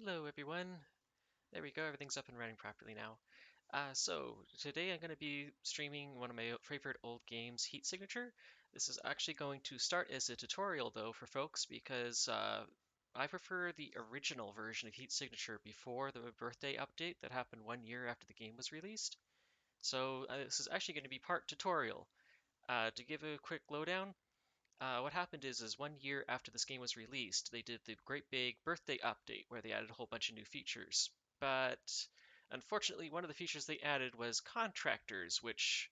Hello everyone. There we go, everything's up and running properly now. So today I'm going to be streaming one of my favorite old games, Heat Signature. This is actually going to start as a tutorial though for folks because I prefer the original version of Heat Signature before the birthday update that happened 1 year after the game was released. So this is actually going to be part tutorial. To give a quick lowdown, what happened is 1 year after this game was released, they did the great big birthday update where they added a whole bunch of new features. But unfortunately, one of the features they added was Contractors, which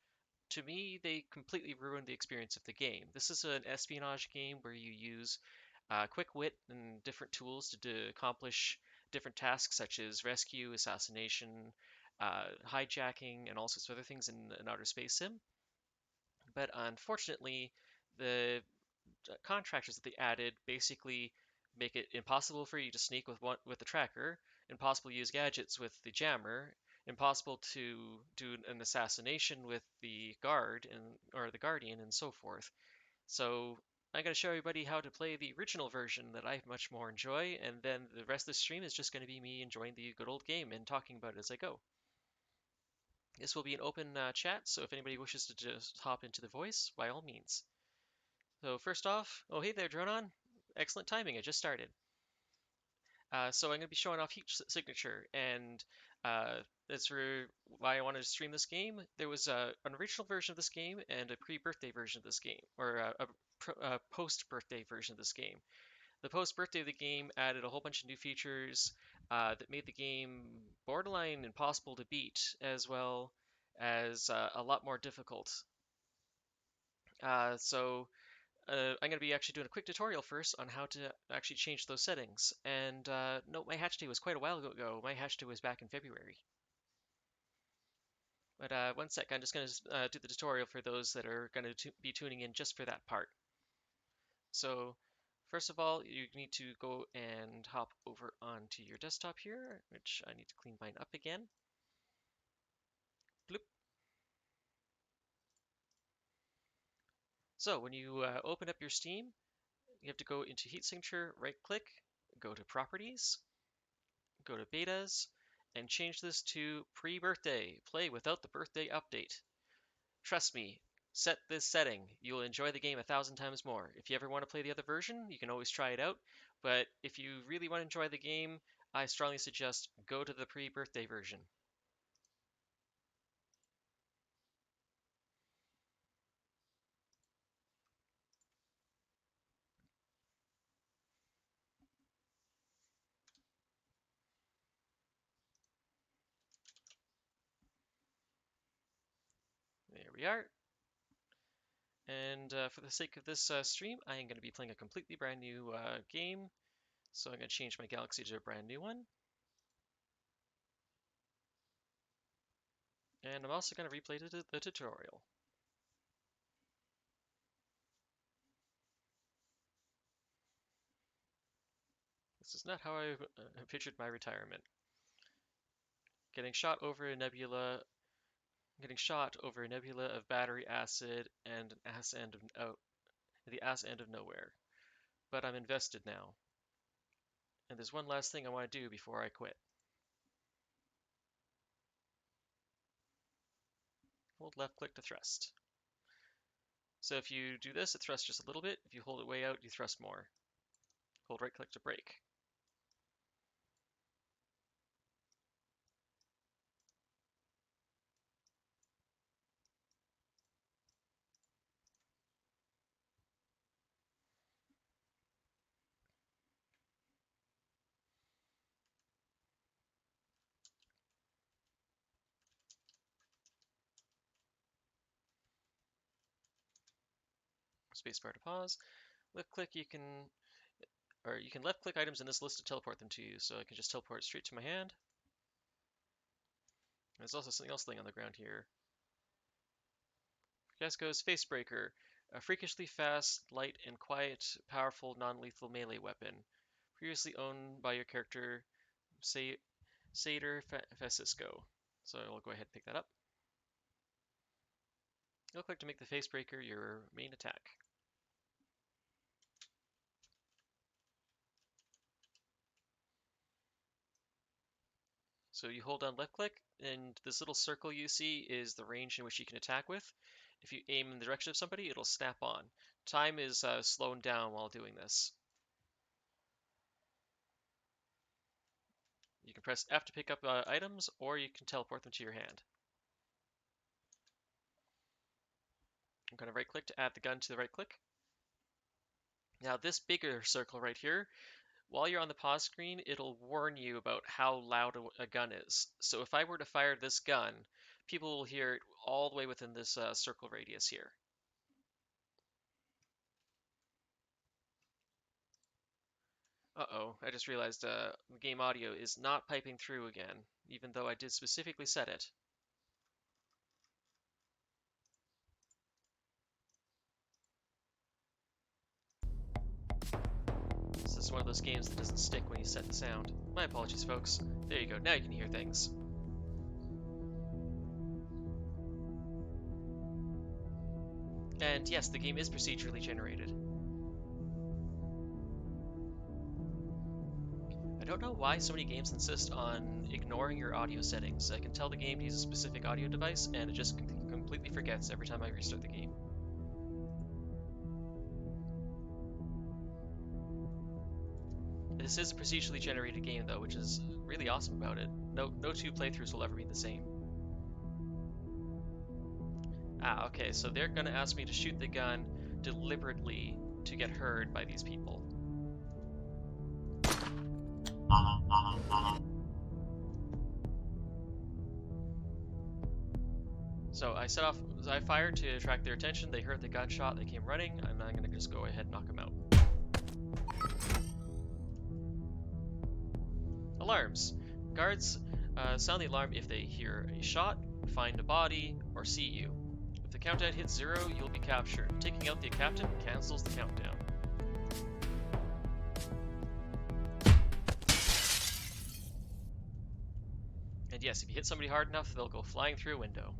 to me, they completely ruined the experience of the game. This is an espionage game where you use quick wit and different tools to accomplish different tasks such as rescue, assassination, hijacking, and all sorts of other things in an outer space sim. But unfortunately, the contractors that they added basically make it impossible for you to sneak with the tracker, impossible to use gadgets with the jammer, impossible to do an assassination with the guard or the guardian, and so forth. So I'm going to show everybody how to play the original version that I much more enjoy, and then the rest of the stream is just going to be me enjoying the good old game and talking about it as I go. This will be an open chat, so if anybody wishes to just hop into the voice, by all means. So first off, oh hey there, Dronon. Excellent timing. I just started. So I'm going to be showing off Heat Signature, and that's for why I wanted to stream this game. There was an original version of this game and a pre-birthday version of this game, or a post-birthday version of this game. The post-birthday of the game added a whole bunch of new features that made the game borderline impossible to beat, as well as a lot more difficult. So I'm going to be actually doing a quick tutorial first on how to actually change those settings. And no, my hatch day was quite a while ago. My hatch day was back in February. But one sec, I'm just going to do the tutorial for those that are going to be tuning in just for that part. So first of all, you need to go and hop over onto your desktop here, which I need to clean mine up again. Bloop. So when you open up your Steam, you have to go into Heat Signature, right click, go to Properties, go to betas, and change this to pre-birthday. Play without the birthday update. Trust me, set this setting. You'll enjoy the game 1,000 times more. If you ever want to play the other version, you can always try it out. But if you really want to enjoy the game, I strongly suggest go to the pre-birthday version. There we are. And for the sake of this stream, I am going to be playing a completely brand new game. So I'm going to change my galaxy to a brand new one. And I'm also going to replay the tutorial. This is not how I pictured my retirement. Getting shot over a nebula, getting shot over a nebula of battery acid and an ass end of the ass end of nowhere. But I'm invested now, and there's one last thing I want to do before I quit. Hold left click to thrust. So if you do this, it thrusts just a little bit. If you hold it way out, you thrust more. Hold right click to brake. Spacebar to pause. Left click, you can left click items in this list to teleport them to you. So I can just teleport straight to my hand. There's also something else laying on the ground here. Casco's Facebreaker, a freakishly fast, light, and quiet, powerful, non-lethal melee weapon. Previously owned by your character, Sader Fascisco. So I'll go ahead and pick that up. You'll click to make the Facebreaker your main attack. So you hold down left click, and this little circle you see is the range in which you can attack with. If you aim in the direction of somebody, it'll snap on. Time is slowed down while doing this. You can press F to pick up items, or you can teleport them to your hand. I'm going to right click to add the gun to the right click. Now this bigger circle right here, while you're on the pause screen, it'll warn you about how loud a gun is. So if I were to fire this gun, people will hear it all the way within this circle radius here. Uh-oh, I just realized the game audio is not piping through again, even though I did specifically set it. This is one of those games that doesn't stick when you set the sound. My apologies, folks. There you go, now you can hear things. And yes, the game is procedurally generated. I don't know why so many games insist on ignoring your audio settings. I can tell the game to use a specific audio device, and it just completely forgets every time I restart the game. This is a procedurally generated game, though, which is really awesome about it. No two playthroughs will ever be the same. Ah, okay, so they're gonna ask me to shoot the gun deliberately to get heard by these people. So I fired to attract their attention. They heard the gunshot, they came running, and I'm gonna just go ahead and knock them out. Alarms. Guards sound the alarm if they hear a shot, find a body, or see you. If the countdown hits 0, you'll be captured. Taking out the captain cancels the countdown. And yes, if you hit somebody hard enough, they'll go flying through a window.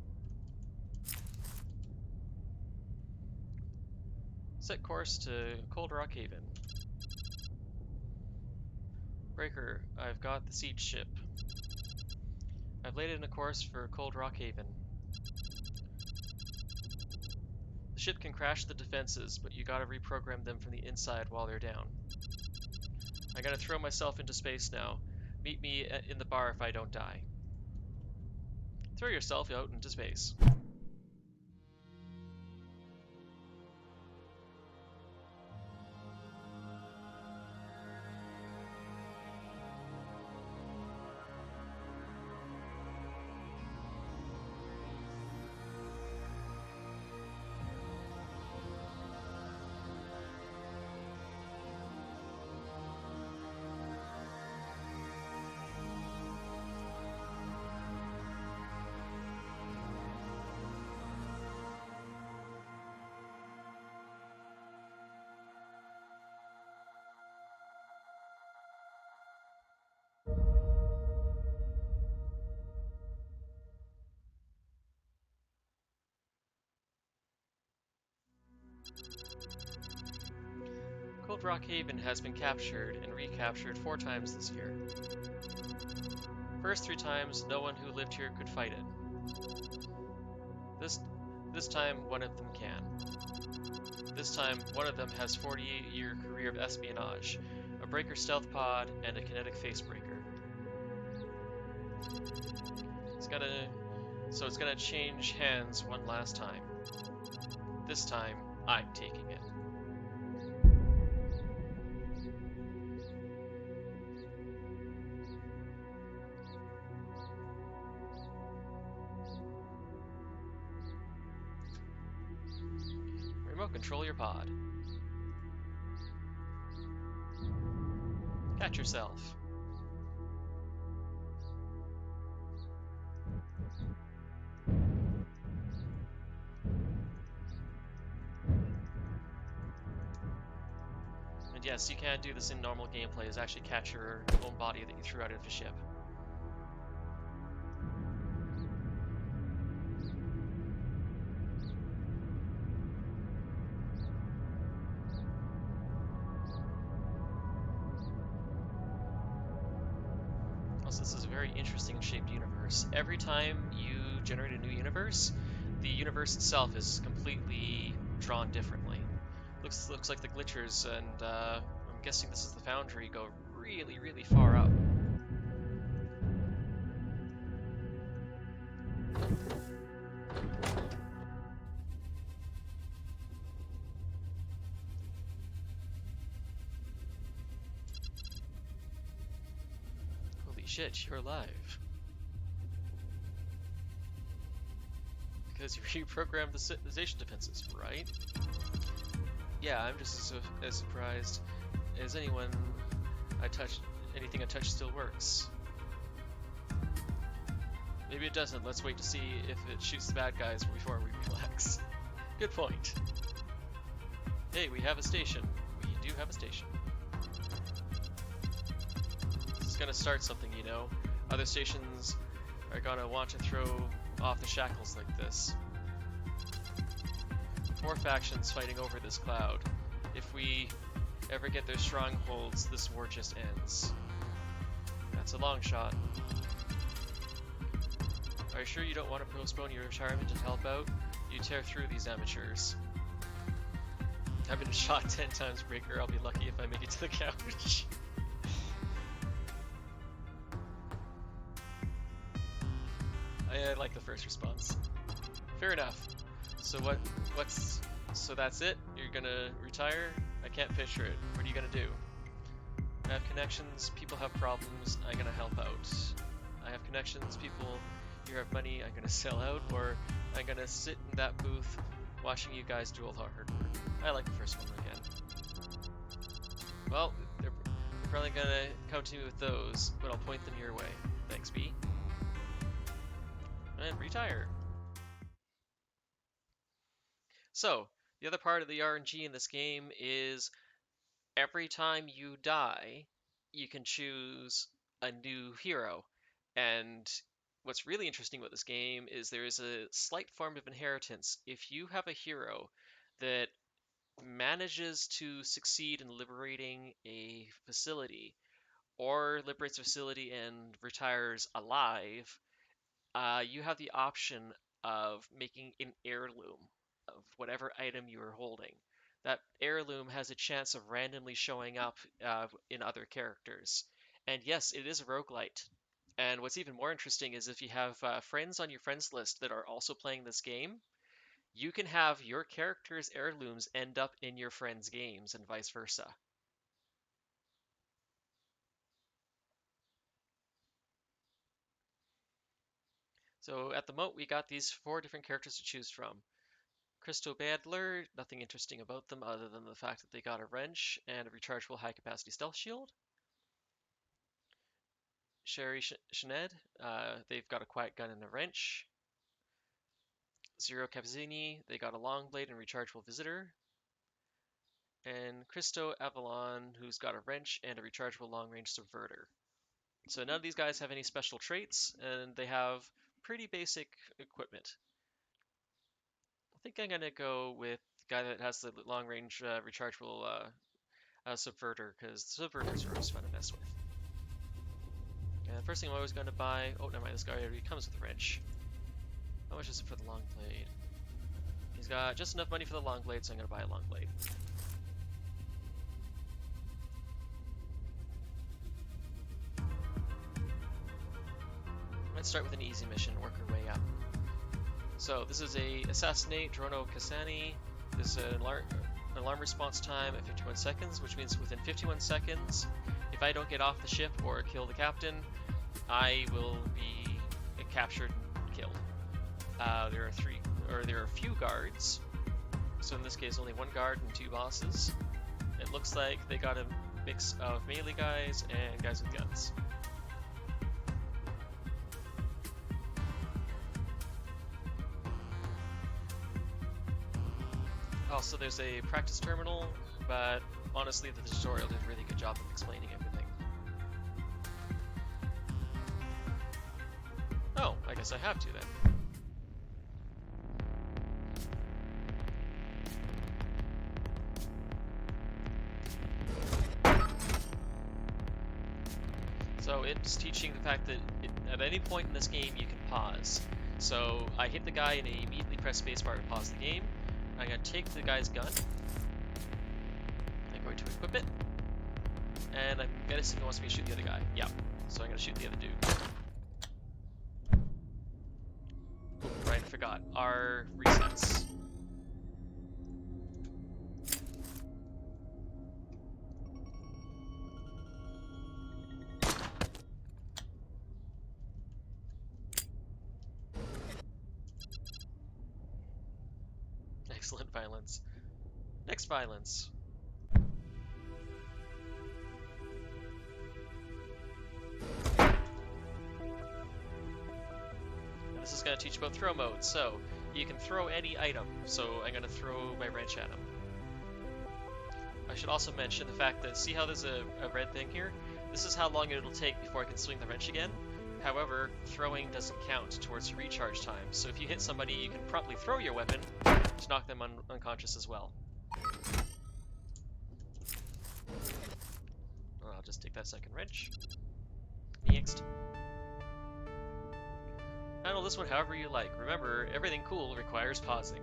Set course to Cold Rock Haven. Breaker, I've got the siege ship. I've laid in a course for Cold Rock Haven. The ship can crash the defenses, but you gotta reprogram them from the inside while they're down. I gotta throw myself into space now. Meet me in the bar if I don't die. Throw yourself out into space. Cold Rock Haven has been captured and recaptured 4 times this year. First 3 times, no one who lived here could fight it. This time, one of them can. This time, one of them has 48-year career of espionage, a breaker stealth pod, and a kinetic face breaker. It's gonna change hands one last time. This time, I'm taking it. Remote control your pod. Catch yourself. And yes, you can do this in normal gameplay, is actually catch your own body that you threw out of the ship. Also, this is a very interesting and shaped universe. Every time you generate a new universe, the universe itself is completely drawn differently. Looks like the glitchers, and I'm guessing this is the foundry, go really, really far up. Holy shit, you're alive. Because you reprogrammed the station defenses, right? Yeah, I'm just as surprised as anyone I touched. Anything I touch still works. Maybe it doesn't. Let's wait to see if it shoots the bad guys before we relax. Good point. Hey, we have a station. We do have a station. This is gonna start something, you know. Other stations are gonna want to throw off the shackles like this. More factions fighting over this cloud. If we ever get their strongholds, this war just ends. That's a long shot. Are you sure you don't want to postpone your retirement to help out? You tear through these amateurs. I've been shot 10 times, Breaker. I'll be lucky if I make it to the couch. I like the first response. Fair enough. So so that's it? You're gonna retire? I can't picture it. What are you gonna do? I have connections, people have problems, I'm gonna help out. I have connections, people here have money, I'm gonna sell out, or I'm gonna sit in that booth watching you guys do all the hard work. I like the first one again. Well, they're probably gonna come to me with those, but I'll point them your way. Thanks, B. And retire. So, the other part of the RNG in this game is every time you die, you can choose a new hero. And what's really interesting about this game is there is a slight form of inheritance. If you have a hero that manages to succeed in liberating a facility, or liberates a facility and retires alive, you have the option of making an heirloom of whatever item you are holding. That heirloom has a chance of randomly showing up in other characters. And yes, it is a roguelite. And what's even more interesting is if you have friends on your friends list that are also playing this game, you can have your character's heirlooms end up in your friends' games and vice versa. So at the moment, we got these 4 different characters to choose from. Crystal Bandler, nothing interesting about them other than the fact that they got a wrench and a rechargeable high-capacity stealth shield. Sherry Shened, they've got a quiet gun and a wrench. Zero Capzini, they got a long blade and rechargeable visitor. And Christo Avalon, who's got a wrench and a rechargeable long-range subverter. So none of these guys have any special traits, and they have pretty basic equipment. I think I'm gonna go with the guy that has the long-range rechargeable subverter, because the subverters are always fun to mess with. And the first thing I'm always going to buy... Oh, never mind, this guy already comes with a wrench. How much is it for the long blade? He's got just enough money for the long blade, so I'm going to buy a long blade. Let's start with an easy mission and work our way up. So this is a Assassinate Drono Kasani. This is an alarm response time at 51 seconds, which means within 51 seconds, if I don't get off the ship or kill the captain, I will be captured and killed. There are a few guards. So in this case, only 1 guard and 2 bosses. It looks like they got a mix of melee guys and guys with guns. Also, there's a practice terminal, but honestly, the tutorial did a really good job of explaining everything. Oh, I guess I have to then. So So it's teaching the fact that at any point in this game you can pause. So I hit the guy and I immediately press spacebar to pause the game. I'm going to take the guy's gun. I'm going to equip it. And I'm guessing he wants me to shoot the other guy. Yeah. So I'm going to shoot the other dude. Oh, right, I forgot. R resets. Excellent violence. Next violence. And this is going to teach about throw mode. So you can throw any item. So I'm going to throw my wrench at him. I should also mention the fact that, see how there's a red thing here? This is how long it'll take before I can swing the wrench again. However, throwing doesn't count towards recharge time, so if you hit somebody, you can promptly throw your weapon to knock them unconscious as well. I'll just take that second wrench. Next. Handle this one however you like. Remember, everything cool requires pausing.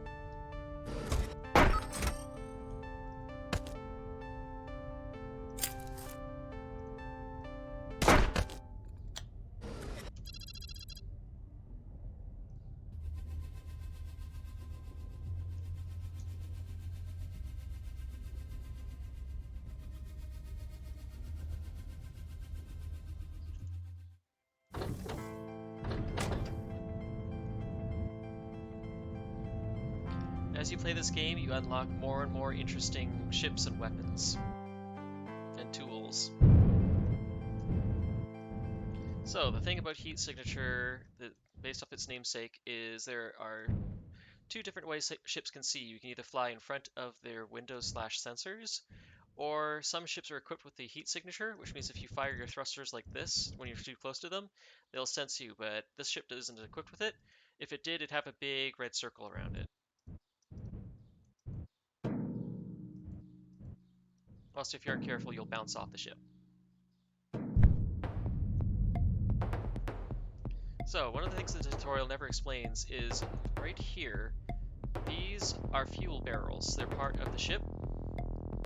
As you play this game, you unlock more and more interesting ships and weapons and tools. So the thing about heat signature, based off its namesake, is there are two different ways ships can see. You can either fly in front of their windows/sensors, or some ships are equipped with the heat signature, which means if you fire your thrusters like this when you're too close to them, they'll sense you, but this ship isn't equipped with it. If it did, it'd have a big red circle around it. Also, if you aren't careful, you'll bounce off the ship. So, one of the things the tutorial never explains is right here, these are fuel barrels. They're part of the ship.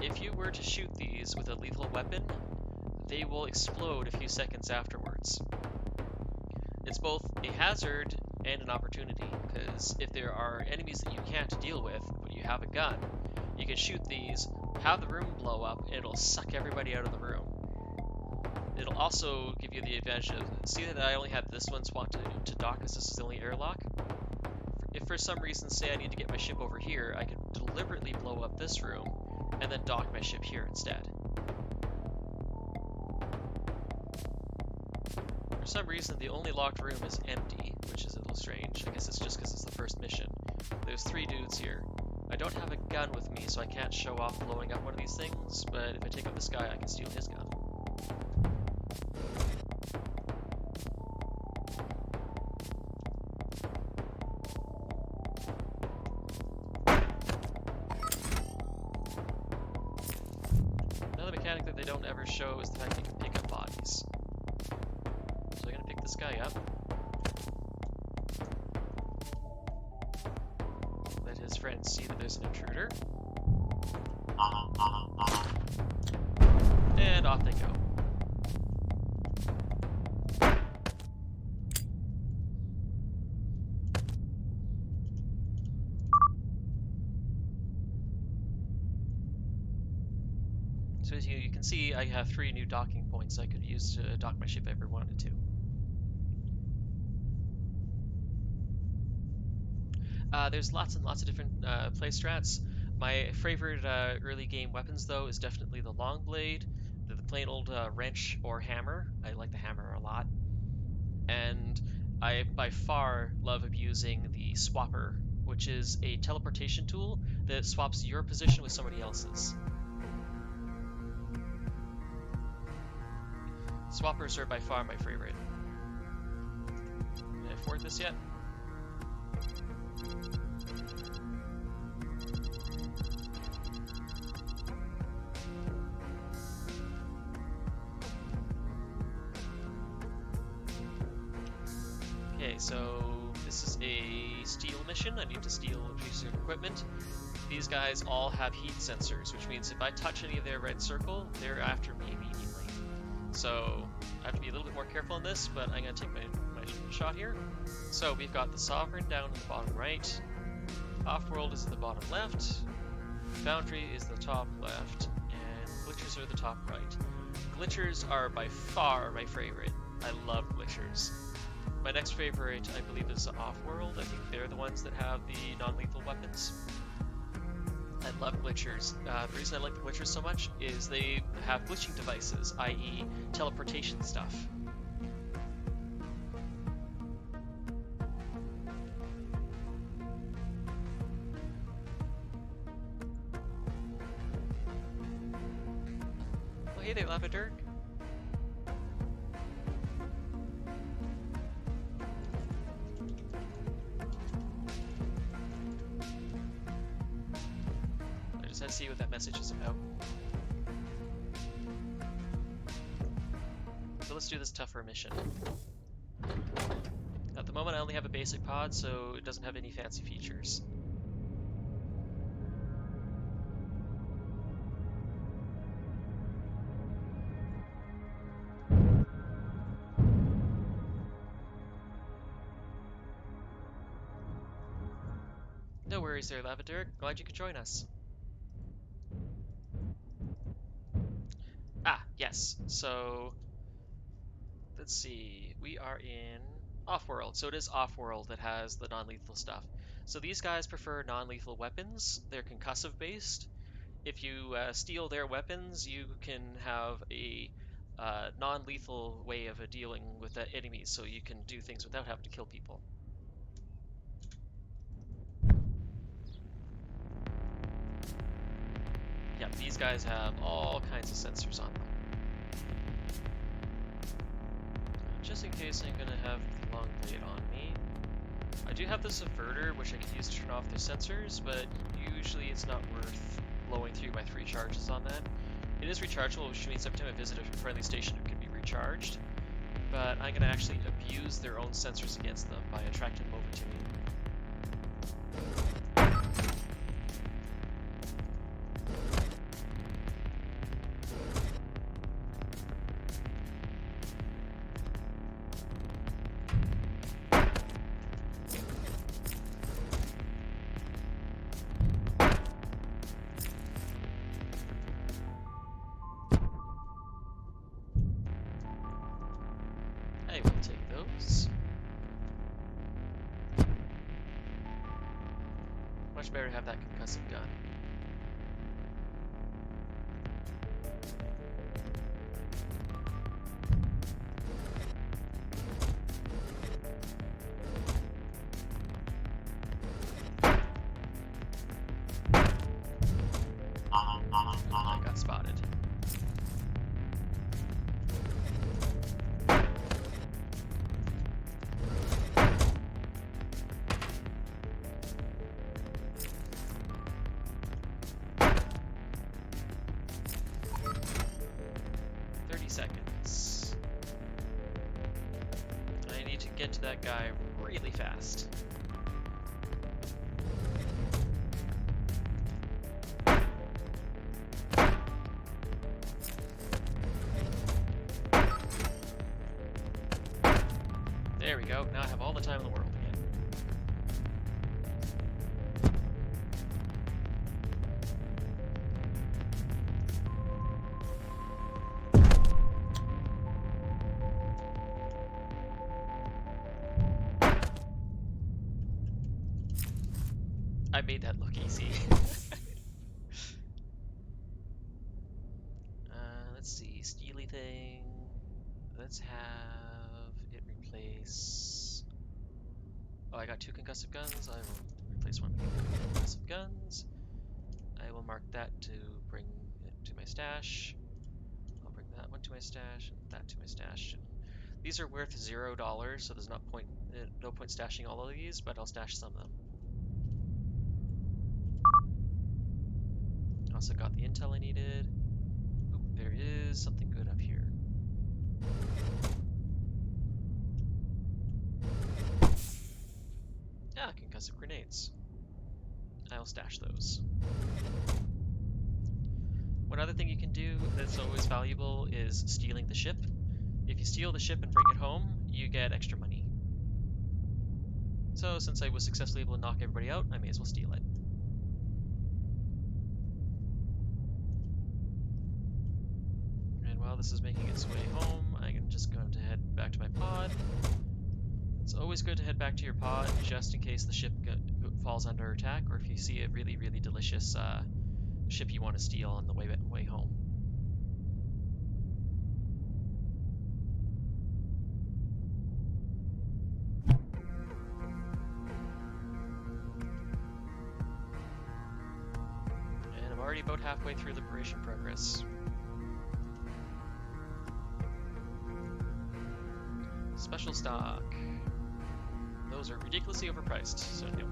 If you were to shoot these with a lethal weapon, they will explode a few seconds afterwards. It's both a hazard and an opportunity, because if there are enemies that you can't deal with, but you have a gun, you can shoot these, have the room blow up, and it'll suck everybody out of the room. It'll also give you the advantage of, see that I only have this one spot to dock because this is the only airlock? If for some reason, say I need to get my ship over here, I can deliberately blow up this room and then dock my ship here instead. For some reason, the only locked room is empty, which is a little strange. I guess it's just because it's the first mission. There's 3 dudes here. I don't have a gun with me, so I can't show off blowing up one of these things, but if I take out this guy, I can steal his gun. Another mechanic that they don't ever show is the fact you can pick up bodies. So I'm gonna pick this guy up. Let his friends see that there's an intruder. And off they go. So as you can see, I have 3 new docking points I could use to dock my ship if I ever wanted to. There's lots and lots of different play strats. My favorite early game weapons, though, is definitely the long blade, the plain old wrench or hammer. I like the hammer a lot. And I, by far, love abusing the swapper, which is a teleportation tool that swaps your position with somebody else's. Swappers are by far my favorite. Can I afford this yet? so this is a steal mission. I need to steal a piece of equipment. These guys all have heat sensors, which means if I touch any of their red circle, they're after me immediately. So I have to be a little bit more careful on this, but I'm going to take my shot here. So we've got the Sovereign down in the bottom right, Offworld is in the bottom left, Foundry is the top left, and Glitchers are the top right. Glitchers are by far my favorite. I love Glitchers. My next favorite, I believe, is Offworld. I think they're the ones that have the non-lethal weapons. I love Glitchers. The reason I like the Glitchers so much is they have glitching devices, i.e. teleportation stuff. Oh, hey there, Lavender. Let's see what that message is about. So let's do this tougher mission. At the moment I only have a basic pod, so it doesn't have any fancy features. No worries there, Lavender. Glad you could join us. Ah, yes. So, let's see. We are in Offworld. So it is Offworld that has the non-lethal stuff. So these guys prefer non-lethal weapons. They're concussive based. If you steal their weapons, you can have a non-lethal way of dealing with the enemies, so you can do things without having to kill people. Yeah, these guys have all kinds of sensors on them. Just in case I'm gonna have the long blade on me. I do have the subverter, which I can use to turn off their sensors, but usually it's not worth blowing through my 3 charges on that. It is rechargeable, which means every time I visit a friendly station it can be recharged, but I'm gonna actually abuse their own sensors against them by attracting them over to me. I will take those. Much better to have that concussive gun. I got spotted. Seconds. I need to get to that guy really fast. There we go. Now I have all the time in the world again. I made that look easy. Let's see, steely thing. Let's have it replace. Oh, I got 2 concussive guns. I will replace one with concussive guns. I will mark that to bring it to my stash. I'll bring that one to my stash and that to my stash. And these are worth $0, so there's no point stashing all of these, but I'll stash some of them. Also got the intel I needed. Oop, there is something good up here. defensive grenades. I'll stash those. One other thing you can do that's always valuable is stealing the ship. If you steal the ship and bring it home, you get extra money. So since I was successfully able to knock everybody out, I may as well steal it. And while this is making its way home, I'm just going to head back to my pod. It's always good to head back to your pod just in case the ship falls under attack, or if you see a really, really delicious ship you want to steal on the way home. And I'm already about halfway through Liberation Progress. Special stock. Those are ridiculously overpriced, so no.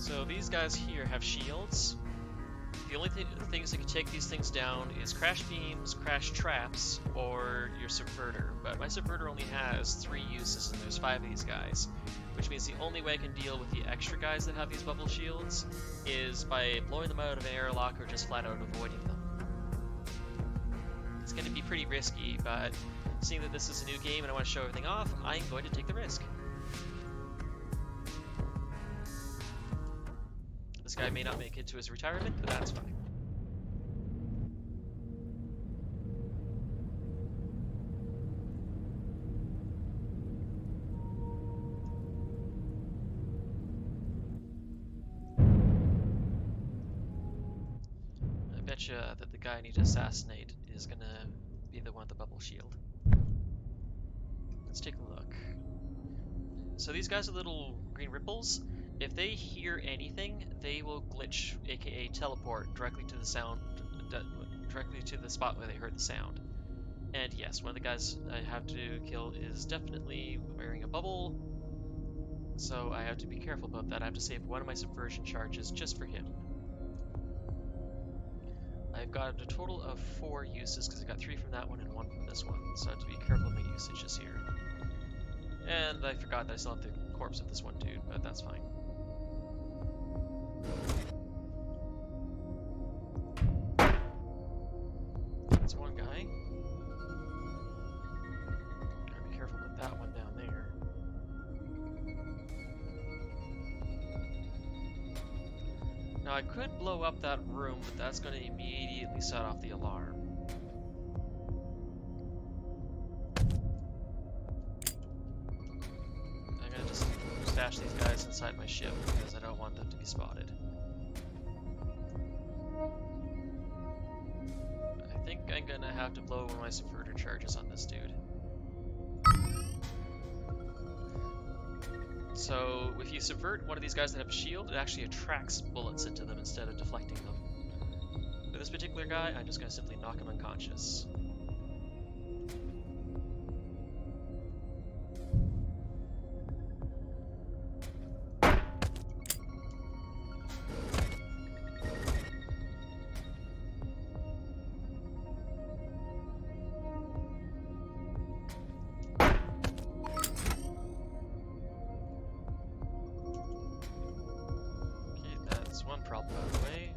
So these guys here have shields. The only things that can take these things down is crash beams, crash traps, or your subverter. But my subverter only has 3 uses, and there's 5 of these guys. Which means the only way I can deal with the extra guys that have these bubble shields is by blowing them out of an airlock or just flat out avoiding them. It's going to be pretty risky, but seeing that this is a new game and I want to show everything off, I'm going to take the risk. This guy may not make it to his retirement, but that's fine. I betcha that the guy I need to assassinate is gonna be the one with the bubble shield. Let's take a look. So these guys are little green ripples. If they hear anything, they will glitch, aka teleport, directly to the sound, directly to the spot where they heard the sound. And yes, one of the guys I have to kill is definitely wearing a bubble, so I have to be careful about that. I have to save one of my subversion charges just for him. I've got a total of 4 uses because I got 3 from that one and 1 from this one, so I have to be careful of my usages here. And I forgot that I still have the corpse of this one dude, but that's fine. That's one guy. Gotta be careful with that one down there. Now I could blow up that room, but that's going to immediately set off the alarm. I'm going to just stash these guys inside my ship because I don't want them to be spotted. I think I'm going to have to blow one of my subverter charges on this dude. So, if you subvert one of these guys that have a shield, it actually attracts bullets into them instead of deflecting them. For this particular guy, I'm just going to simply knock him unconscious. One problem out of the way.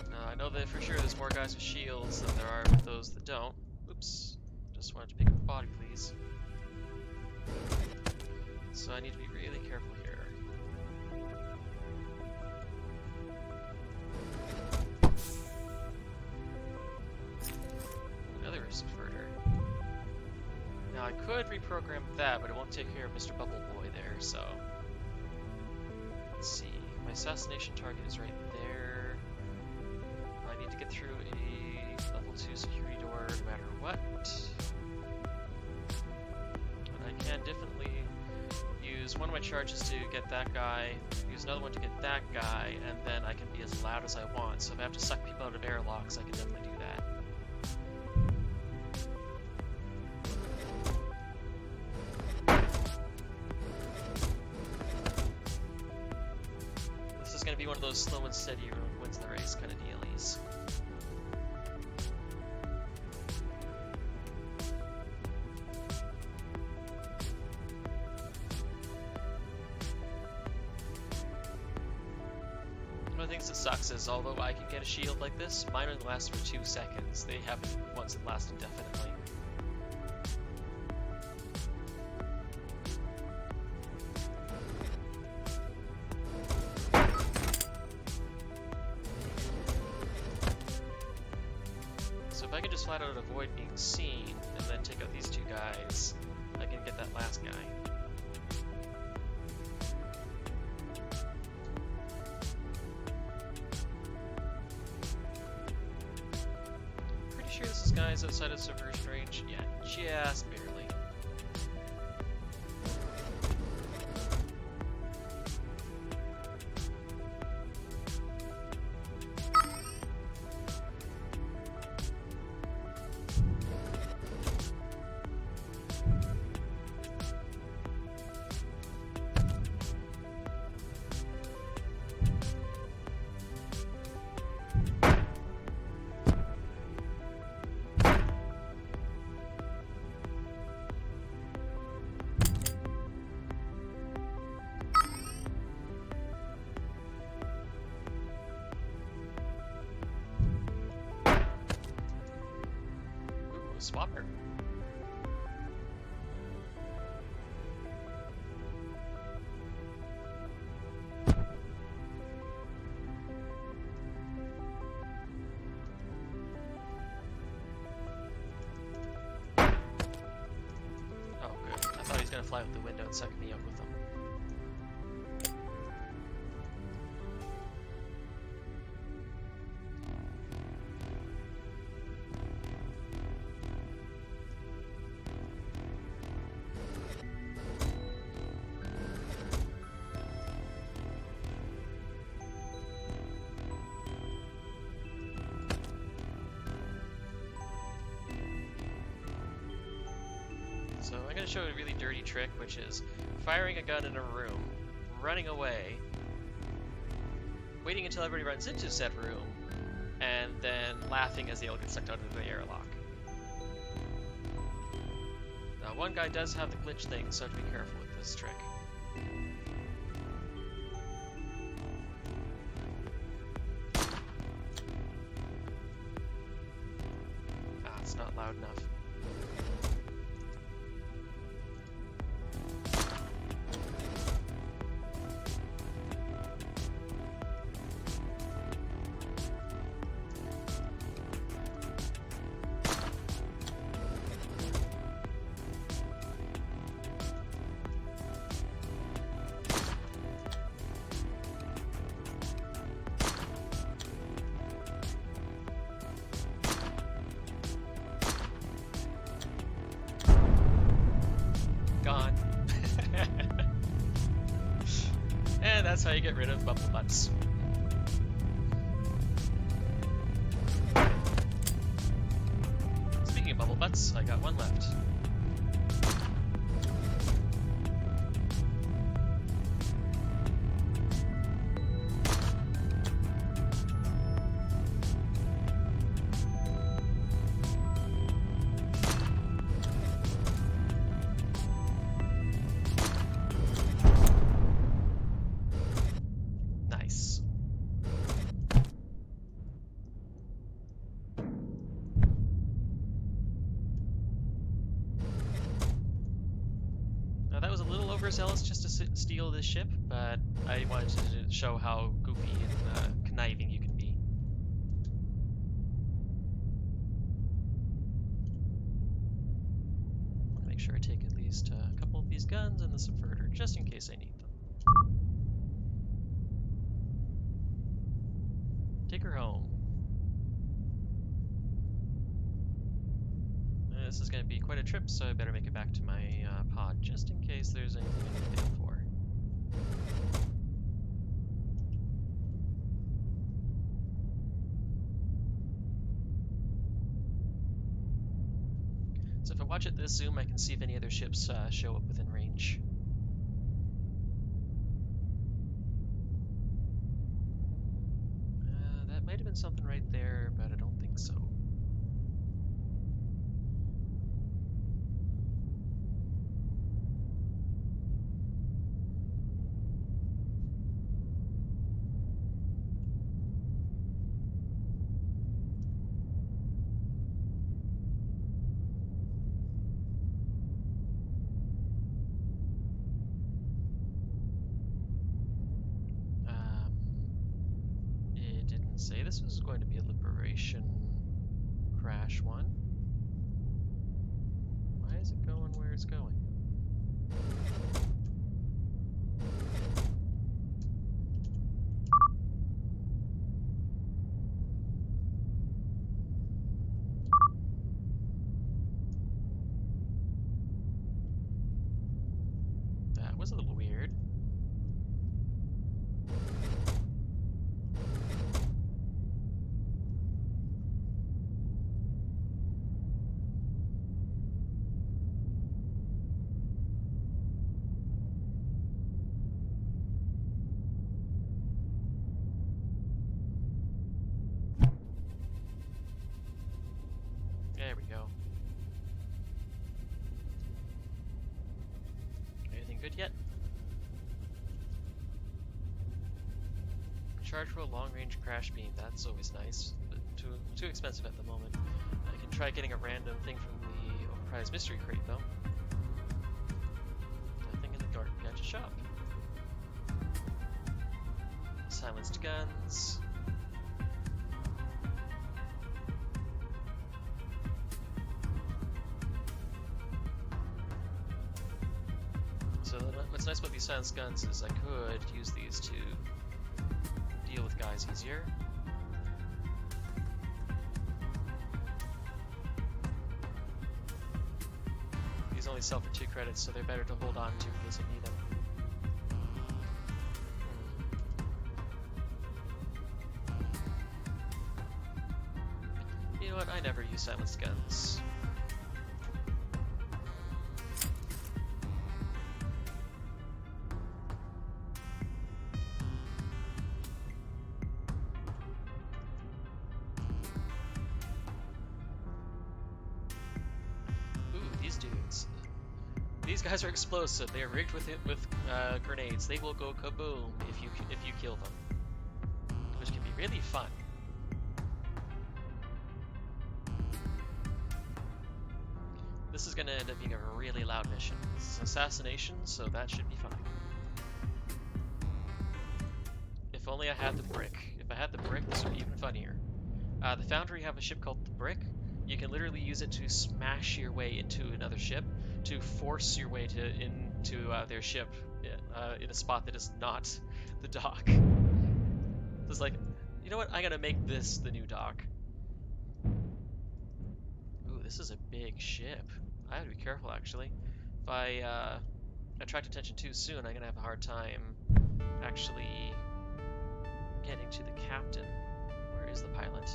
Now I know that for sure there's more guys with shields than there are with those that don't. Oops. Just wanted to pick up the body, please. So I need to be really careful here. Another subverter. Now I could reprogram that, but it won't take care of Mr. Bubble Boy there, so... Let's see, my assassination target is right there. I need to get through a level 2 security door no matter what. But I can definitely use one of my charges to get that guy, use another one to get that guy, and then I can be as loud as I want. So if I have to suck people out of airlocks, I can definitely do that. Going to be one of those slow and steady wins the race kind of dealies. of the things that sucks is, although I can get a shield like this, mine only lasts for 2 seconds. They have ones that last indefinitely. So if I can just flat out avoid being seen, and then take out these 2 guys, I can get that last guy. Sure this guy's outside of subversion range? Yeah, just barely. Swapper. Oh, good. I thought he was gonna fly out the window and suck me up with him. So I'm going to show a really dirty trick, which is firing a gun in a room, running away, waiting until everybody runs into said room, and then laughing as they all get sucked out of the airlock. Now, one guy does have the glitch thing, so I have to be careful with this trick. Ah, it's not loud enough. Gone. And that's how you get rid of bubble butts. Speaking of bubble butts, I got one left. Nice. Now that was a little overzealous just to steal this ship, but I wanted to show how goofy and conniving you can be. I'll make sure I take at least a couple of these guns and the subverter, just in case I need them. Take her home. This is going to be quite a trip, so I better make it back to my pod, just in case there's anything I can fail for. So if I watch at this zoom, I can see if any other ships show up within range. That might have been something right there, but I don't think so. say this was going to be a liberation crash one. Why is it going where it's going? That was a little weird. There we go. Anything good yet? Rechargeable long-range crash beam. That's always nice, but too expensive at the moment. I can try getting a random thing from the overpriced mystery crate though. Nothing in the garden gadget shop. Silenced guns. So what's nice about these silenced guns is I could use these to deal with guys easier. These only sell for 2 credits, so they're better to hold on to in case I need them. You know what? I never use silenced guns. These guys are explosive. They are rigged with grenades. They will go kaboom if you kill them, which can be really fun. This is going to end up being a really loud mission. This is assassination, so that should be fine. If only I had the brick. If I had the brick, this would be even funnier. The Foundry have a ship called the Brick. You can literally use it to smash your way into another ship, to force your way into their ship in a spot that is not the dock. It's like, you know what? I'm gonna make this the new dock. Ooh, this is a big ship. I have to be careful, actually. If I attract attention too soon, I'm gonna have a hard time actually getting to the captain. Where is the pilot?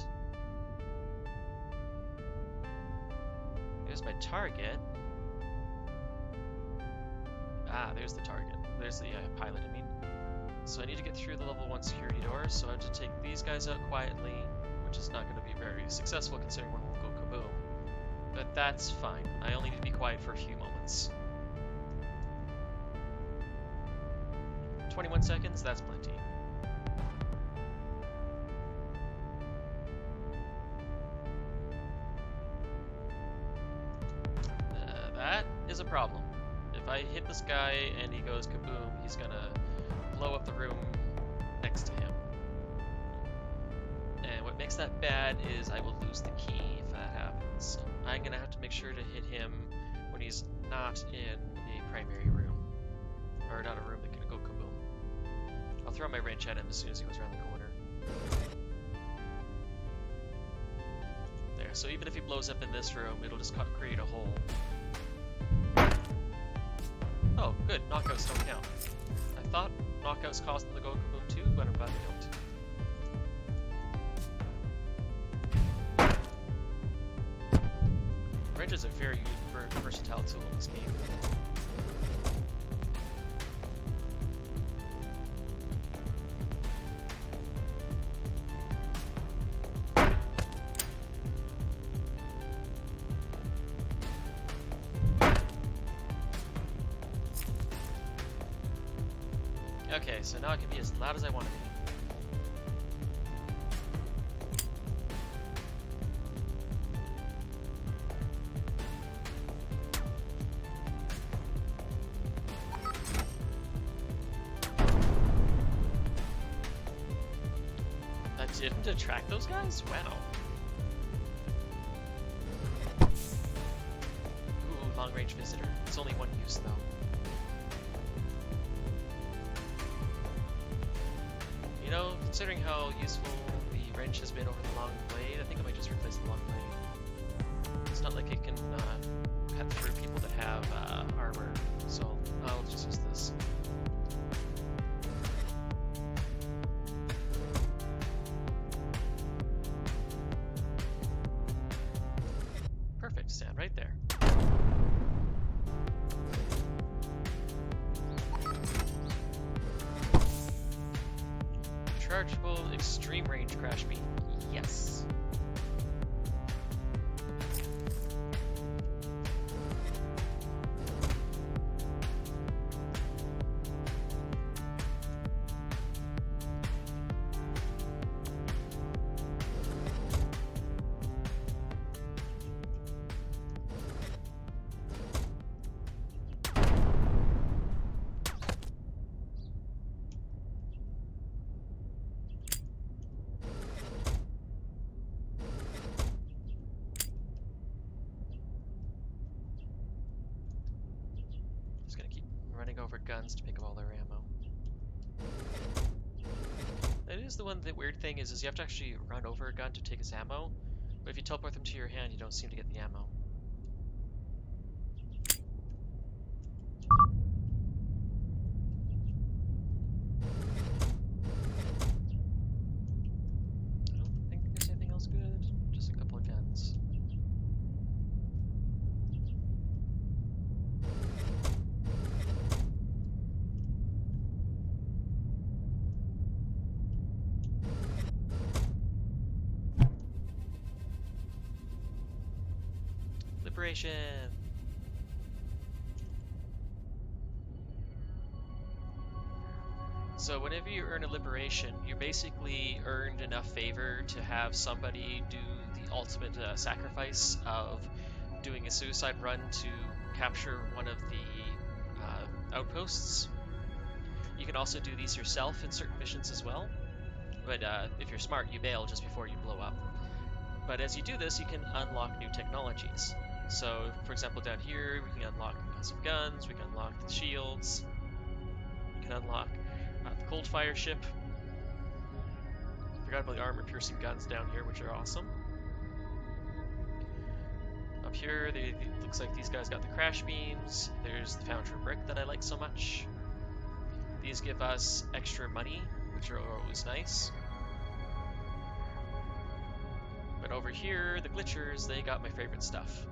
There's my target. Ah, there's the target. There's the pilot, I mean. So I need to get through the level 1 security doors, so I have to take these guys out quietly, which is not going to be very successful considering one will go kaboom. But that's fine. I only need to be quiet for a few moments. 21 seconds, that's plenty. That is a problem. If I hit this guy and he goes kaboom, he's gonna blow up the room next to him. And what makes that bad is I will lose the key if that happens. So I'm gonna have to make sure to hit him when he's not in a primary room. Or not a room that can go kaboom. I'll throw my wrench at him as soon as he goes around the corner. There, so even if he blows up in this room, it'll just create a hole. Oh, good. Knockouts don't count. I thought knockouts caused them to go kaboom too, but I'm glad they don't. Wrench is a very versatile tool in this game. Okay, so now I can be as loud as I want to be. That didn't attract those guys? Wow. Ooh, long-range visitor. It's only one use, though. You know, considering how useful the wrench has been over the long blade, I think I might just replace the long blade. It's not like it can cut through people that have armor, so I'll just use this. Perfect, stand right there. Chargeable extreme range crash beam. Yes. Just gonna keep running over guns to pick up all their ammo. That is the weird thing is you have to actually run over a gun to take its ammo, but if you teleport them to your hand, you don't seem to get the ammo. I don't think there's anything else good, just a couple of guns. Liberation! So whenever you earn a liberation, you basically earned enough favor to have somebody do the ultimate sacrifice of doing a suicide run to capture one of the outposts. You can also do these yourself in certain missions as well, but if you're smart, you bail just before you blow up. But as you do this, you can unlock new technologies. So, for example, down here, we can unlock concussive guns, we can unlock the shields, we can unlock the cold fire ship. Forgot about the armor-piercing guns down here, which are awesome. Up here, it looks like these guys got the crash beams. There's the foundry brick that I like so much. These give us extra money, which are always nice. But over here, the glitchers, they got my favorite stuff.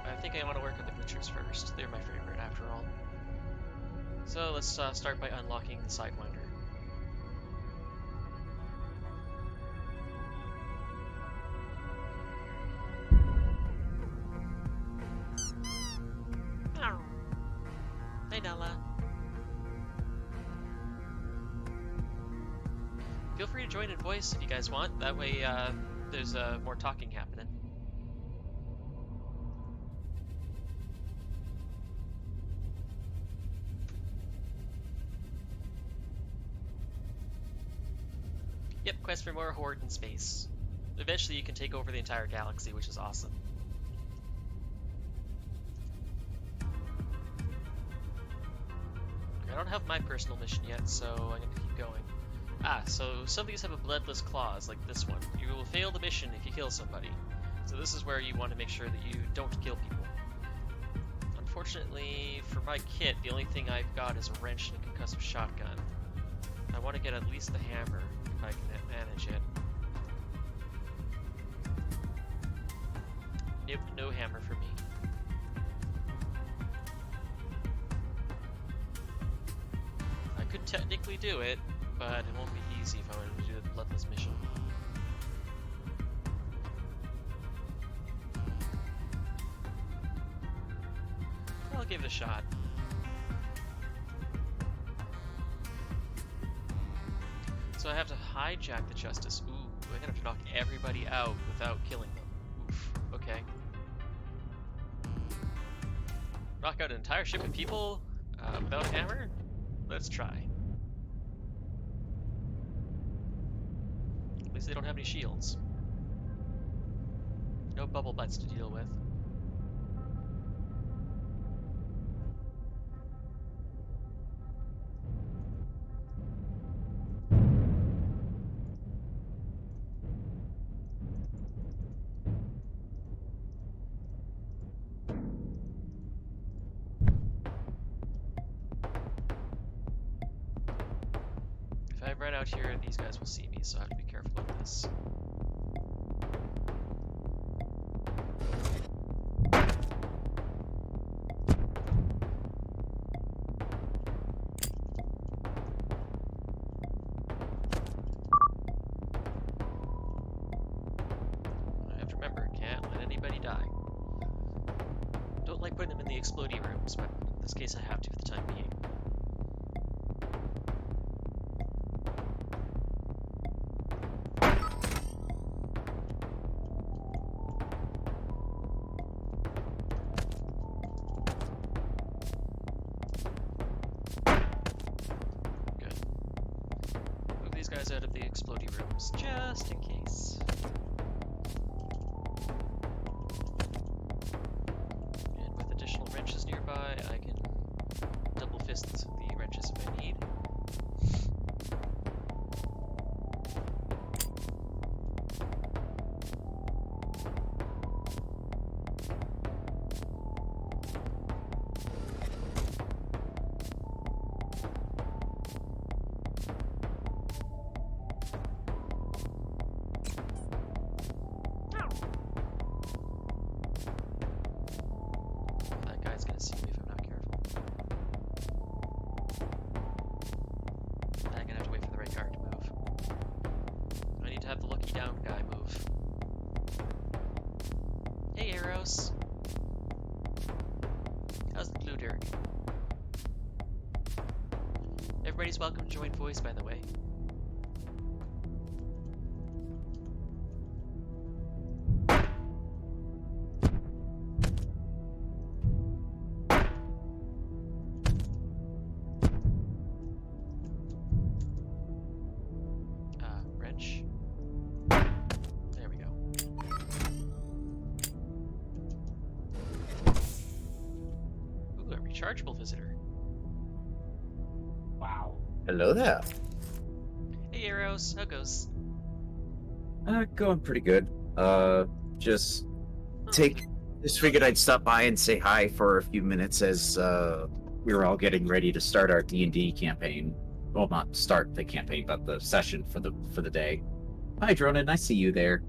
I think I want to work with the glitchers first. They're my favorite after all. So let's start by unlocking the Sidewinder. Hey Nella. Feel free to join in voice if you guys want. That way there's more talking happening. Yep, quest for more Horde in space. Eventually you can take over the entire galaxy, which is awesome. I don't have my personal mission yet, so I'm gonna keep going. So some of these have a bloodless clause, like this one. You will fail the mission if you kill somebody. So this is where you want to make sure that you don't kill people. Unfortunately, for my kit, the only thing I've got is a wrench and a concussive shotgun. I want to get at least the hammer, if I can manage it. Nope, no hammer for me. I could technically do it, but it won't be easy if I wanted to do the bloodless mission. I'll give it a shot. So I have to hijack the Justice. Ooh, I'm gonna have to knock everybody out without killing them. Oof, okay. Knock out an entire ship of people without a hammer? Let's try. At least they don't have any shields. No bubble butts to deal with. If I run out here, these guys will see me, so I have to be careful of this. I have to remember, can't let anybody die. Don't like putting them in the explodey rooms, but in this case I have to for the time being. Guys out of the explodey rooms, just in case. And with additional wrenches nearby, I can double fist the wrenches if I need. See me if I'm not careful. I'm gonna have to wait for the right card to move. I need to have the lucky down guy move. Hey Arrows! How's the glue dirk? Everybody's welcome to join voice, by the way. There we go. Ooh, a rechargeable visitor. Wow. Hello there. Hey Arrows, how goes? Going pretty good. Just figured I'd stop by and say hi for a few minutes as we were all getting ready to start our D&D campaign. Well, not start the campaign, but the session for the day. Hi, Dronin. I see you there.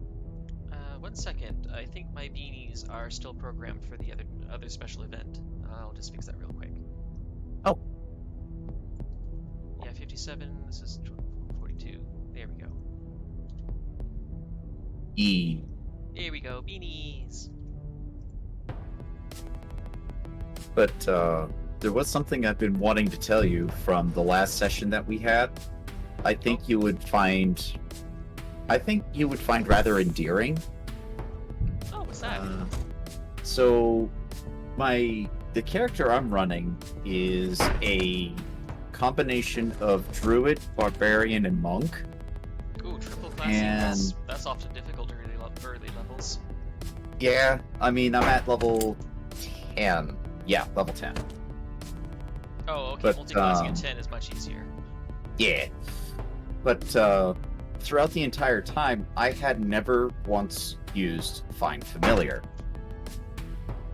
1 second. I think my beanies are still programmed for the other special event. I'll just fix that real quick. Oh. Yeah, 57. This is 42. There we go. There we go. Beanies. But there was something I've been wanting to tell you from the last session that we had. I think you would find rather endearing. Oh, what's that? So, the character I'm running is a combination of druid, barbarian, and monk. Ooh, triple classing. That's often difficult early levels. Yeah, I mean, I'm at level 10. Yeah, level 10. Oh, okay. But, multi-classing at 10 is much easier. Yeah. But throughout the entire time, I had never once used Find Familiar.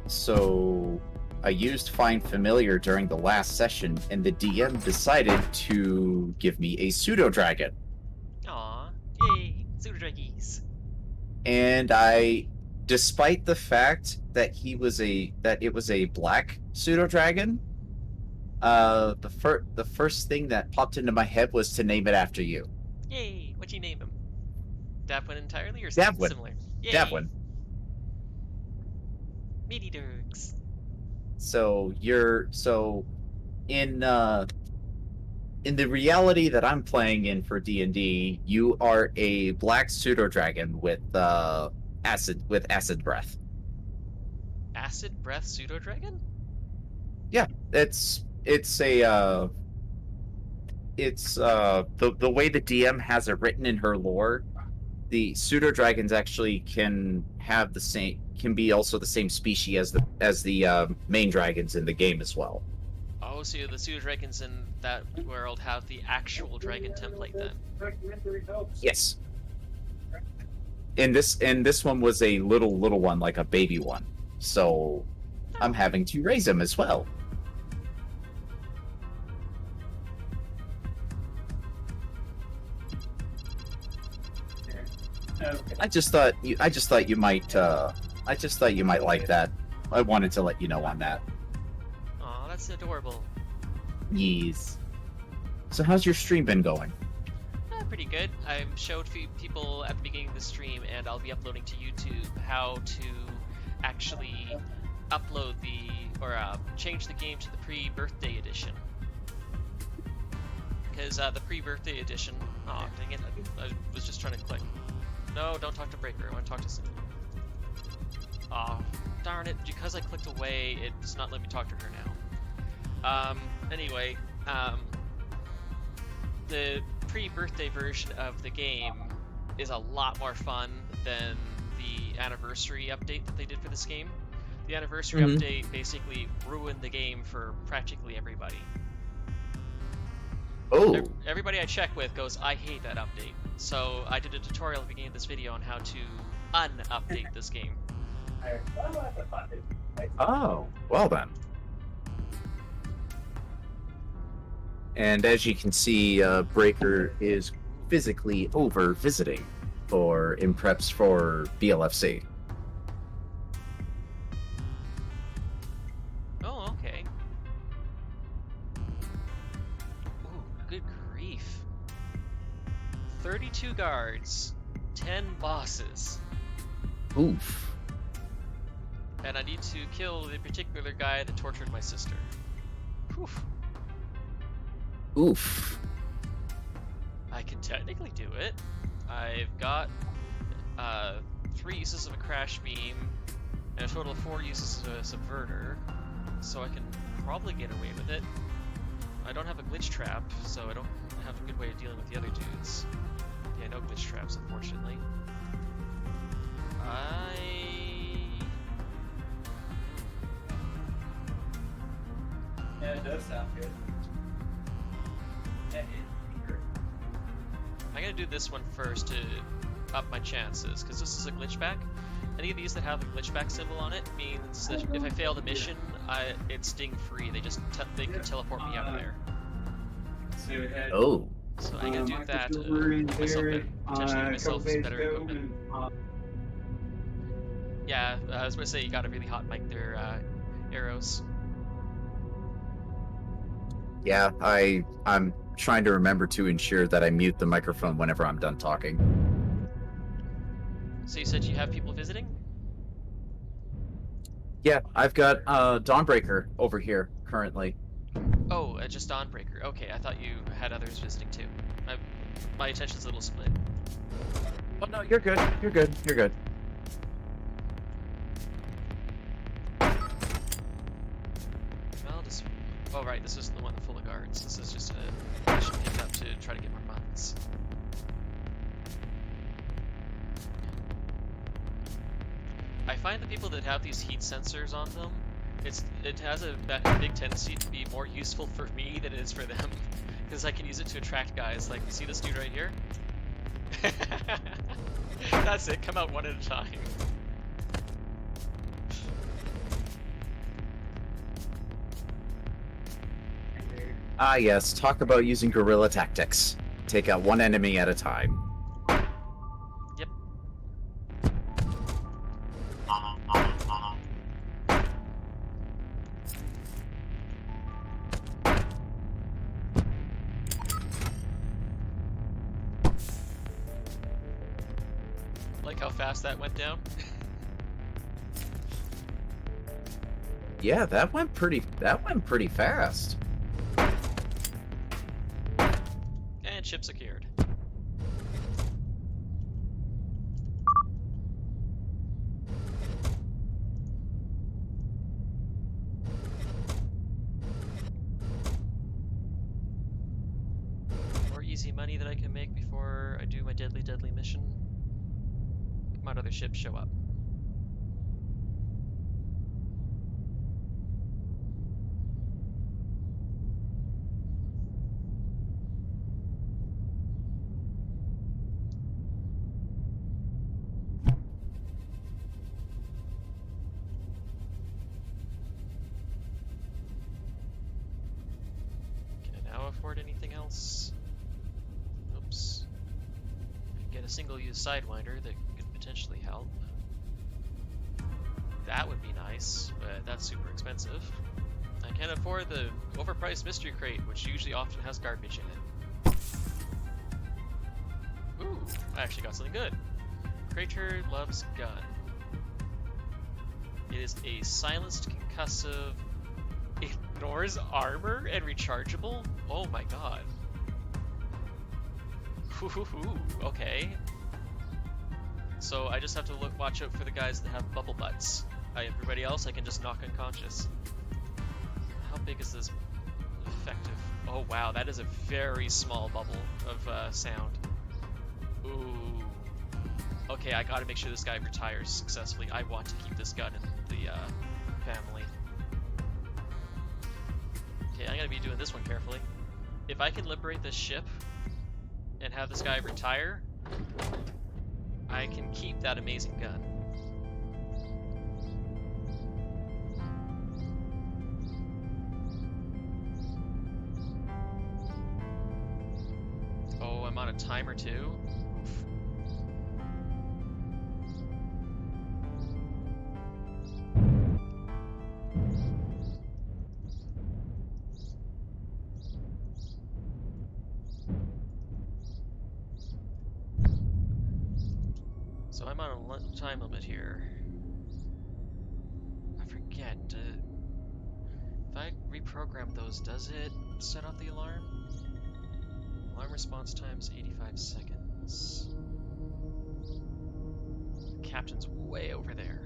So I used Find Familiar during the last session, and the DM decided to give me a pseudo-dragon. Aw, yay, pseudo-draggies. And despite the fact that it was a black pseudo-dragon, the first thing that popped into my head was to name it after you. Yay! What'd you name him? Davwin entirely, or Davwin. Similar? Yay! Davwin. Meaty Dirks. So in the reality that I'm playing in for D&D, you are a black pseudo dragon with acid breath. Acid breath pseudo dragon? Yeah, it's a the way the DM has it written in her lore. The pseudo dragons actually can be also the same species as the main dragons in the game as well. Oh, so the pseudo dragons in that world have the actual dragon template then. Yes, and this one was a little one, like a baby one. So I'm Oh, having to raise him as well. I just thought you might like that. I wanted to let you know on that. aw, that's adorable. Yes. So how's your stream been going? Pretty good. I showed people at the beginning of the stream, and I'll be uploading to YouTube how to actually upload change the game to the pre-birthday edition. Because the pre-birthday edition, oh dang it, I was just trying to click. No, don't talk to Breaker. I want to talk to. Oh, darn it! Because I clicked away, it does not let me talk to her now. Anyway, the pre-birthday version of the game is a lot more fun than the anniversary update that they did for this game. The anniversary update basically ruined the game for practically everybody. Oh, Everybody I check with goes, I hate that update. So I did a tutorial at the beginning of this video on how to un-update this game. oh, well then. And as you can see, Breaker is physically over visiting in preps for BLFC. Oh, okay. Ooh, good grief. 32 guards, 10 bosses. Oof. And I need to kill the particular guy that tortured my sister. Oof. Oof. I can technically do it. I've got 3 uses of a crash beam and a total of 4 uses of a subverter, so I can probably get away with it. I don't have a glitch trap, so I don't have a good way of dealing with the other dudes. Yeah, no glitch traps, unfortunately. Yeah, it does sound good. Yeah, I'm gonna do this one first to up my chances, because this is a glitch back. Any of these that have a glitch back symbol on it means that if I fail the mission, it's ding free. They can teleport me out of there. Oh. So I'm gonna do that to potentially give myself better equipment. Yeah, I was gonna say you got a really hot mic there, Arrows. Yeah, I'm trying to remember to ensure that I mute the microphone whenever I'm done talking. So you said you have people visiting? Yeah, I've got Dawnbreaker over here currently. Oh, just Dawnbreaker. Okay, I thought you had others visiting too. My attention's a little split. Oh no, you're good. You're good. You're good. Well, just... Oh, right, this isn't the one full of guards. This is just a mission picked up to try to get more months. I find the people that have these heat sensors on them, it has a big tendency to be more useful for me than it is for them, because I can use it to attract guys. Like, you see this dude right here? That's it, come out one at a time. Ah, yes. Talk about using guerrilla tactics. Take out one enemy at a time. Yep. Like how fast that went down? Yeah, that went pretty fast. And ship secured. money that I can make before I do my deadly mission. Come on, other ships, show up. Can I now afford anything else? Oops. I can get a single-use Sidewinder that could potentially help. That would be nice, but that's super expensive. I can't afford the overpriced mystery crate, which usually often has garbage in it. Ooh, I actually got something good. Crater loves gun. It is a silenced concussive, ignores armor and rechargeable? Oh my god. Okay. So I just have to watch out for the guys that have bubble butts. Everybody else I can just knock unconscious. How big is this effective? Oh wow, that is a very small bubble of sound. Ooh. Okay, I gotta make sure this guy retires successfully. I want to keep this gun in the family. Okay, I gotta be doing this one carefully. If I can liberate this ship and have this guy retire, I can keep that amazing gun. Oh, I'm on a timer too? Oof. So I'm on a time limit here. I forget. If I reprogram those, does it set off the alarm? Alarm response time's 85 seconds. The captain's way over there.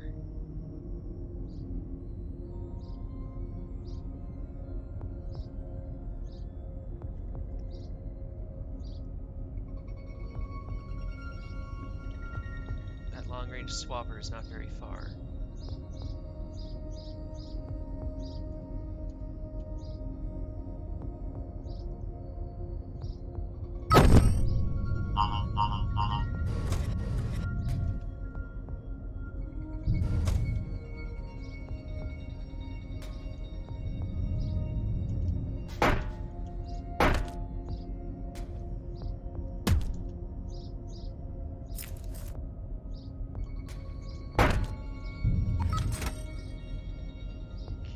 That long-range swapper is not very far.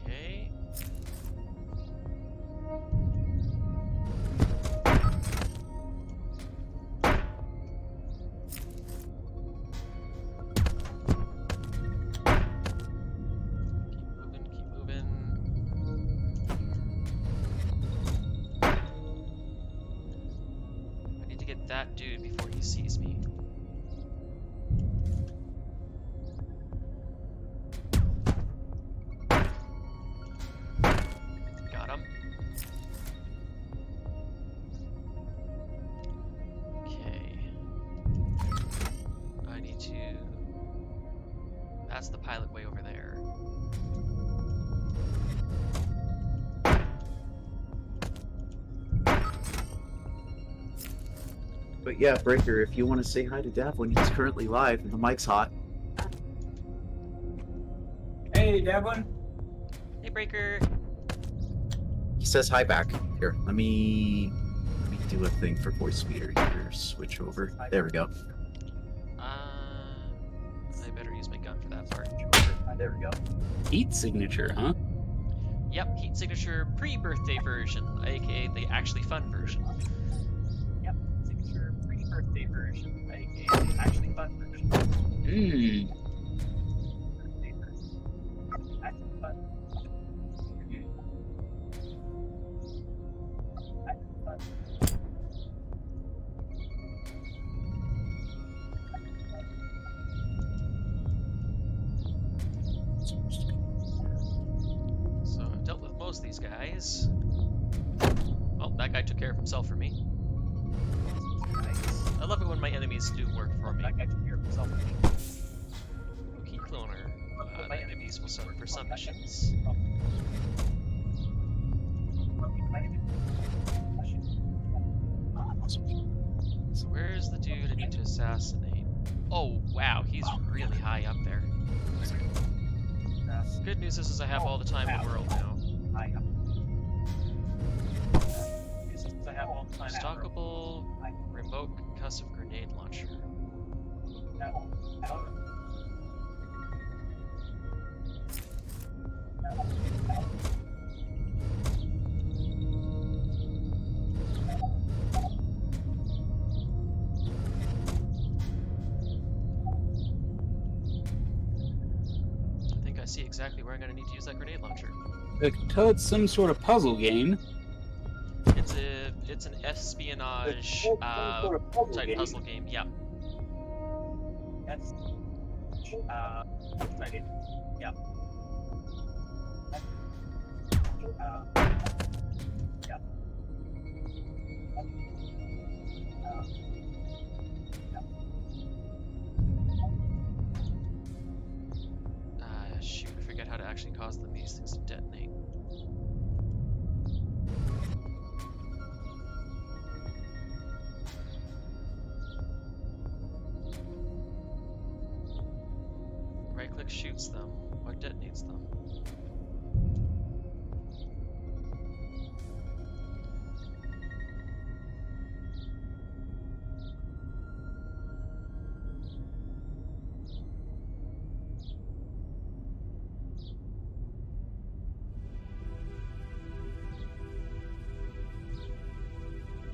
Okay. Keep moving. I need to get that dude before he sees me. Got him. Okay. I need to... That's the pilot way over there. But yeah, Breaker, if you want to say hi to Devlin, he's currently live and the mic's hot. Hey, Devlin. Hey, Breaker! He says hi back. Here, let me do a thing for voice speeder here. Switch over. There we go. I better use my gun for that part. There we go. Heat signature, huh? Yep, heat signature pre-birthday version, aka the actually fun version. Yep, signature pre-birthday version, aka the actually fun version. Mmm. Birthday version. Actually fun. Actually fun. So I've dealt with most of these guys. Oh, that guy took care of himself for me. love it when my enemies do work for me. That guy took care of himself. Key cloner. The enemies will suffer for some missions. So where's the dude I need to assassinate? Oh, wow, he's really high up there. Good news is I have all the time in the world now. Stockable remote concussive grenade launcher. I think I see exactly where I'm going to need to use that grenade launcher. So it's some sort of puzzle game. It's an espionage type puzzle game. Yeah. That's excited. Yeah. Yeah. Shoot, I forget how to actually cause these things to detonate. Right click shoots them, or detonates them.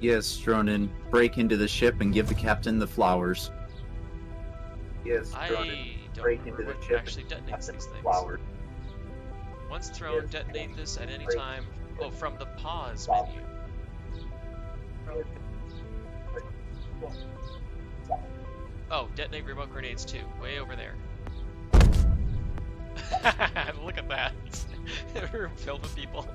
Yes, Dronin, break into the ship and give the captain the flowers. Yes, I Dronin, don't break remember into the what ship actually and give the detonates captain these the things. flowers. Once thrown, Yes, detonate this at any break time. Oh, from the pause flowers. menu. Oh, detonate remote grenades too. Way over there. Look at that. A room filled with people.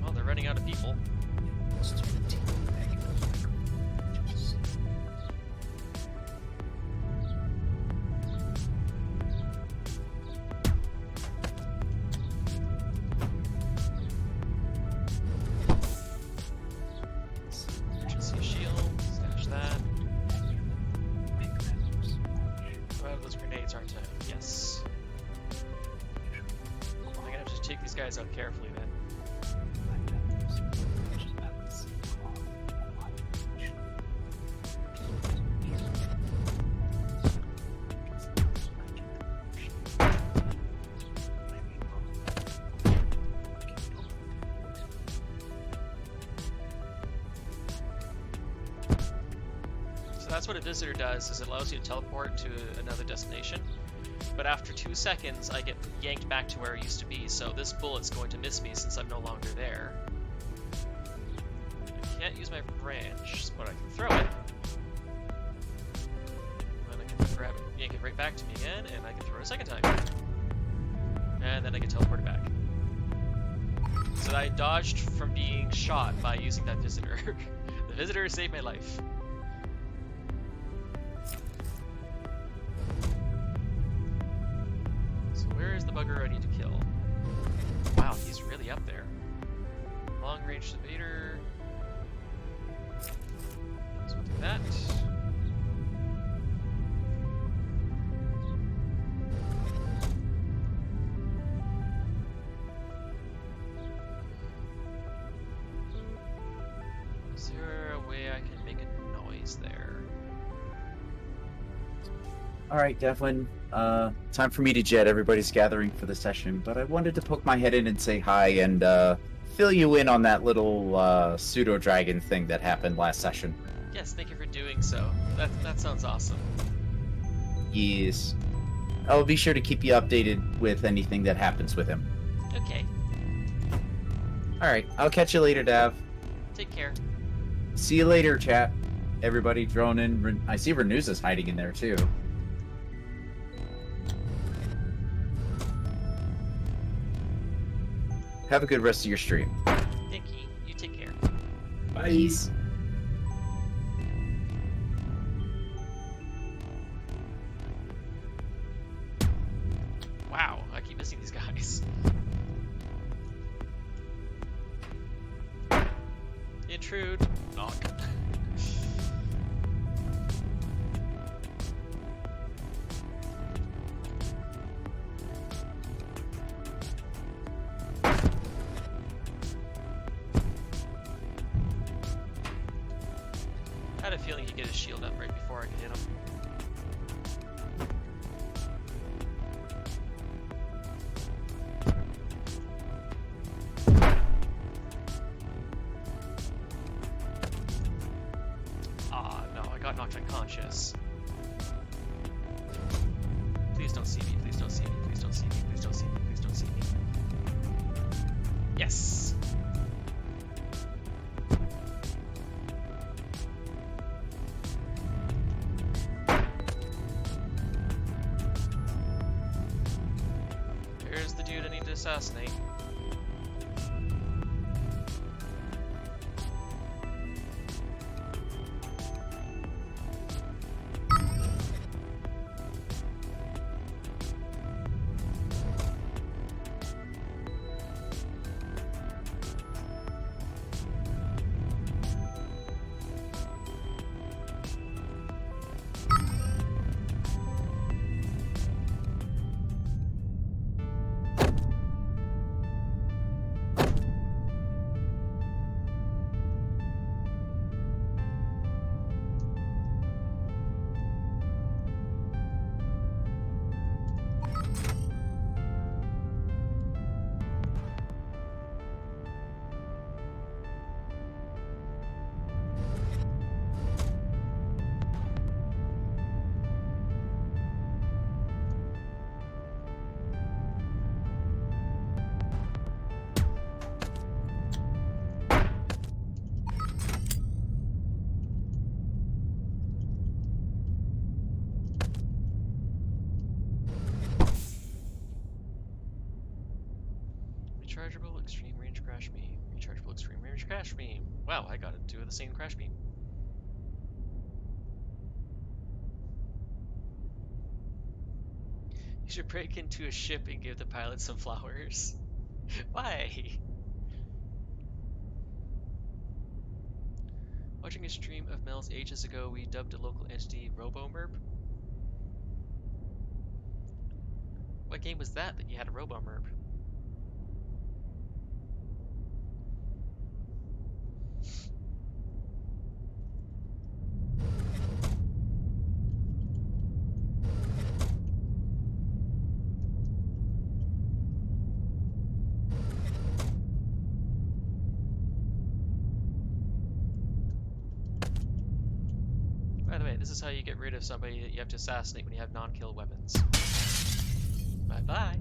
Well, they're running out of people. Emergency shield, stash that. Oh, those grenades aren't yes. I'm gonna have to take these guys out carefully then. So that's what a visitor does, is it allows you to teleport to another destination. But after 2 seconds, I get yanked back to where I used to be, so this bullet's going to miss me since I'm no longer there. I can't use my branch, but I can throw it. And I can grab it, yank it right back to me again, and I can throw it a second time. And then I get teleported back. So I dodged from being shot by using that visitor. The visitor saved my life. So where is the bugger I need to kill? Wow, he's really up there. Long range invader. So we'll do that. Is there a way I can make a noise there? All right, Devlin. Time for me to jet. Everybody's gathering for the session, but I wanted to poke my head in and say hi and fill you in on that little pseudo dragon thing that happened last session. Yes, thank you for doing so. That sounds awesome. Yes. I'll be sure to keep you updated with anything that happens with him. Okay, Alright, I'll catch you later, Dav. take care. See you later, chat. Everybody drone in. I see Renuza's hiding in there, too. Have a good rest of your stream. Thank you. You take care. Bye. Wow, I keep missing these guys. Intrude. Knock. I had a feeling he'd get his shield up right before I could hit him. Ah, no, I got knocked unconscious. Please don't see me, please don't see me, please don't see me, please don't see me, please don't see me. Yes! There's the dude I need to assassinate. Rechargeable extreme range crash beam. Rechargeable extreme range crash beam. Wow, I got two of the same crash beam. You should break into a ship and give the pilot some flowers. Why? Watching a stream of Mel's ages ago, we dubbed a local entity RoboMerp. What game was that you had a RoboMerp? By the way, this is how you get rid of somebody that you have to assassinate when you have non-kill weapons. Bye-bye.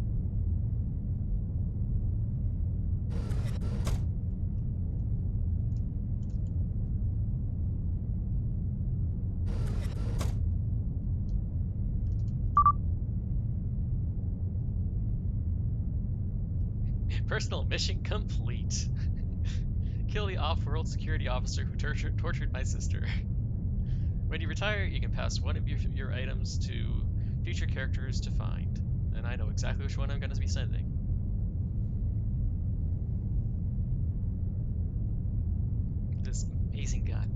Personal mission complete. Kill the off-world security officer who tortured my sister. When you retire, you can pass one of your items to future characters to find. And I know exactly which one I'm going to be sending. This amazing gun.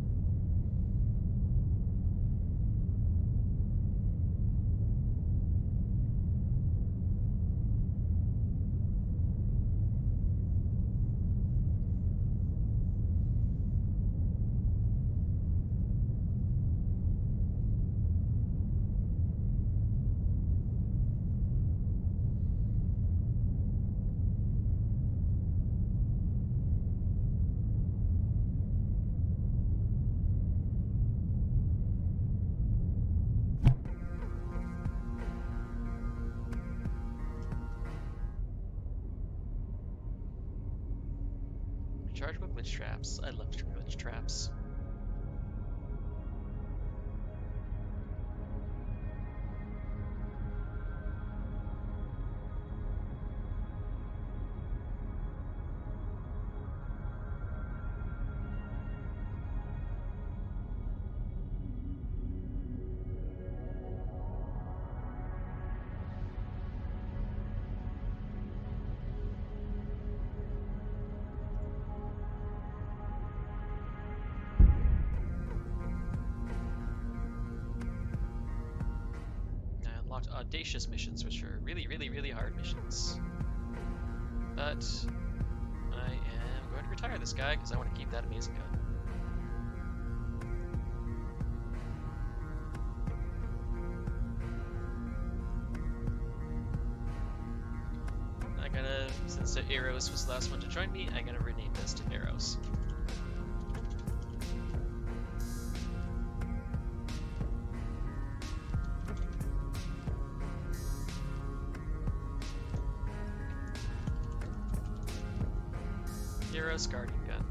Rechargeable glitch traps. I love glitch traps. I unlocked audacious missions, which are really, really, really hard missions. But I am going to retire this guy because I want to keep that amazing gun. I'm gonna, since the Arrows was the last one to join me, I'm gonna rename this to Arrows. Arrows Guardian Gun.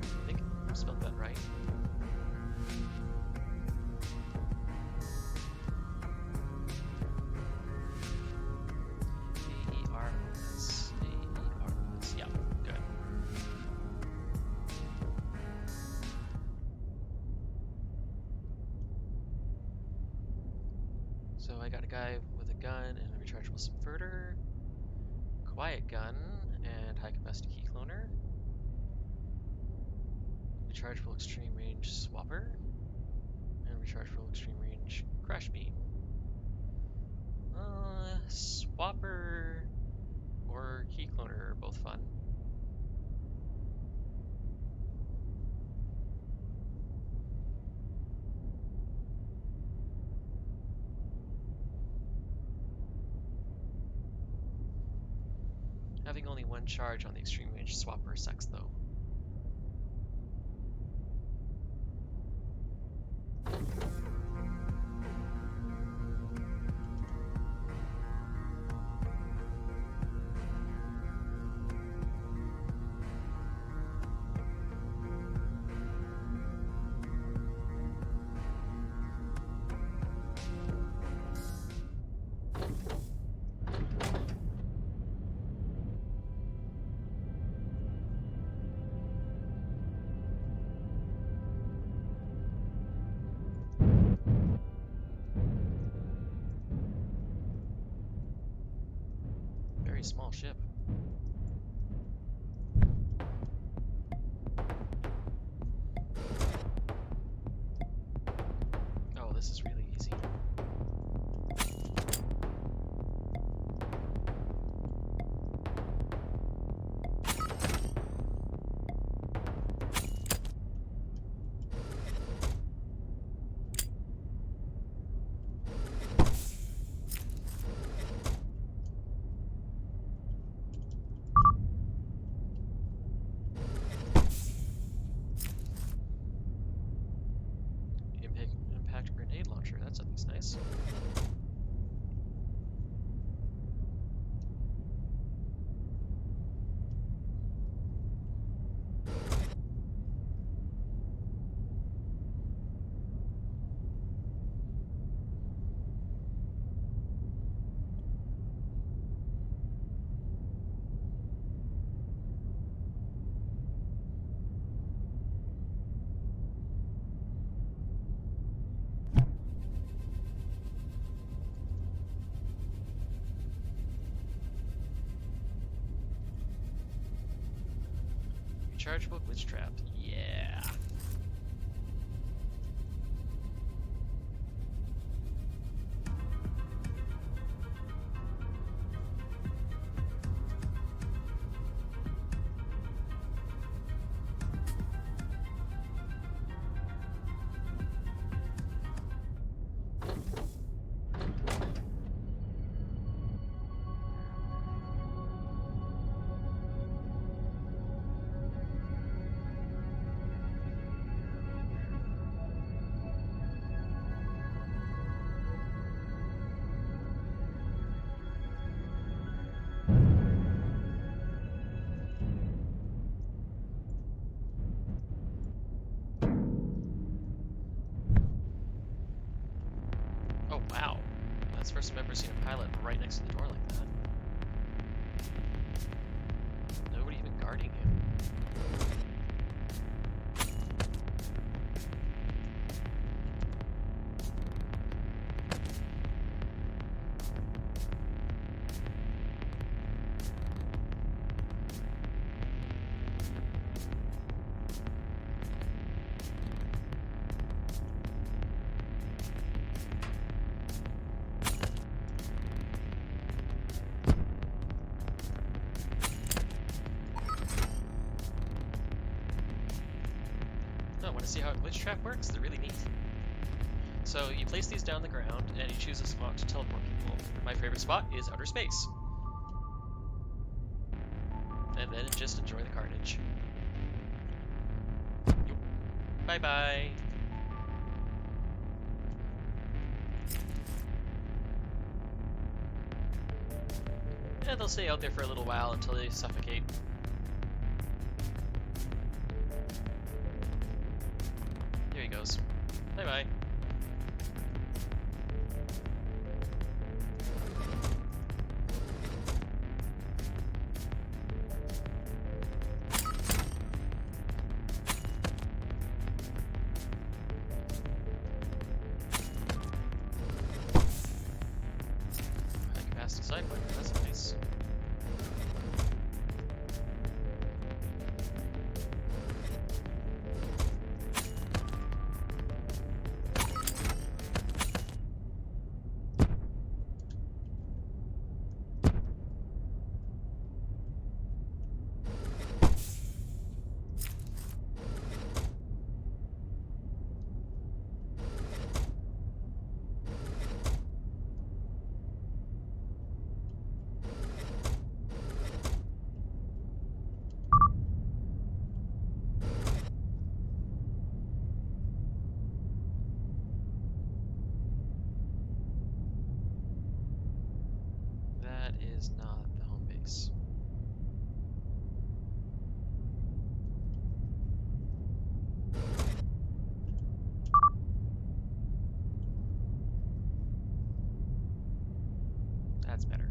I think I spelled that right. A-E-R-O-S. A-E-R-O-S. Yeah, good. So I got a guy with a gun and a rechargeable subverter, quiet gun, and high capacity key cloner, rechargeable extreme range swapper, and rechargeable extreme range crash beam. Swapper or key cloner are both fun. Having only one charge on the extreme range swapper sucks though. Very small ship. Oh, this is really easy. Impact grenade launcher, that's at least nice. Rechargeable glitch trap, yeah. That's the first time I've ever seen a pilot right next to the door like that. Nobody even guarding him. Oh, want to see how a glitch trap works? They're really neat. So you place these down the ground, and you choose a spot to teleport people. My favorite spot is outer space. And then just enjoy the carnage. Bye bye. And they'll stay out there for a little while until they suffocate. Here he goes. Bye bye. I can pass the sidewalk, that's nice. That is not the home base. That's better.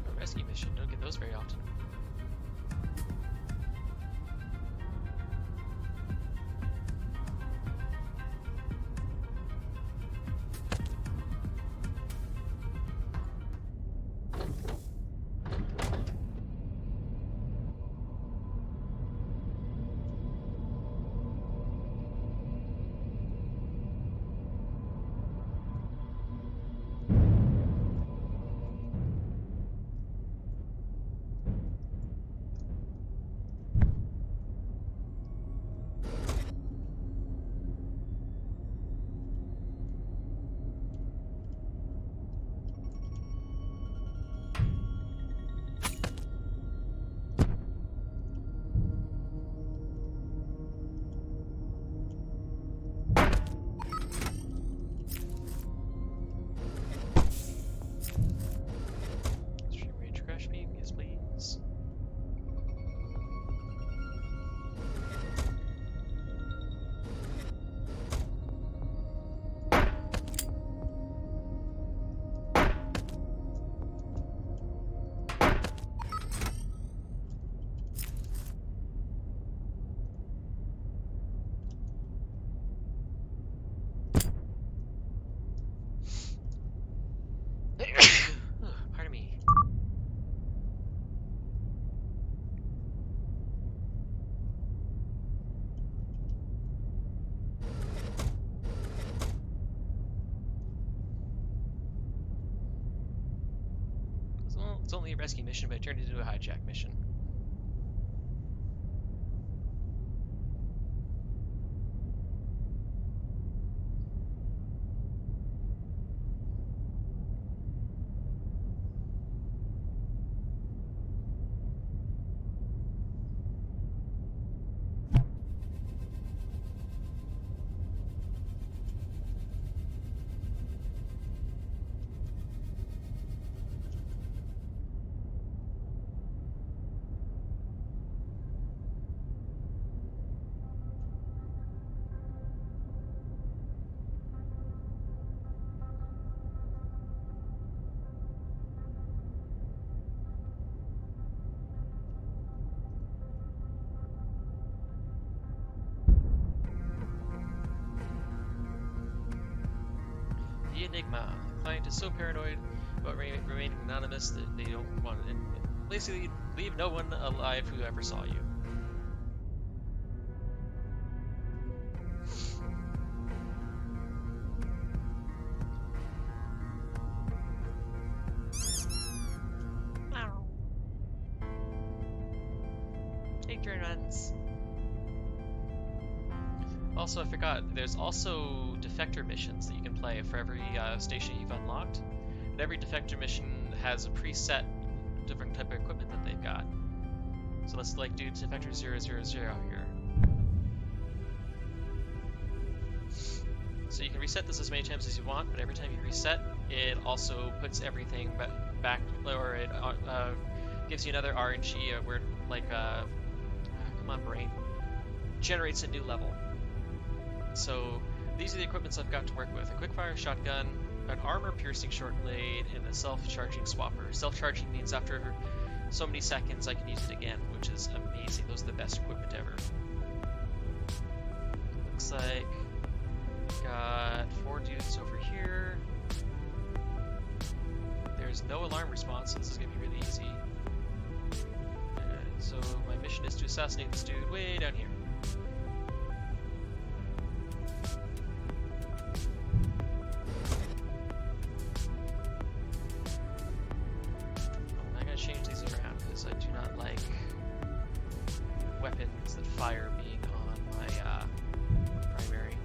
A rescue mission, don't get those very often. it's only a rescue mission, but it turned into a hijack mission. The Enigma. The client is so paranoid about remaining anonymous that they don't want to basically leave no one alive who ever saw you. Take turn runs. Also, I forgot, there's also defector missions that you can play for every station you've unlocked. And every defector mission has a preset different type of equipment that they've got. So let's like do defector 000 here. So you can reset this as many times as you want, but every time you reset, it also puts everything back, or it gives you another RNG, where like, come on brain, generates a new level. So these are the equipments I've got to work with: a quickfire shotgun, an armor-piercing short blade, and a self-charging swapper. Self-charging means after so many seconds I can use it again, which is amazing. Those are the best equipment ever. Looks like we've got 4 dudes over here. There's no alarm response, so this is going to be really easy. So my mission is to assassinate this dude way down here. I'm going to change these around because I do not like weapons that fire being on my primary.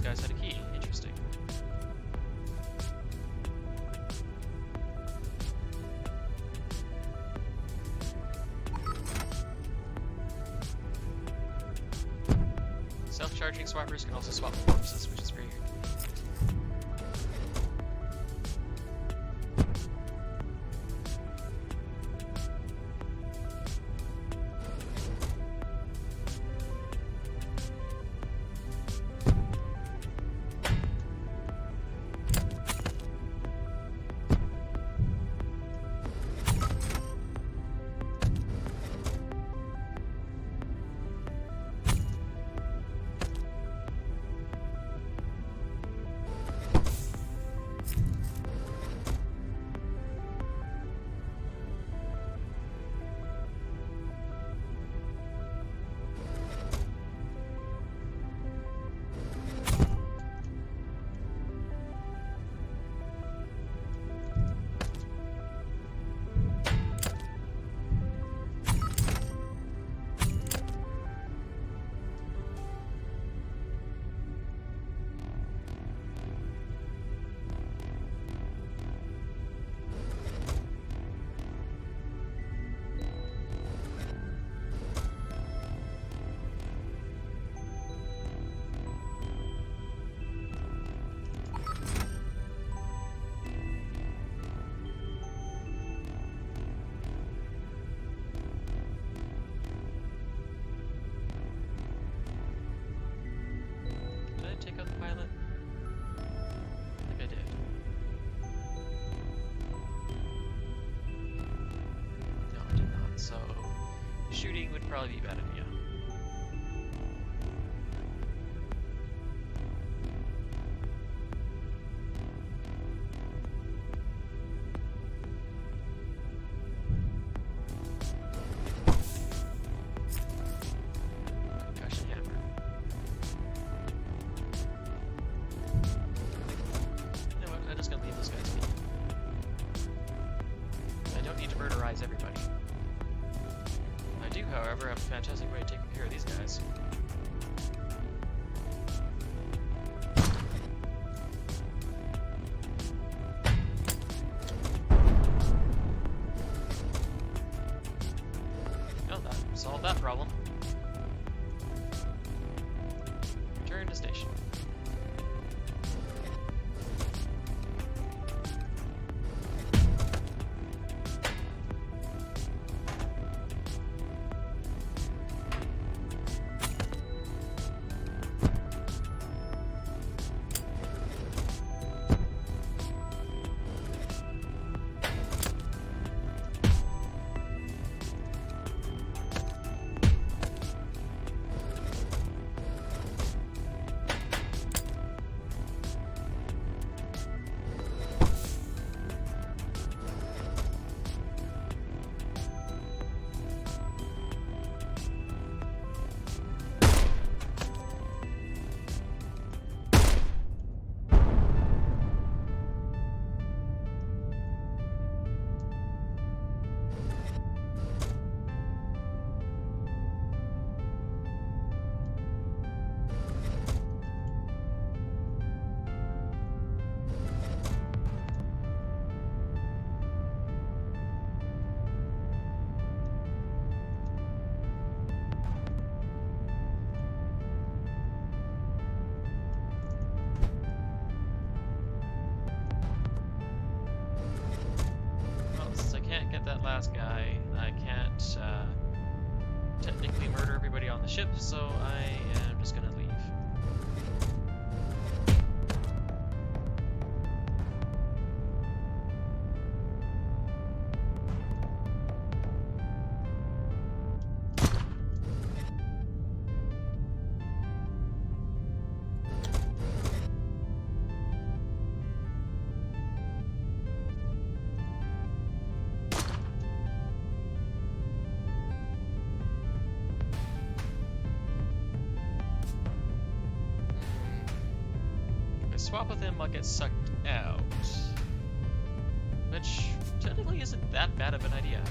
Guys had a key. Interesting. Self-charging swappers can also swap corpses, which is very convenient. Leaving would probably be a bad idea. Concussion hammer. You know what? I'm just gonna leave those guys be. I don't need to murderize everybody. I do, however, have a fantastic way of taking care of these guys. Oh, that solved that problem. Return to station. Well, since I can't get that last guy, I can't technically murder everybody on the ship, so I am just gonna leave. If I swap with him, I'll get sucked out. Which technically isn't that bad of an idea.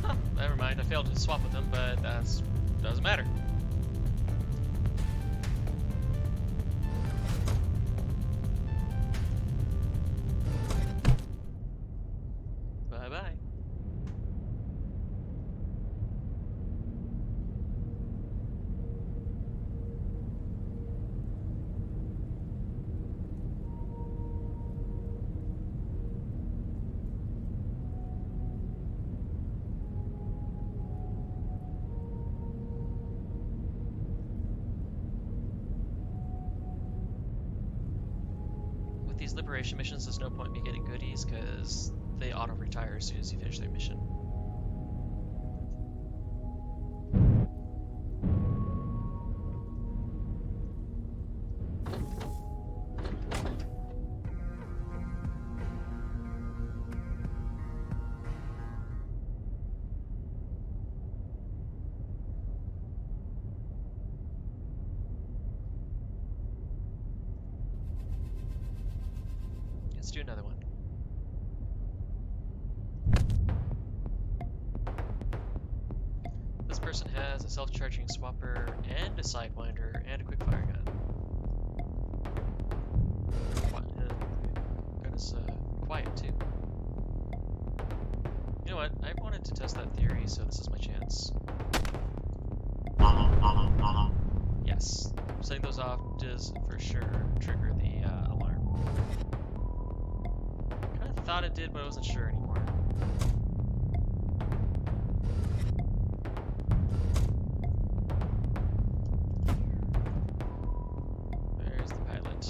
Huh, never mind, I failed to swap with him, but that's doesn't matter. Bye bye. With these liberation missions, there's no point in me getting goodies because they auto-retire as soon as you finish their mission. Let's do another one. This person has a self-charging swapper and a sidewinder and a quick-fire gun. Gun is quiet too. You know what? I wanted to test that theory, so this is my chance. Yes, setting those off does for sure trigger the alarm. Kinda thought it did, but I wasn't sure anymore. There's the pilot.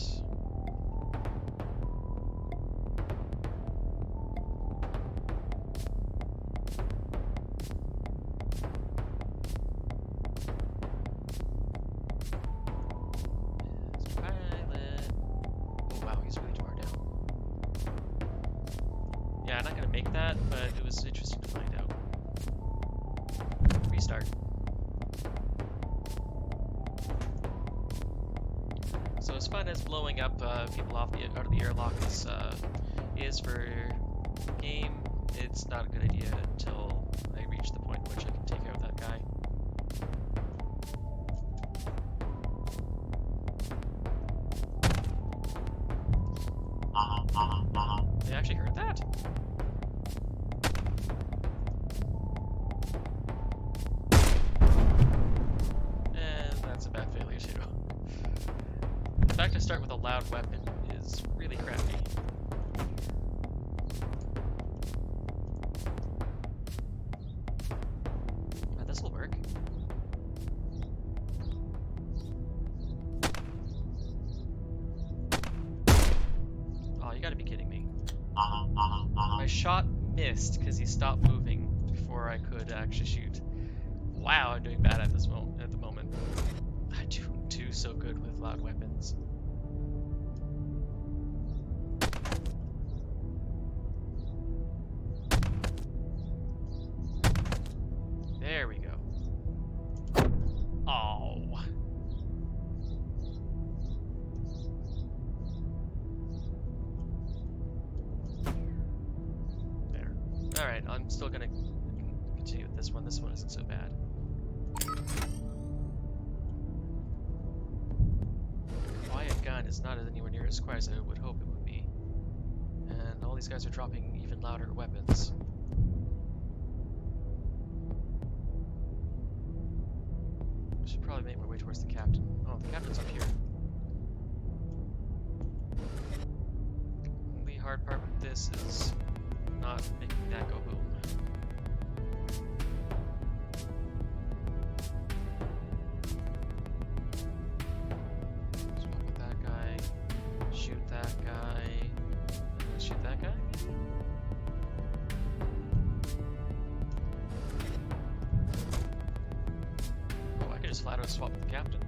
make that, but it was interesting to find out. Restart. So as fun as blowing up people out of the airlock is for game, it's not a good idea until I reach the point in which I can take out that guy. They actually heard that? And that's a bad failure too. The fact I start with a loud weapon is really crappy. This'll work. Oh, you gotta be kidding me. My shot missed because he stopped moving before I could actually shoot. Wow, I'm doing bad at this moment. At the moment, I do so good with loud weapons. There we go. Oh. There. Alright, I'm still gonna continue with this one. This one isn't so bad. Quiet gun is not anywhere near as quiet as I would hope it would be. And all these guys are dropping even louder weapons. I should probably make my way towards the captain. Oh, the captain's up here. The hard part with this is not making that go boom. Swap with that guy, shoot that guy, and then shoot that guy. Oh, I could just flat out swap with the captain.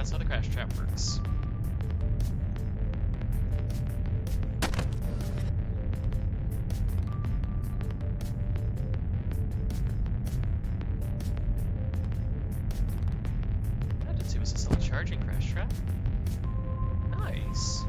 That's how the crash trap works. I didn't see it was a self-charging crash trap. Nice.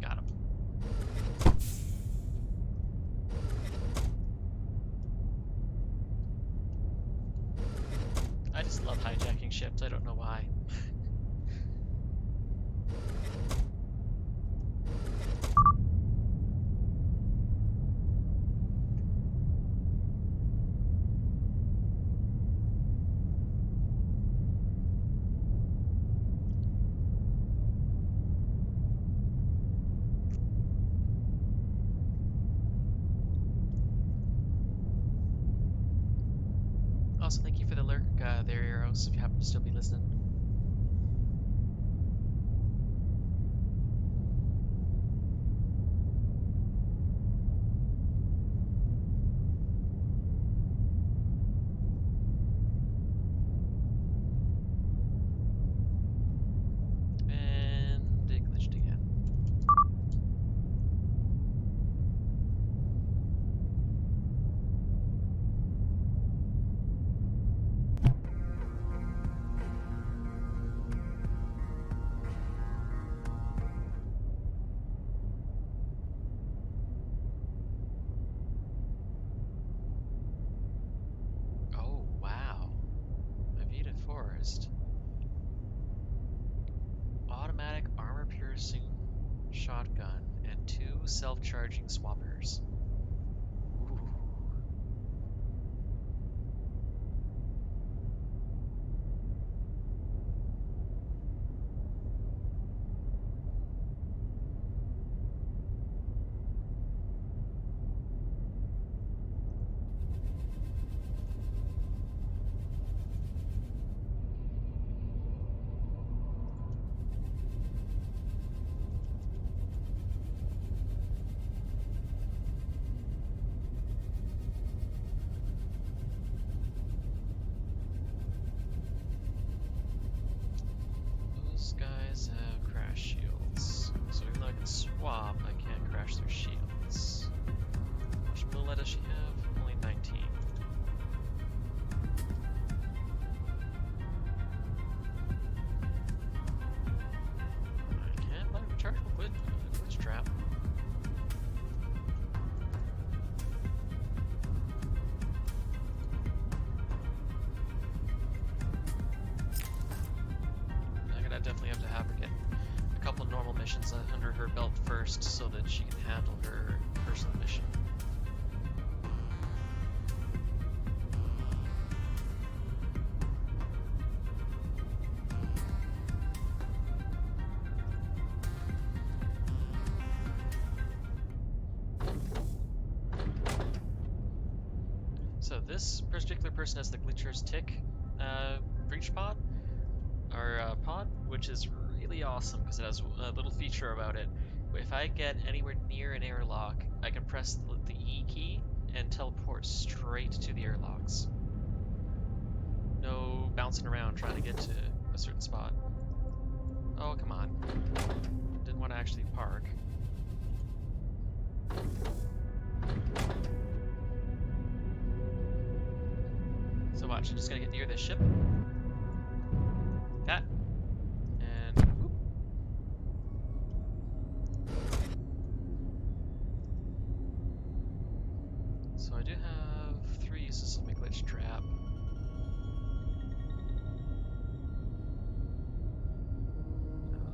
Got him. I just love hijacking ships. I don't know why. Also, thank you for the lurk there, Eros, if you happen to still be listening. And it glitched again. Oh, wow. Avita Forest. Automatic armor-piercing shotgun and 2 self-charging swappers. Ooh. missions under her belt first so that she can handle her personal mission. So this particular person has the Glitcher's Tick breach pod, or pod, which is really awesome because it has a little feature about it. If I get anywhere near an airlock, I can press the E key and teleport straight to the airlocks. No bouncing around trying to get to a certain spot. Oh, come on. Didn't want to actually park. So watch, I'm just gonna get near this ship. That. And whoop. So I do have 3 uses of my glitch trap.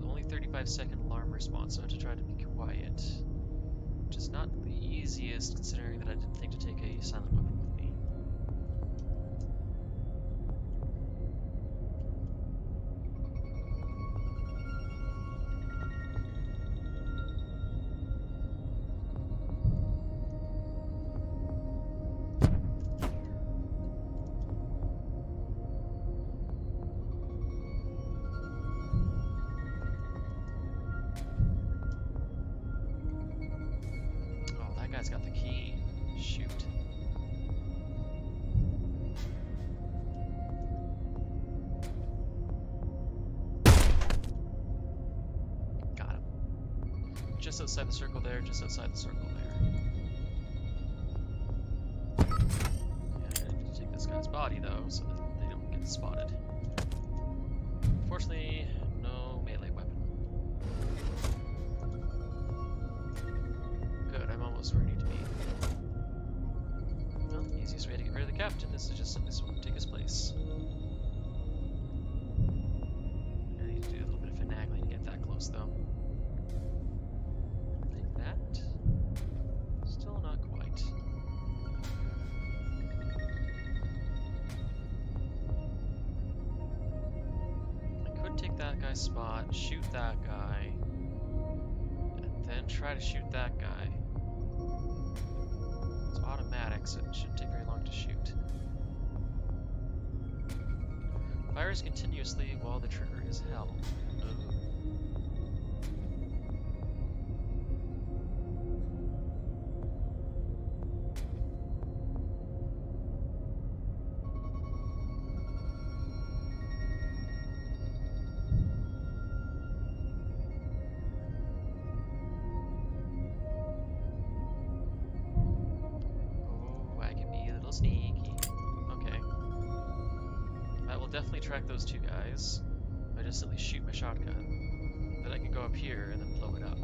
Only 35-second alarm response, so I have to try to be quiet. Which is not the easiest considering that I didn't think to take a silent weapon with me. Oh, that guy's got the key. Shoot. Got him. Just outside the circle there, just outside the circle there. And I need to take this guy's body though, so that they don't get spotted. Unfortunately, no melee weapon. Good, I'm almost where I need to be. Well, the easiest way to get rid of the captain is to just simply take his place. I need to do a little bit of finagling to get that close though. Like that. Still not quite. I could take that guy's spot, shoot that guy, and then try to shoot that guy. It's automatic, so it shouldn't take very long to shoot. Fires continuously while the trigger is held. Ooh. Oh, I can be a little sneaky. Okay. That will definitely track those 2 guys. If I just simply shoot my shotgun. Then I can go up here and then blow it up.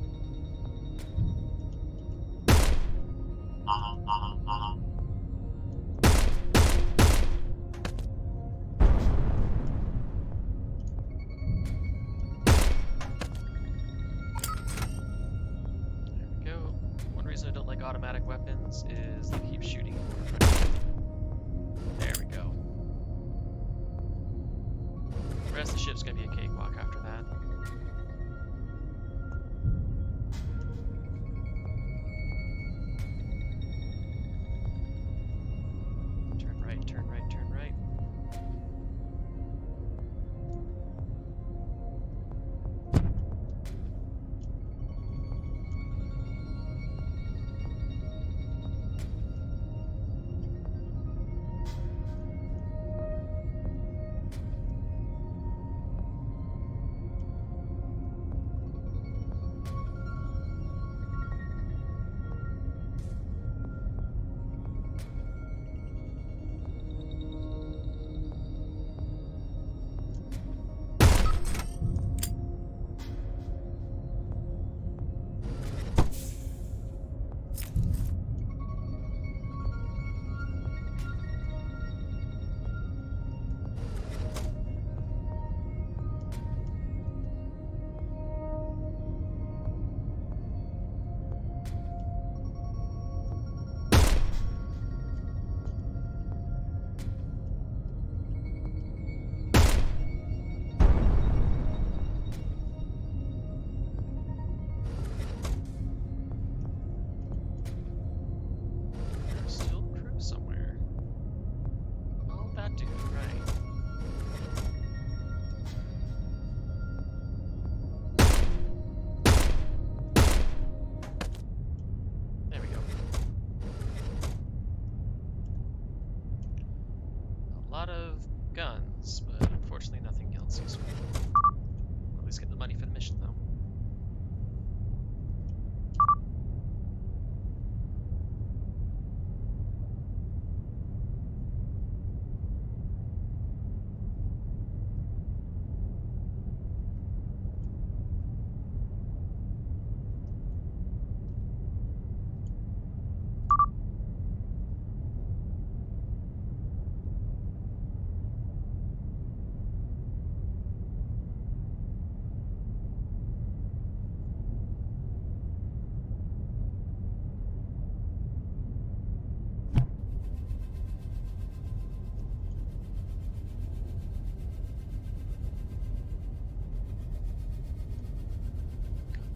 There we go. One reason I don't like automatic weapons is they keep shooting. There we go. The rest of the ship's gonna be a cakewalk after that. Turn right, turn right, turn right. shields, but unfortunately nothing else useful. At least get the money for the mission, though.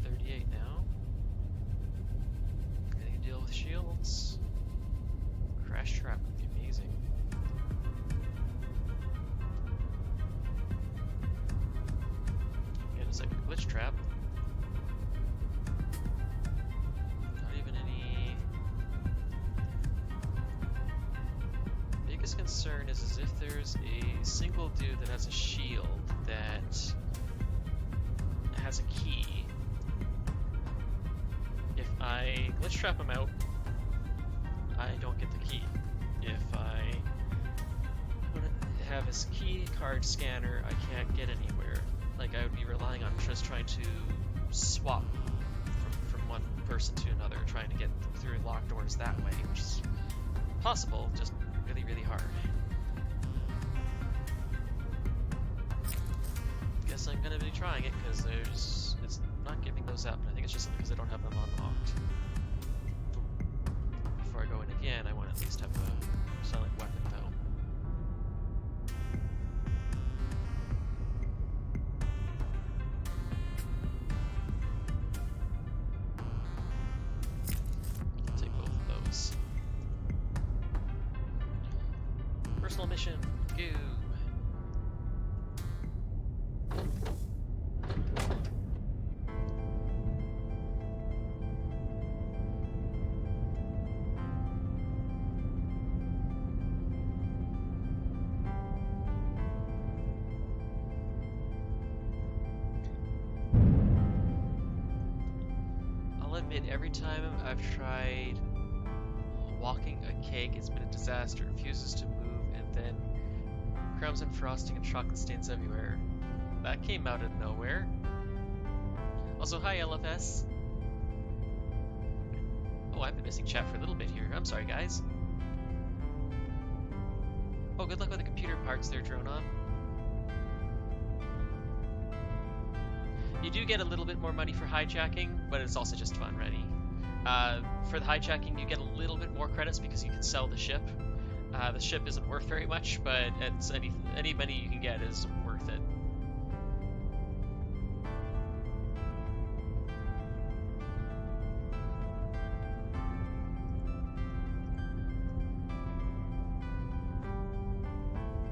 Got 38 now. Getting a deal with shields. Crash trap would be amazing. Get a second glitch trap. Not even any. Biggest concern is if there's a single dude that has a shield that has a key. If I glitch trap him out, I don't get the key. If I have his key card scanner, I can't get anywhere. Like, I would be relying on just trying to swap from one person to another, trying to get through locked doors that way, which is possible, just really, really hard. Guess I'm gonna be trying it because it's not giving those up, and I think it's just because I don't have them unlocked. Before I go in again, I want to at least have a silent weapon, though. I'll take both of those. Personal mission, go! I'll admit, every time I've tried walking a cake, it's been a disaster. It refuses to move, and then crumbs and frosting and chocolate stains everywhere. That came out of nowhere. Also, hi LFS. Oh, I've been missing chat for a little bit here. I'm sorry, guys. Oh, good luck with the computer parts there, Dronon. You do get a little bit more money for hijacking, but it's also just fun, ready. For the hijacking, you get a little bit more credits because you can sell the ship. The ship isn't worth very much, but it's any money you can get is worth it.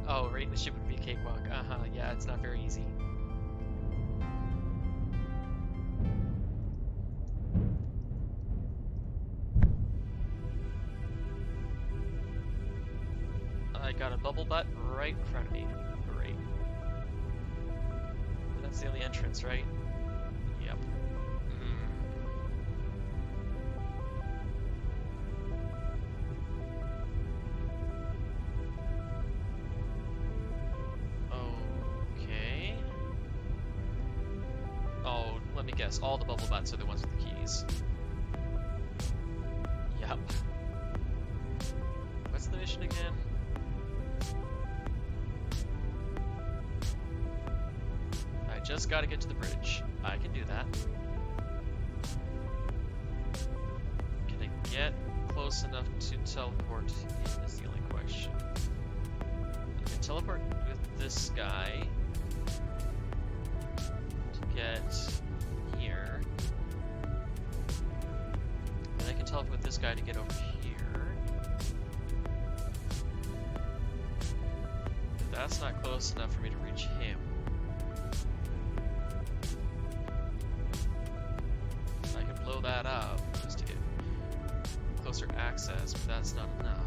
Oh, raiding the ship would be a cakewalk. Yeah, it's not very easy. I got a bubble butt right in front of me. Great. That's the only entrance, right? Yep. Okay. Oh, let me guess. All the bubble butts are the ones with the keys. Yep. What's the mission again? I just gotta get to the bridge. I can do that. Can I get close enough to teleport in is the only question. I can teleport with this guy to get here. And I can teleport with this guy to get over here. But that's not close enough for me to reach him. I can blow that up just to get closer access, but that's not enough.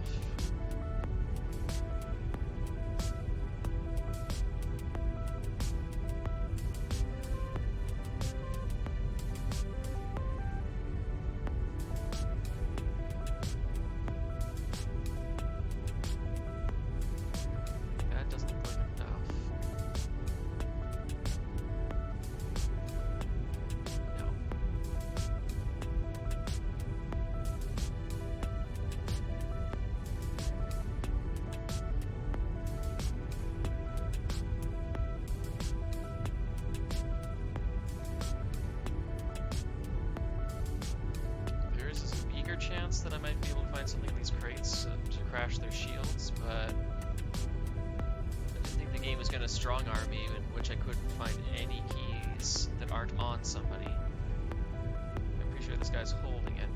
strong army in which I couldn't find any keys that aren't on somebody. I'm pretty sure this guy's holding it.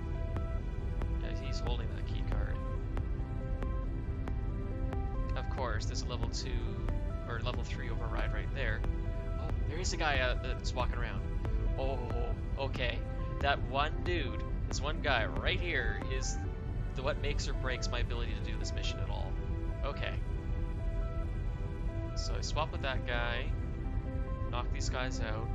Yeah, he's holding that key card. Of course, there's a level 2 or level 3 override right there. Oh, there is a guy that's walking around. Oh, okay. That one dude, this one guy right here is what makes or breaks my ability to do this mission at all. Okay. So I swap with that guy, knock these guys out,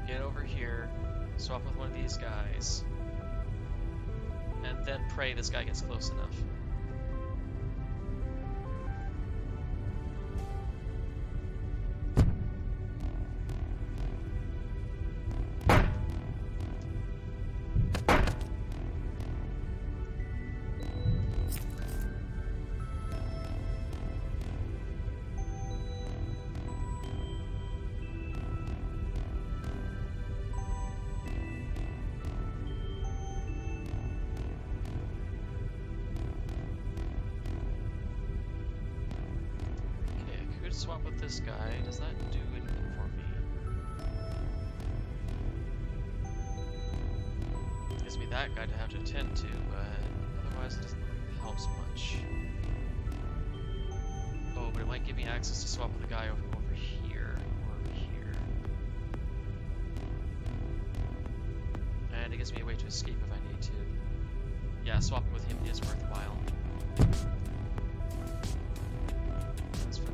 get over here, swap with one of these guys, and then pray this guy gets close enough. Swap with this guy. Does that do anything for me? Gives me that guy to have to attend to, but otherwise it doesn't really help so much. Oh, but it might give me access to swap with the guy over here, or over here. And it gives me a way to escape if I need to. Yeah, swapping with him is worthwhile.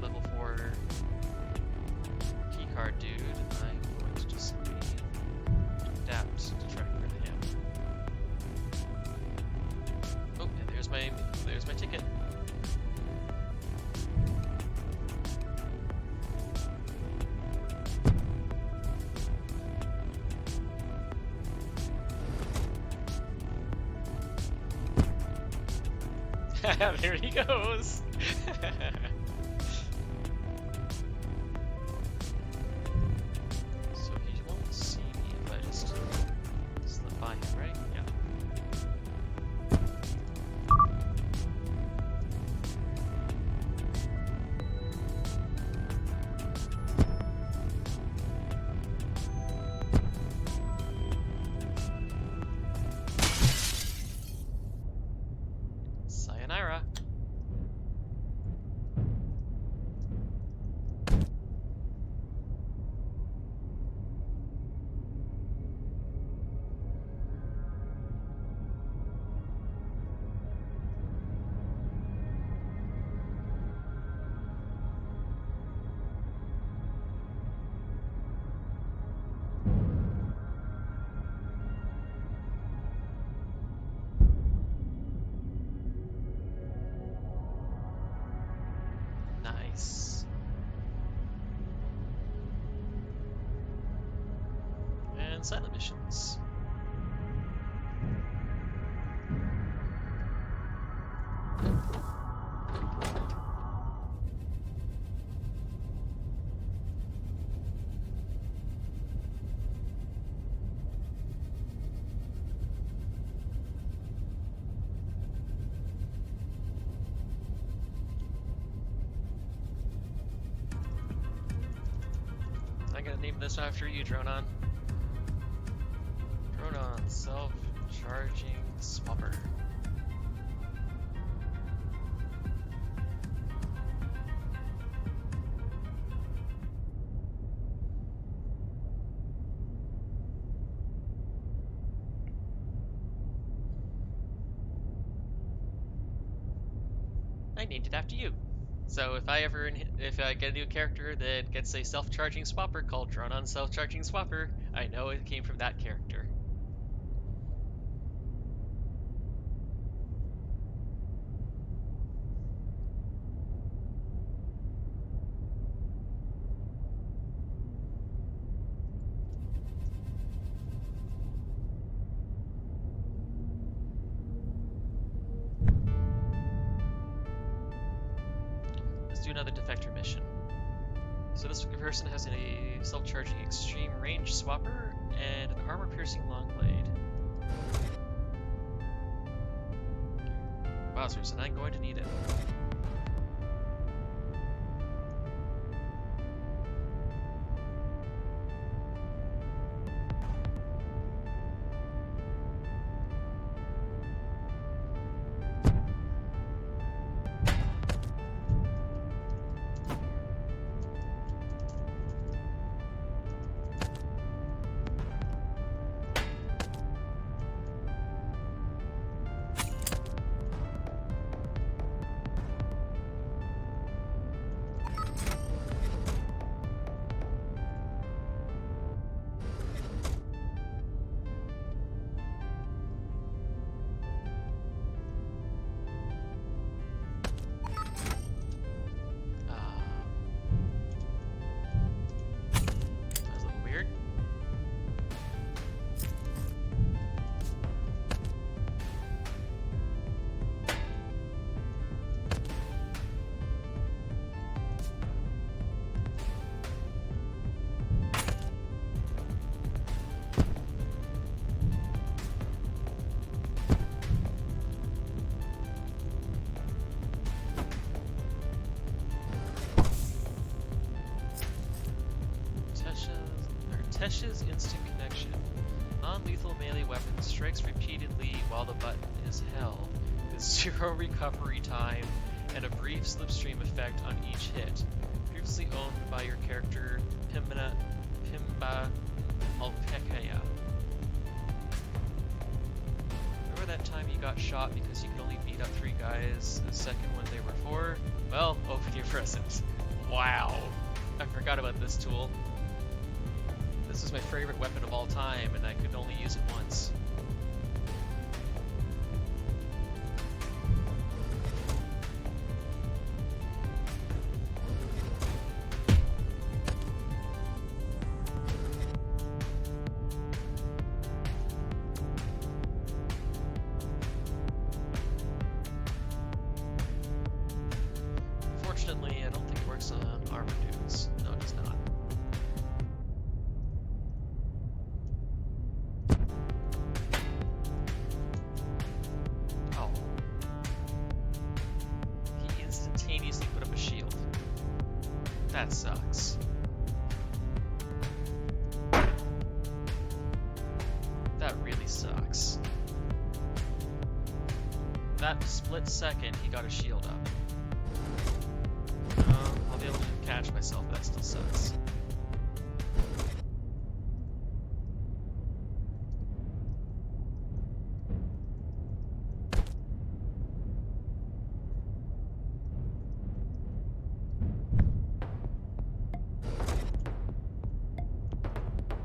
Level 4 keycard dude, I'm going to just simply adapt to try to get rid of him. Oh, and there's my ticket. There he goes. Sayonara. Nice. And silent missions. I'm gonna name this after you, Dronon. Dronon, self-charging swapper. I named it after you. So if I get a new character that gets a self-charging swapper called Dronon Self-Charging Swapper, I know it came from that character. Do another defector mission. So this person has a self-charging extreme range swapper and an armor-piercing long blade. Wowzers, and I'm going to need it. Tesh's instant connection. Non-lethal melee weapon strikes repeatedly while the button is held, with 0 recovery time and a brief slipstream effect on each hit. Previously owned by your character Pimba Alpekaya. Remember that time you got shot because you could only beat up 3 guys a second when they were 4? Well, open your present. Wow. I forgot about this tool. This is my favorite weapon of all time, and I could only use it once. Fortunately, I don't think it works on armor dudes. No, it does not. Oh. He instantaneously put up a shield. That sucks. That really sucks. That split second, he got a shield up. I'll be able to catch myself, but that still sucks.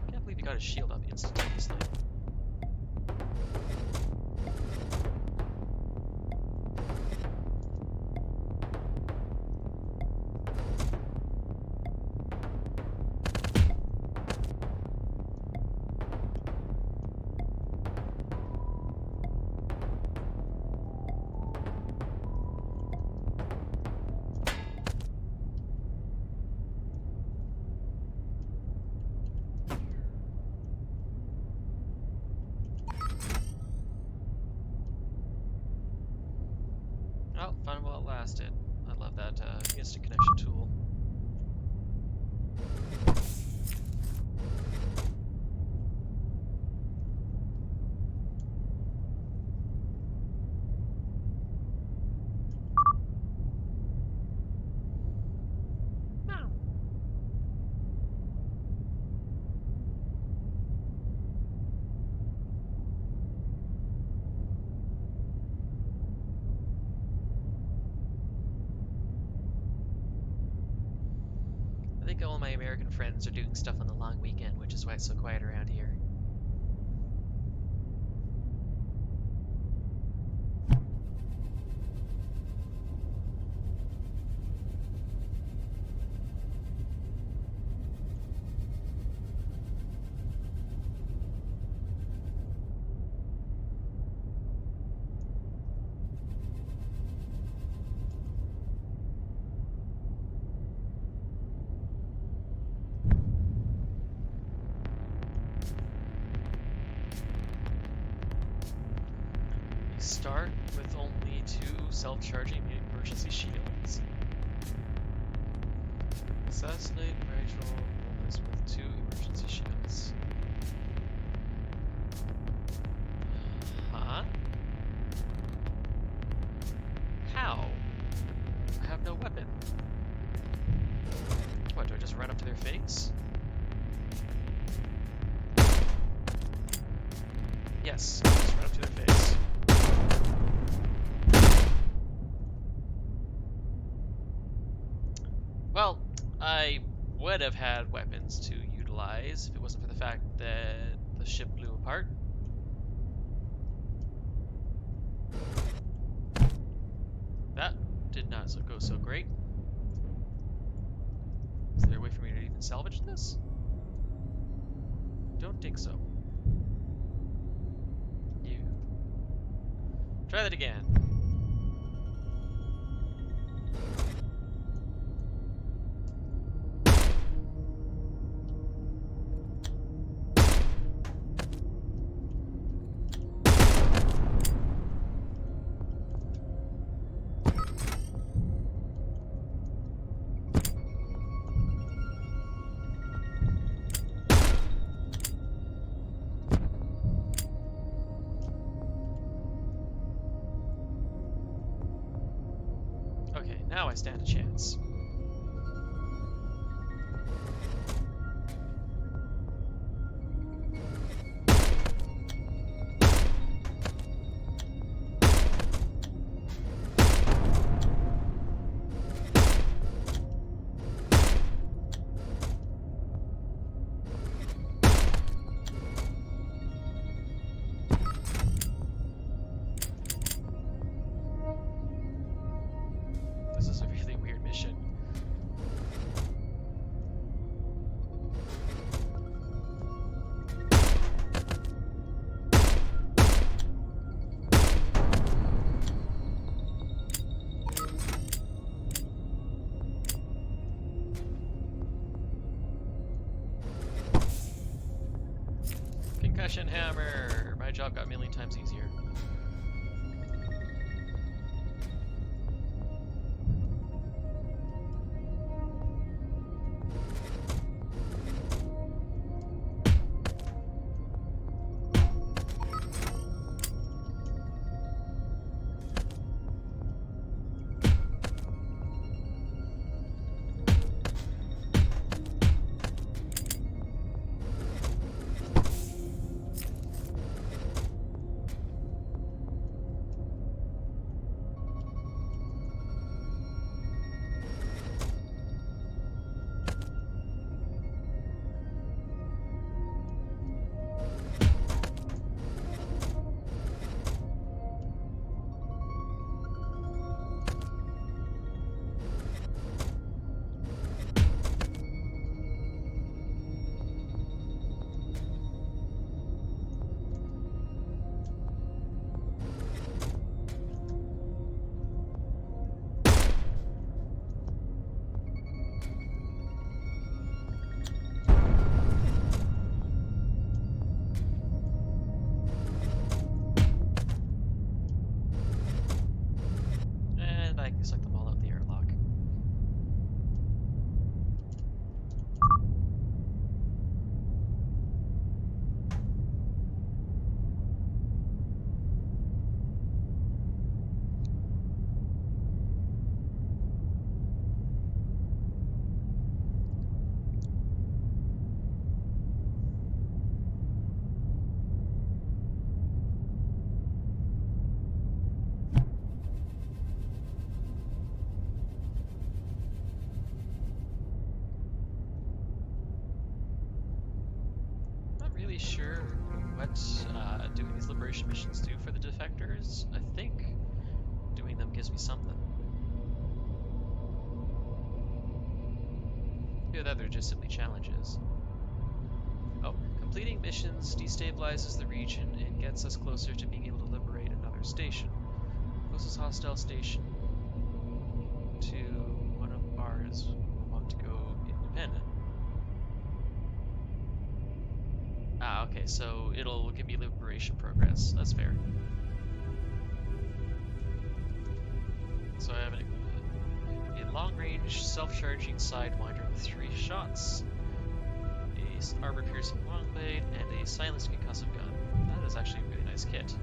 Can't believe he got his shield up instantaneously. Oh, fun while it lasted. I love that instant connection tool. Meow. I think all my American friends are doing stuff on the long weekend, which is why it's so quiet around here. Start with only 2 self-charging emergency shields. Assassinate Rachel Willis with 2 emergency shields. Huh? How? I have no weapon. What, do I just run up to their face? Yes, just run up to their face. Well, I would have had weapons to utilize if it wasn't for the fact that the ship blew apart. That did not go so great. Is there a way for me to even salvage this? Don't think so. You. Try that again. Now I stand a chance. This is a really weird mission. Concussion hammer! My job got a million times easier. And I can suck them all out the airlock. Not really sure what doing these liberation missions do for the defectors. I think doing them gives me something. Either that, they're just simply challenges. Oh, completing missions destabilizes the region and gets us closer to being able to liberate another station. Closest hostile station to one of ours will want to go independent. Ah, okay, so it'll give me liberation progress. That's fair. So I have a long-range, self-charging sidewinder with 3 shots, a armor-piercing longblade, and a silenced concussive gun. That is actually a really nice kit.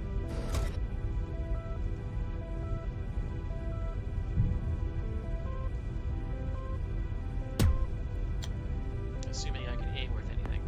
Assuming I can aim worth anything.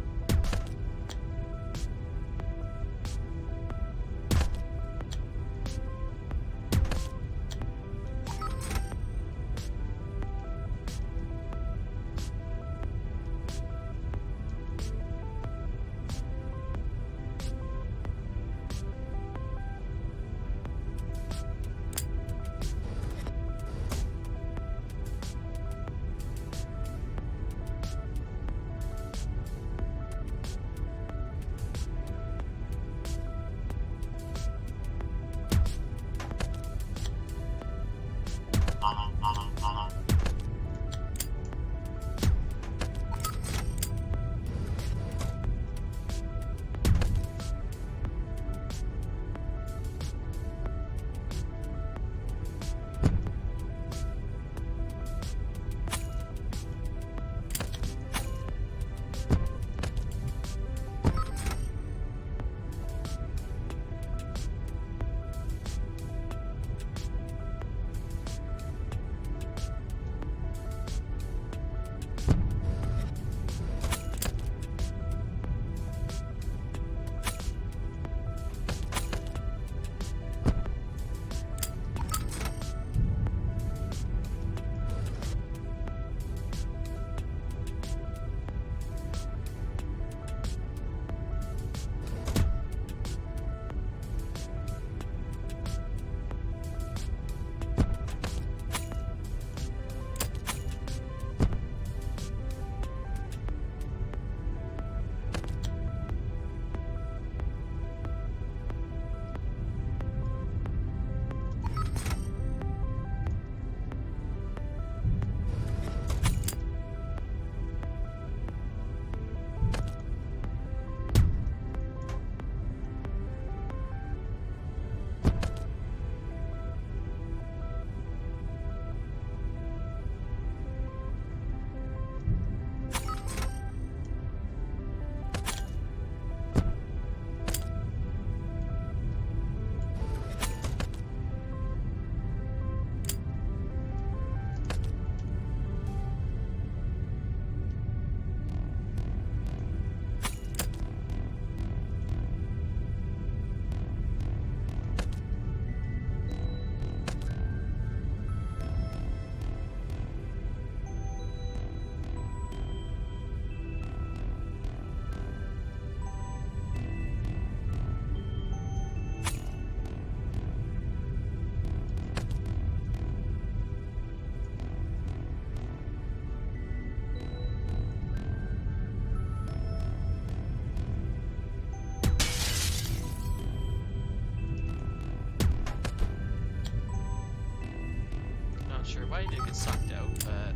sure why it did get sucked out, but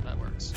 that works.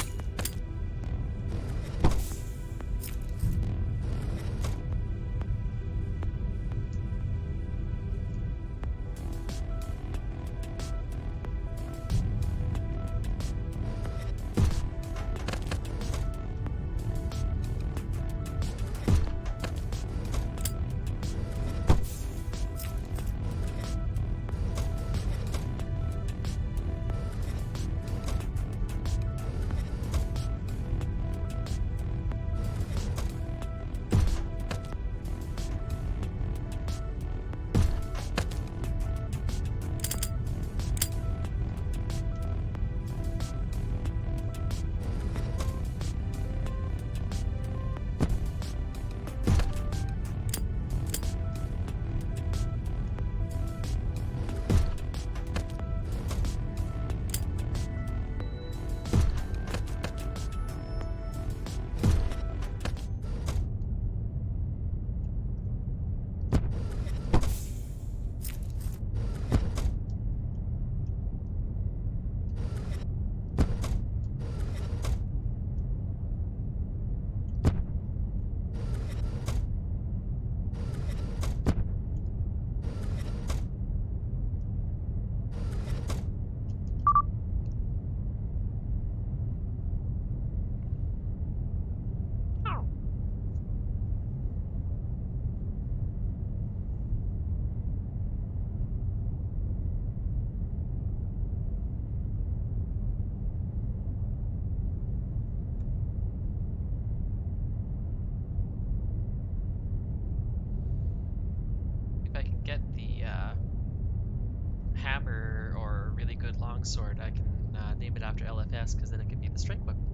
If I can get the hammer or really good longsword, I can name it after LFS, because then it can be the strike weapon.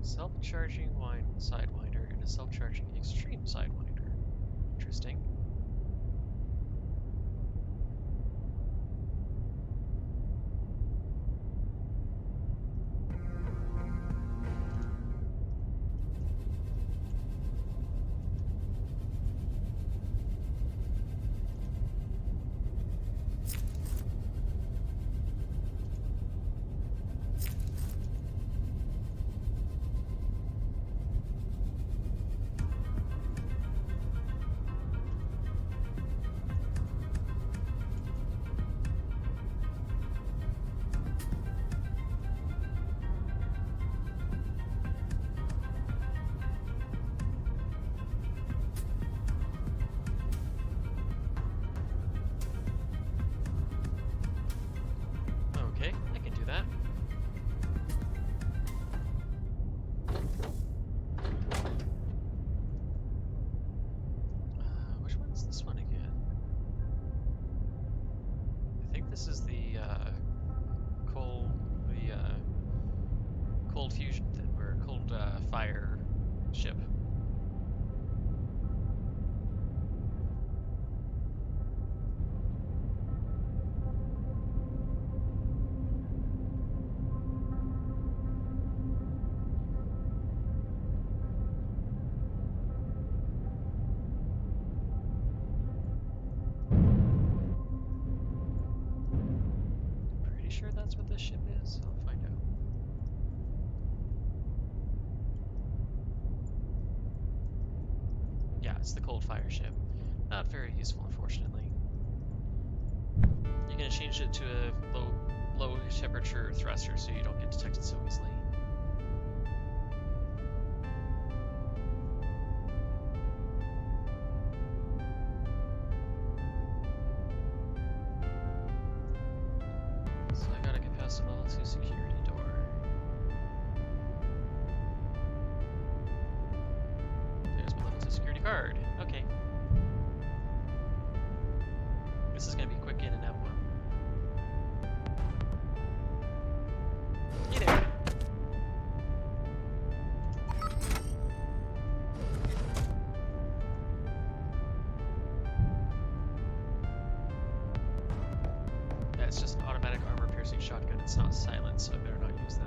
Self-charging sidewinder and a self-charging extreme sidewinder. Interesting. Okay, I can do that. Which one's this one again? I think this is the cold, cold fusion thing, or cold fire ship. Pretty sure that's what this ship is. I'll find out. Yeah, it's the cold fire ship. Not very useful, unfortunately. You're gonna change it to a low temperature thruster so you don't get detected so easily. So I got a capacitor level 2 security door. There's my level 2 security card. Okay. This is gonna be a quick in and out one. Hey there! shotgun. It's not silent, so I better not use that.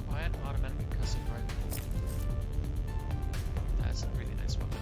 Quiet automatic concussive rifle. That's a really nice weapon.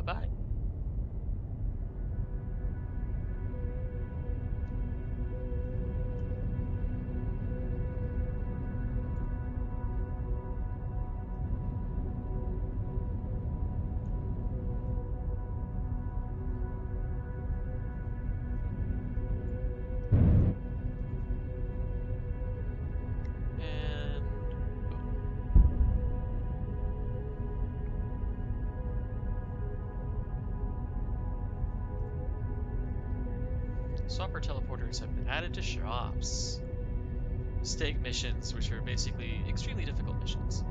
Bye-bye. And swapper teleporters have been added to shops. Mistake missions, which are basically extremely difficult missions.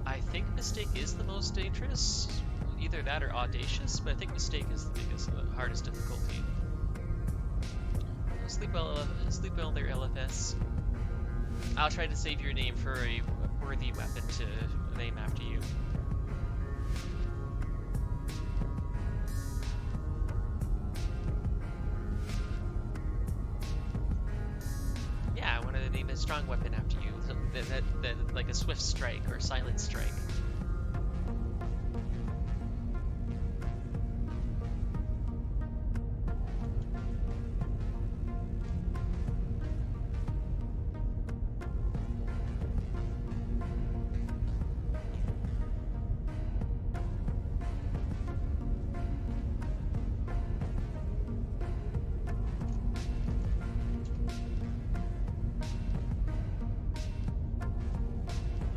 I think Mistake is the most dangerous. Either that or Audacious, but I think Mistake is the biggest, hardest difficulty. Sleep well there, LFS. I'll try to save your name for a worthy weapon to name after you. Yeah, I want to name a strong weapon after you, that like a swift strike or silent strike.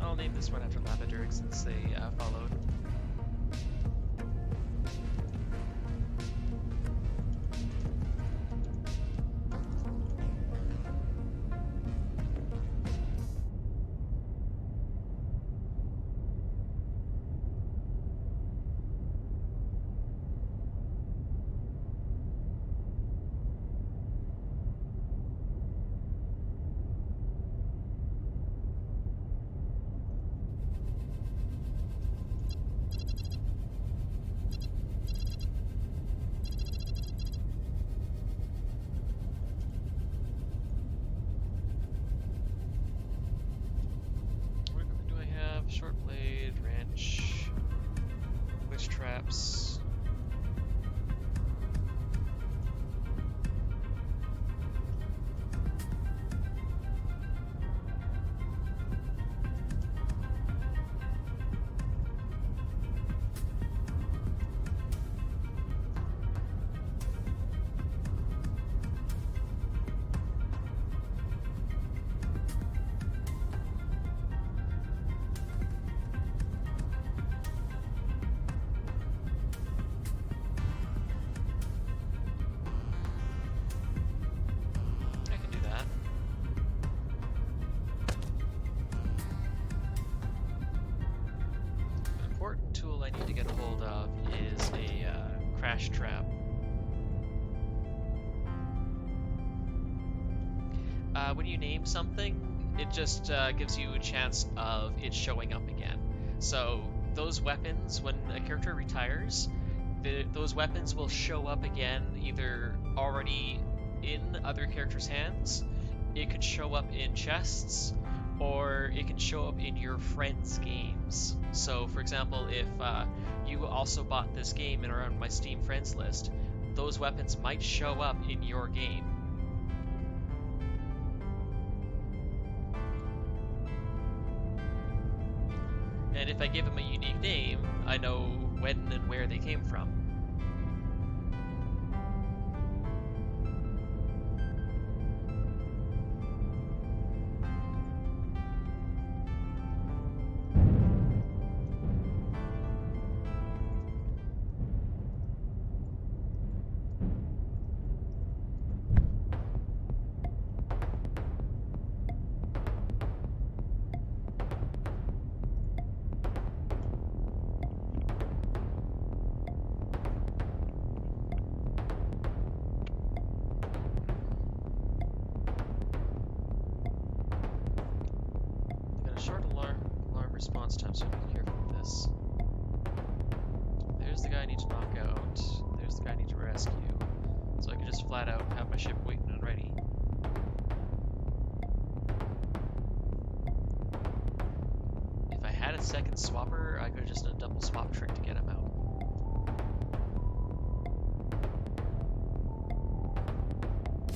I'll name this one after Lavadurg since they followed. need to get a hold of is a crash trap. When you name something, it just gives you a chance of it showing up again. So those weapons, when a character retires, those weapons will show up again, either already in other characters' hands, it could show up in chests, or it can show up in your friends' games. So for example, if you also bought this game and are on my Steam friends list, those weapons might show up in your game. And if I give them a unique name, I know when and where they came from. Response time, so be careful with this. There's the guy I need to knock out. There's the guy I need to rescue. So I can just flat out have my ship waiting and ready. If I had a second swapper, I could have just done a double swap trick to get him out.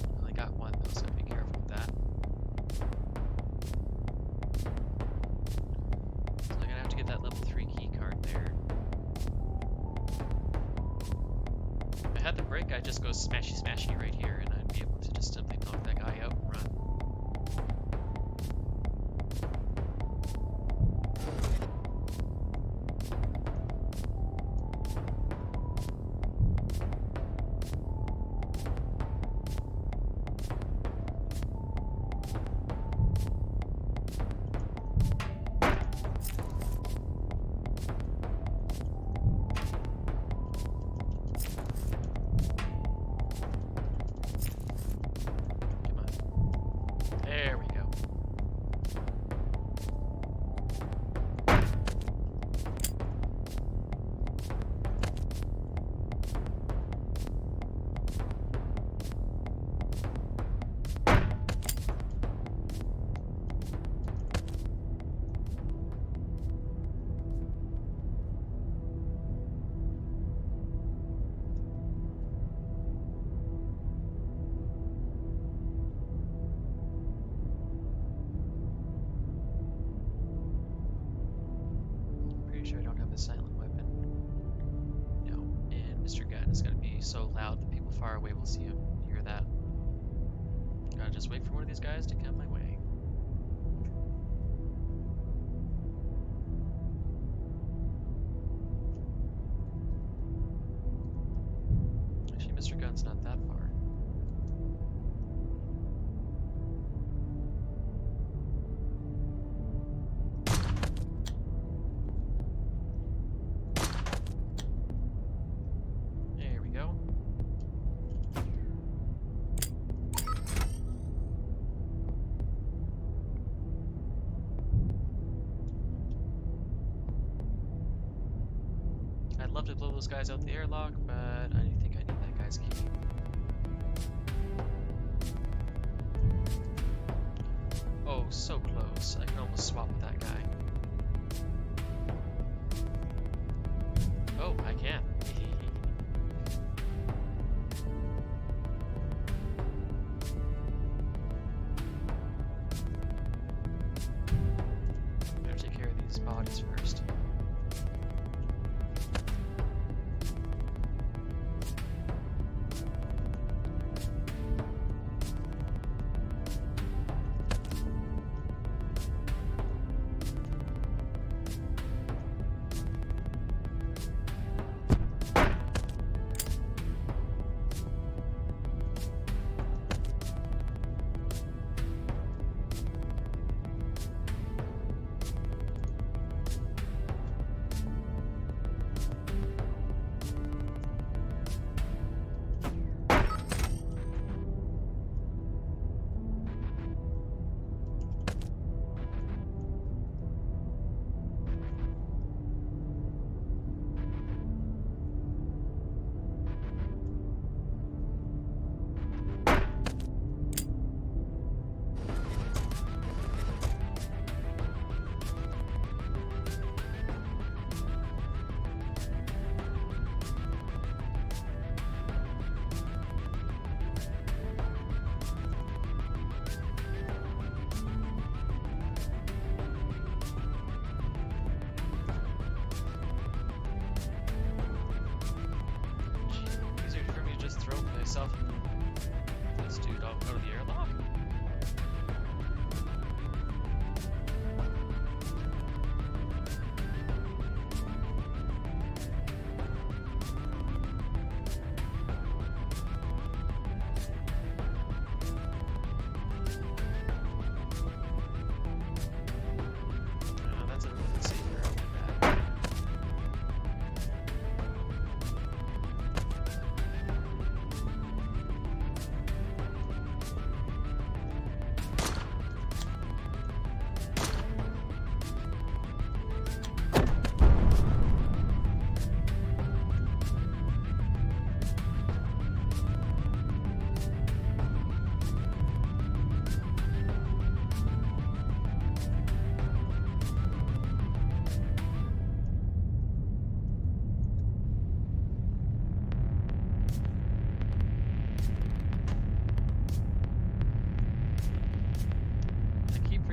I only got one though, so be careful with that. That level 3 key card there. If I had the brick, I'd just go smashy smashy right here and I'd be able to just simply knock that guy out and run. Sure I don't have a silent weapon. No, and Mr. Gun is gonna be so loud that people far away will see him, hear that. Gotta just wait for one of these guys to come my way. Actually, Mr. Gun's not that far. I'd love to blow those guys out the airlock, but I think I need that guy's key. Oh, so close. I can almost swap with that guy. Oh, I can. Better take care of these bodies first.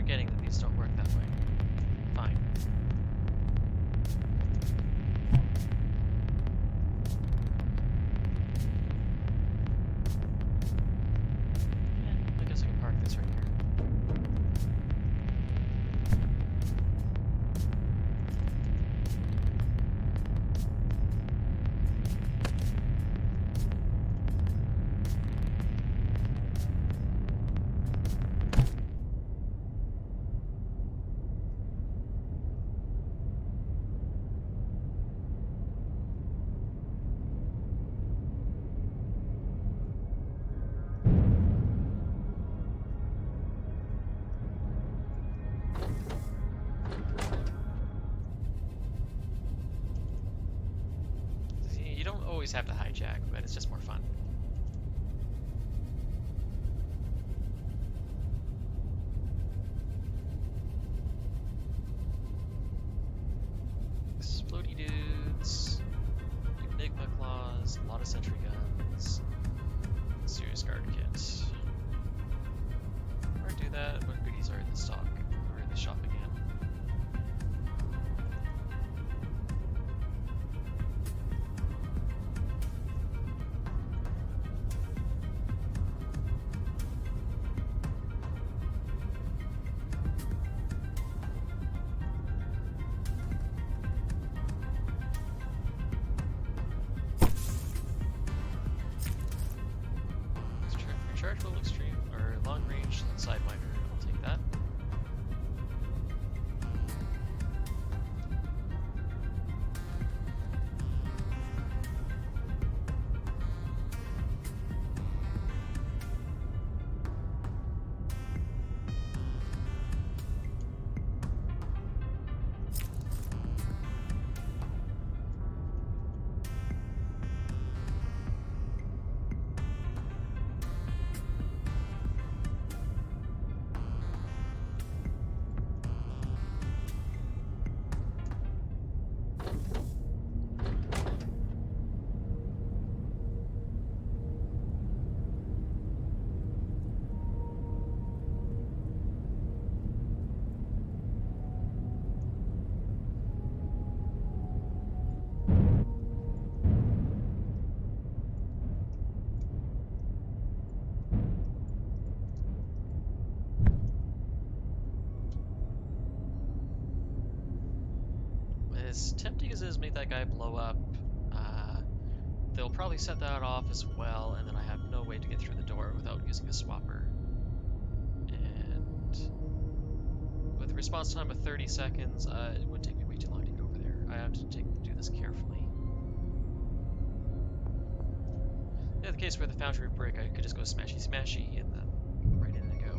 forgetting that these don't work that way. Fine. Yeah, I guess I can park this right here. You don't always have to hijack, but it's just more fun. Explodey dudes, Enigma claws, a lot of sentry guns, serious guard kit. Or do that when goodies are in the stock or in the shop again. Rechargeable extreme or long range sidewinder. I'll take that. As tempting as it is to make that guy blow up, they'll probably set that off as well, and then I have no way to get through the door without using a swapper. And with a response time of 30 seconds, it would take me way too long to get over there. I have to do this carefully. In the case where the foundry brick, I could just go smashy smashy and then right in and go.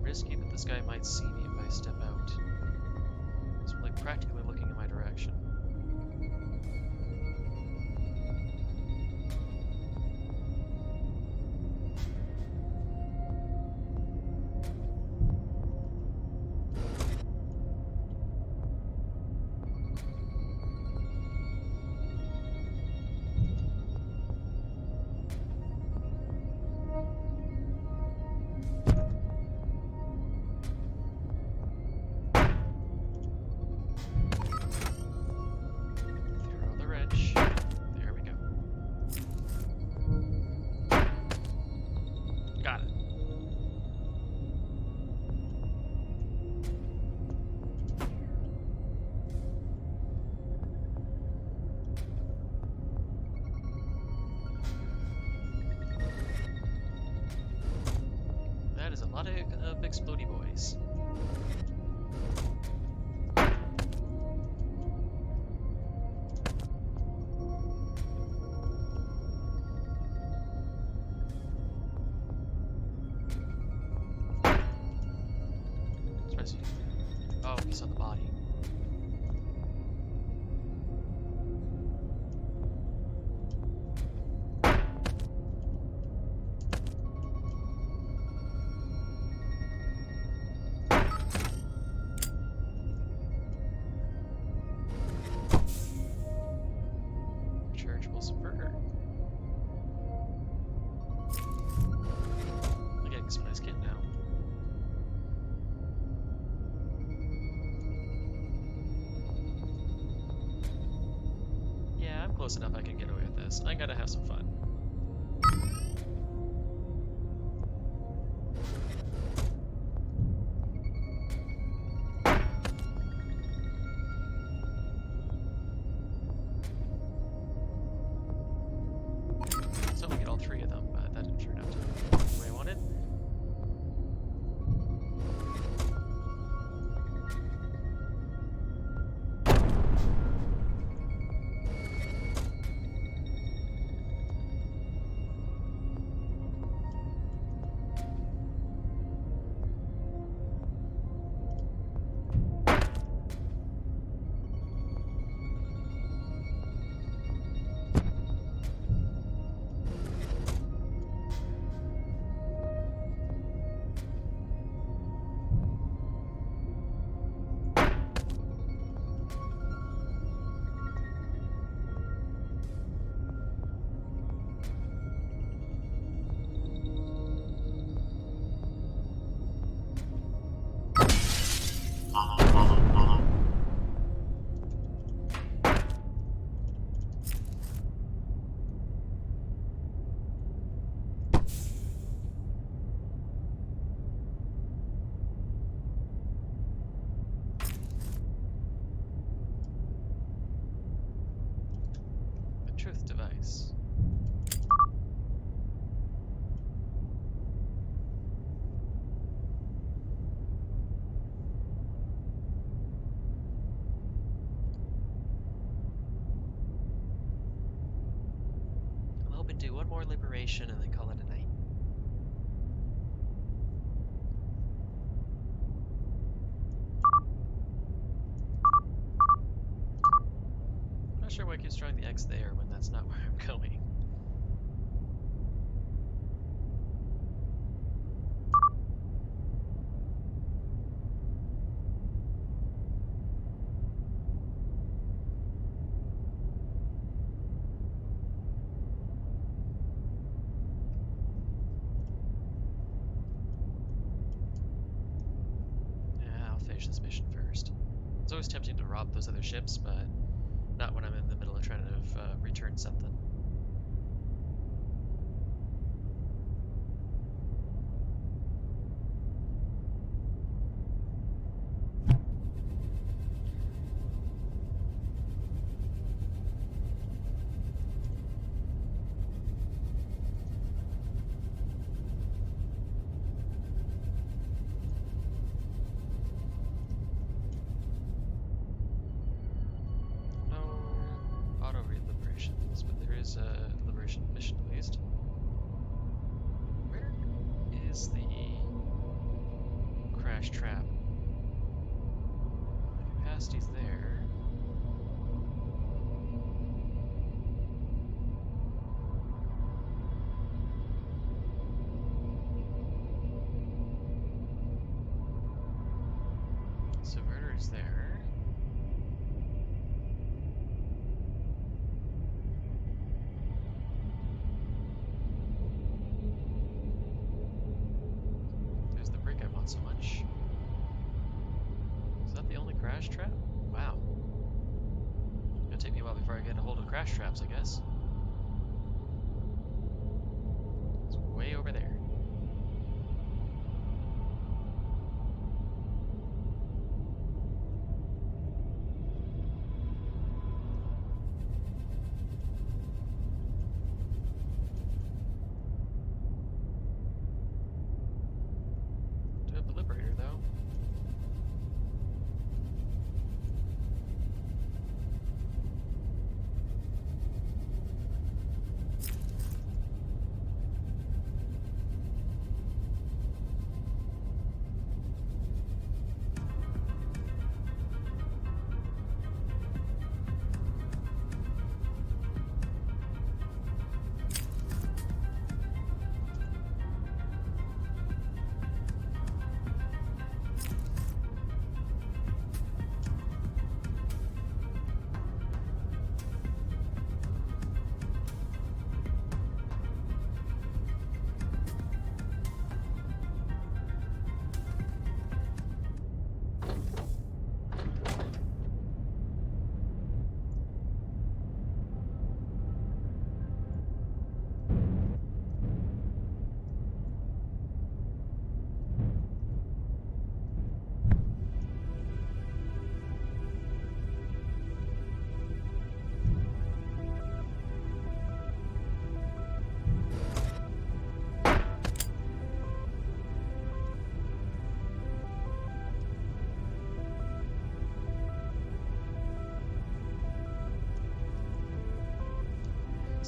Risky that this guy might see me if I step out. He's like practically looking in my direction. Of explodey boys. Oh, he's on the body. close enough I can get away with this. I gotta have some fun. So we get all three of them, but that didn't turn out to be the way I wanted. The truth device. I'm hoping to do one more liberation and then call it a night. I'm not sure why I keep throwing the X there when that's not where I'm going. Yeah, I'll finish this mission first. It's always tempting to rob those other ships, but not when I'm in the middle of trying to return something. No auto liberations, but there is a liberation mission at least. Where is the crash trap? The capacity's there. Subverter is there. There's the brick I want so much. Is that the only crash trap? Wow. It'll take me a while before I get a hold of crash traps, I guess. It's way over there. Do have a liberator though.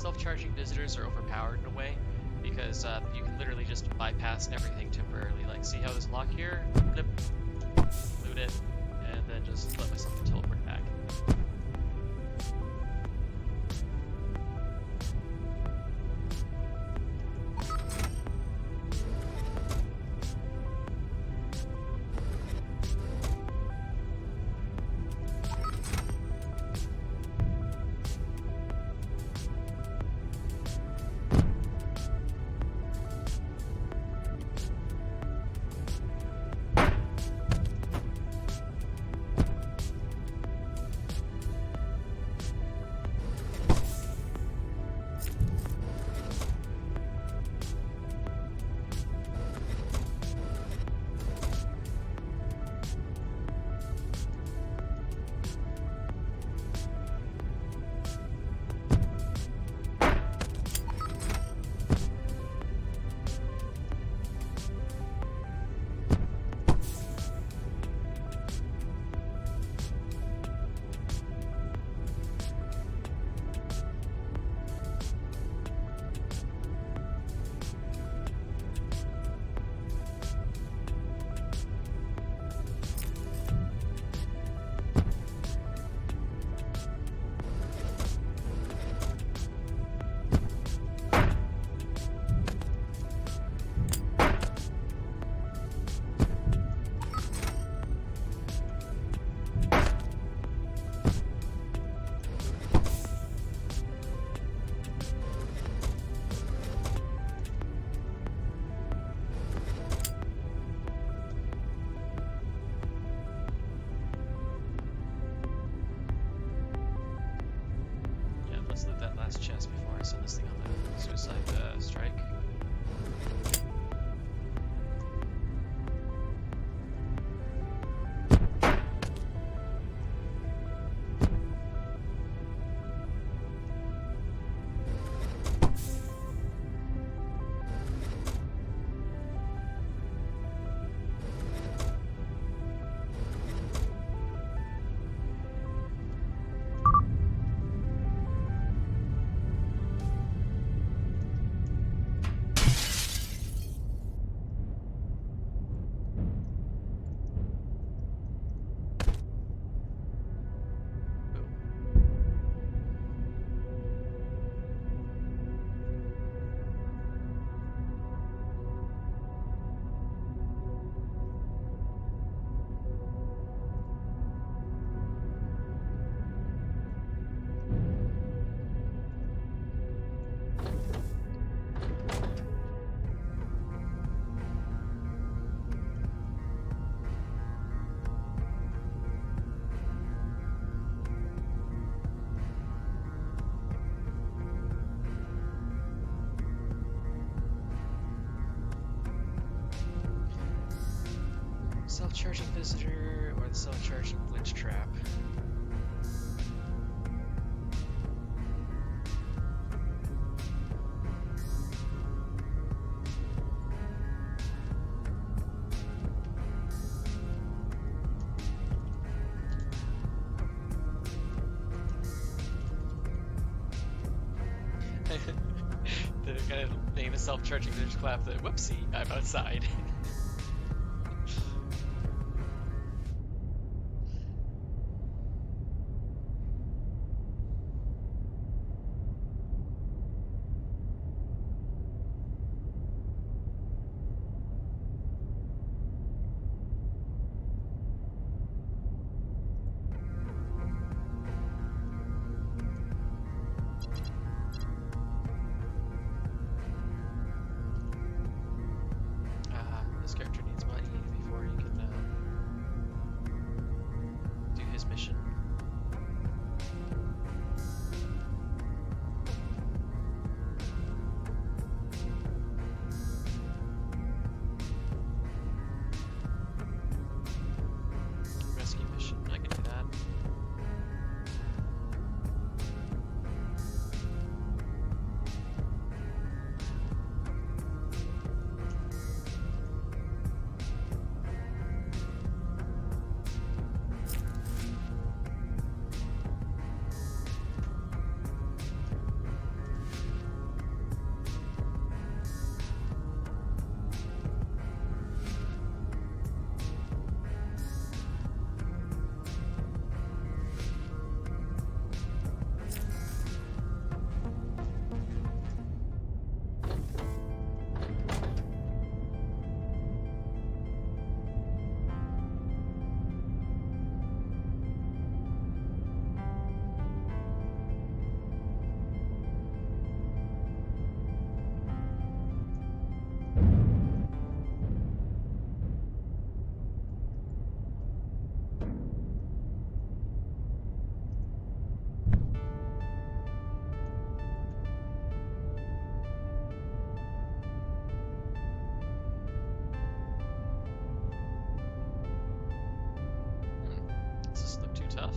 self-charging visitors are overpowered in a way because you can literally just bypass everything temporarily. Like, see how this lock here? Blip, loot it, and then just let myself teleport back. Chest before I send this thing on the suicide strike. Self-charging visitor or the self-charging glitch trap. The kind of name is self-charging glitch trap. The whoopsie, I'm outside. This character needs money before he can do his mission. Rescue mission, I can do that. tough.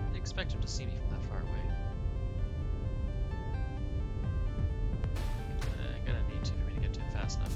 Didn't expect him to see me from that far away. I'm gonna need to for me to get to him fast enough.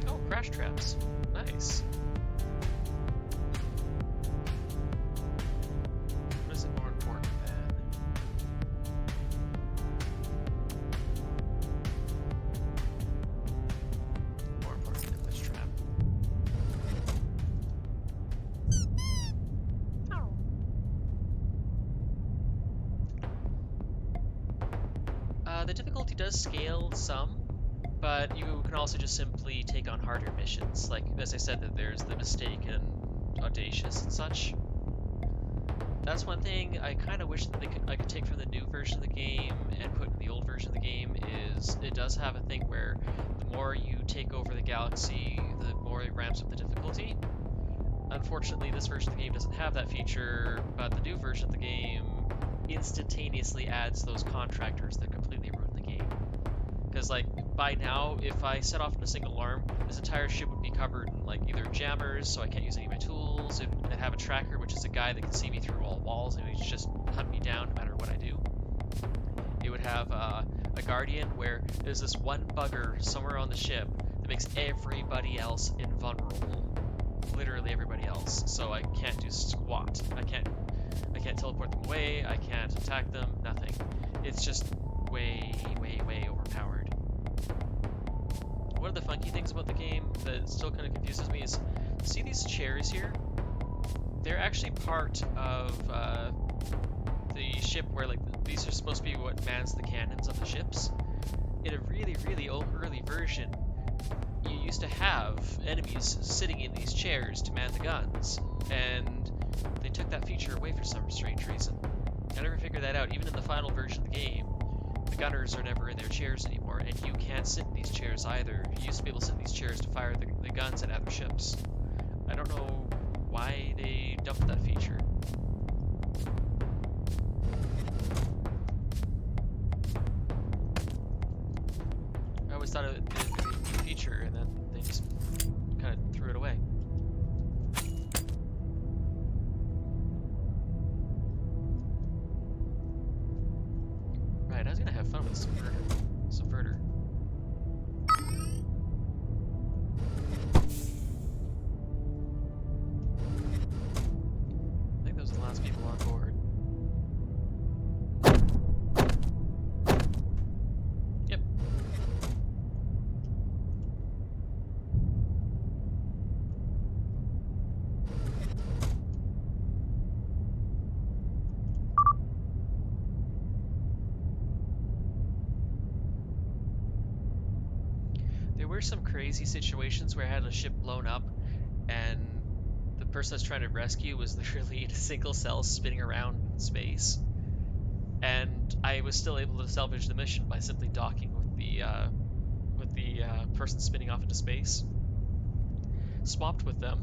Oh, crash traps. Nice. What is it more important than? More important than this trap. The difficulty does scale some, but you can also just simply take on harder missions. Like, as I said, that there's the mistake and audacious and such. That's one thing I kind of wish that I could take from the new version of the game and put in the old version of the game is it does have a thing where the more you take over the galaxy, the more it ramps up the difficulty. Unfortunately, this version of the game doesn't have that feature, but the new version of the game instantaneously adds those contractors that completely ruin the game. Because, like, by now, if I set off in a single alarm, this entire ship would be covered in, like, either jammers, so I can't use any of my tools, and have a tracker, which is a guy that can see me through all walls, and he's just hunt me down no matter what I do. It would have a guardian where there's this one bugger somewhere on the ship that makes everybody else invulnerable. Literally everybody else. So I can't do squat. I can't teleport them away. I can't attack them. Nothing. It's just way, way, way overpowered. One of the funky things about the game that still kind of confuses me is, see these chairs here? They're actually part of the ship where, like, these are supposed to be what mans the cannons of the ships. In a really, really early version, you used to have enemies sitting in these chairs to man the guns, and they took that feature away for some strange reason. I never figured that out. Even in the final version of the game, the gunners are never in their chairs anymore, and you can't sit in these chairs either. You used to be able to sit in these chairs to fire the guns at other ships. I don't know why they dumped that feature. I always thought it would be a new feature, and then they just kind of threw it away. Subverter. I think those are the last people on board. Yep. There were some crazy situations where I had a ship blown up and the person I was trying to rescue was literally in a single cell spinning around in space. And I was still able to salvage the mission by simply docking with the person spinning off into space. Swapped with them,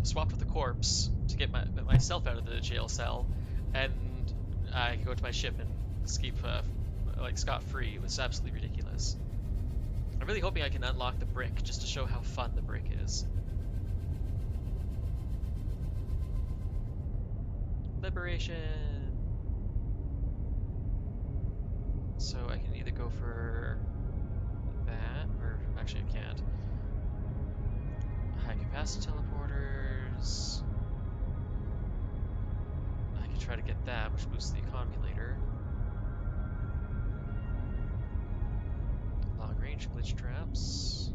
swapped with the corpse to get myself out of the jail cell, and I could go to my ship and escape like scot-free. It was absolutely ridiculous. I'm really hoping I can unlock the brick just to show how fun the brick is. Liberation! So I can either go for that, or actually I can't. High capacity teleporters. I can try to get that, which boosts the economy later. Long range glitch traps.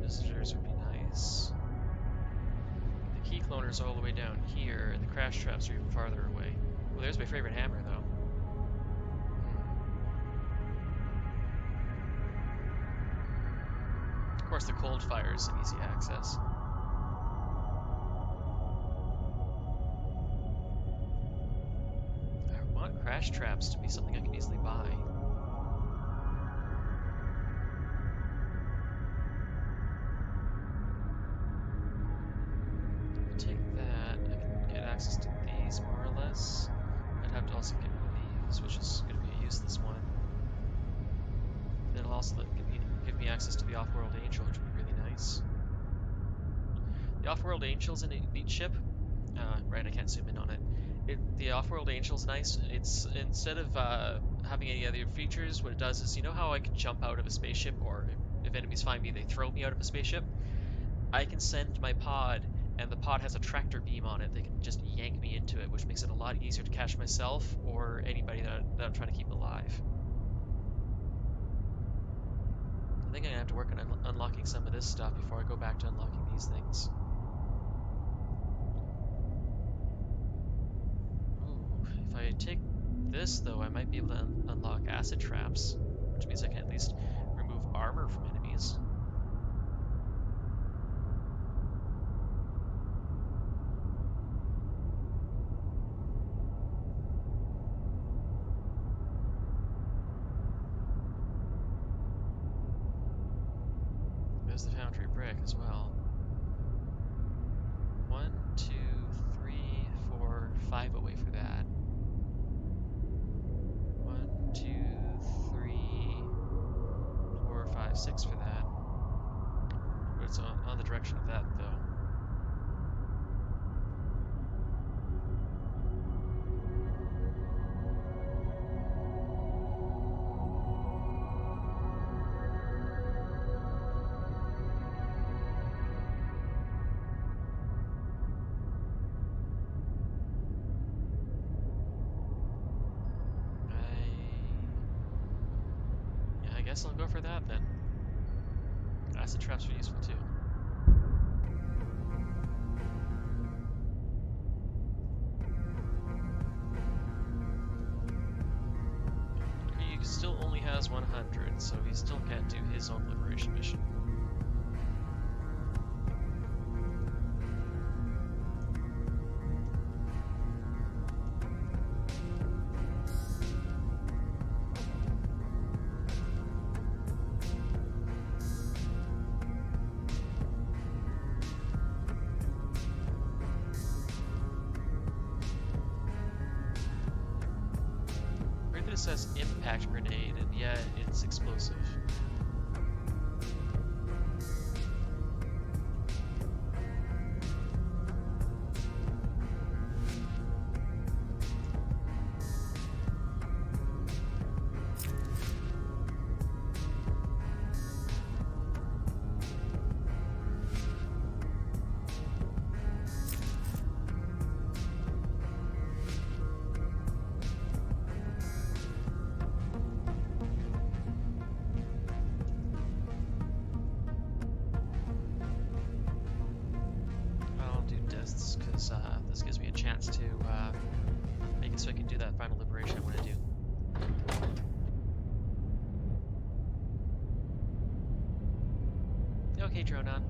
Visitors would be nice. The key cloners are all the way down here, and the crash traps are even farther away. Well, there's my favorite hammer, though. Of course, the cold fire is an easy access. I want crash traps to be something I can easily buy. Take that. I can get access to these more or less. I'd have to also get these, which is going to be a useless one. It'll also give me access to the Off-World Angel, which would be really nice. The Off-World Angel's an elite ship. Right, I can't zoom in on it. The Off-World Angel's nice. It's instead of having any other features, what it does is, you know how I can jump out of a spaceship, or if enemies find me, they throw me out of a spaceship? I can send my pod, and the pod has a tractor beam on it. They can just yank me into it, which makes it a lot easier to catch myself or anybody that I'm trying to keep alive. I think I'm gonna have to work on unlocking some of this stuff before I go back to unlocking these things. Ooh, if I take this though, I might be able to unlock acid traps, which means I can at least remove armor from enemies. There's the foundry brick as well. 1, 2, 3, 4, 5 away for that. 1, 2, 3, 4, 5, 6 for that. But it's on the direction of that though. I guess I'll go for that then. Acid traps are useful too. He still only has 100, so he still can't do his own liberation mission. It says impact grenade, and yeah, it's explosive. chance to make it so I can do that final liberation I want to do. Okay, Dronon.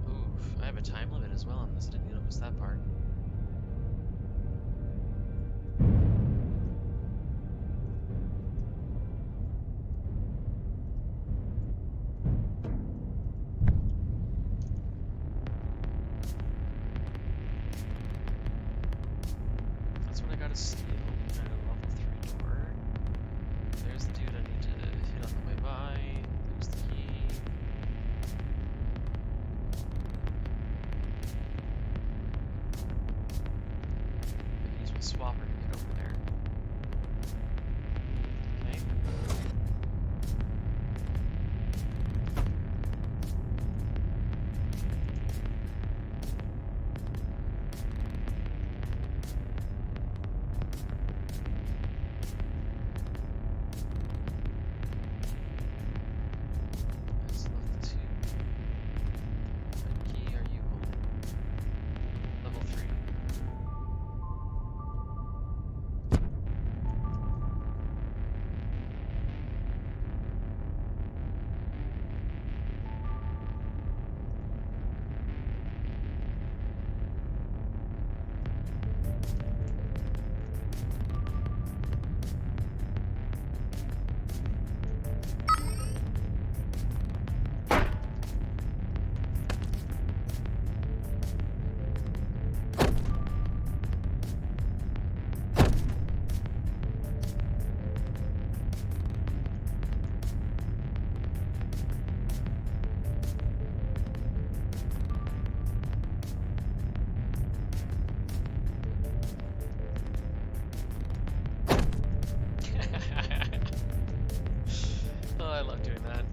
Oof, I have a time limit as well on this. I didn't notice that part. That's what I gotta steal. Kind of level 3 door. There's the dude I need to hit on the way by. There's the key. I can use my swapper to get over there. Okay. That's level 2. What key are you holding? Level 3. Oh, I love doing that.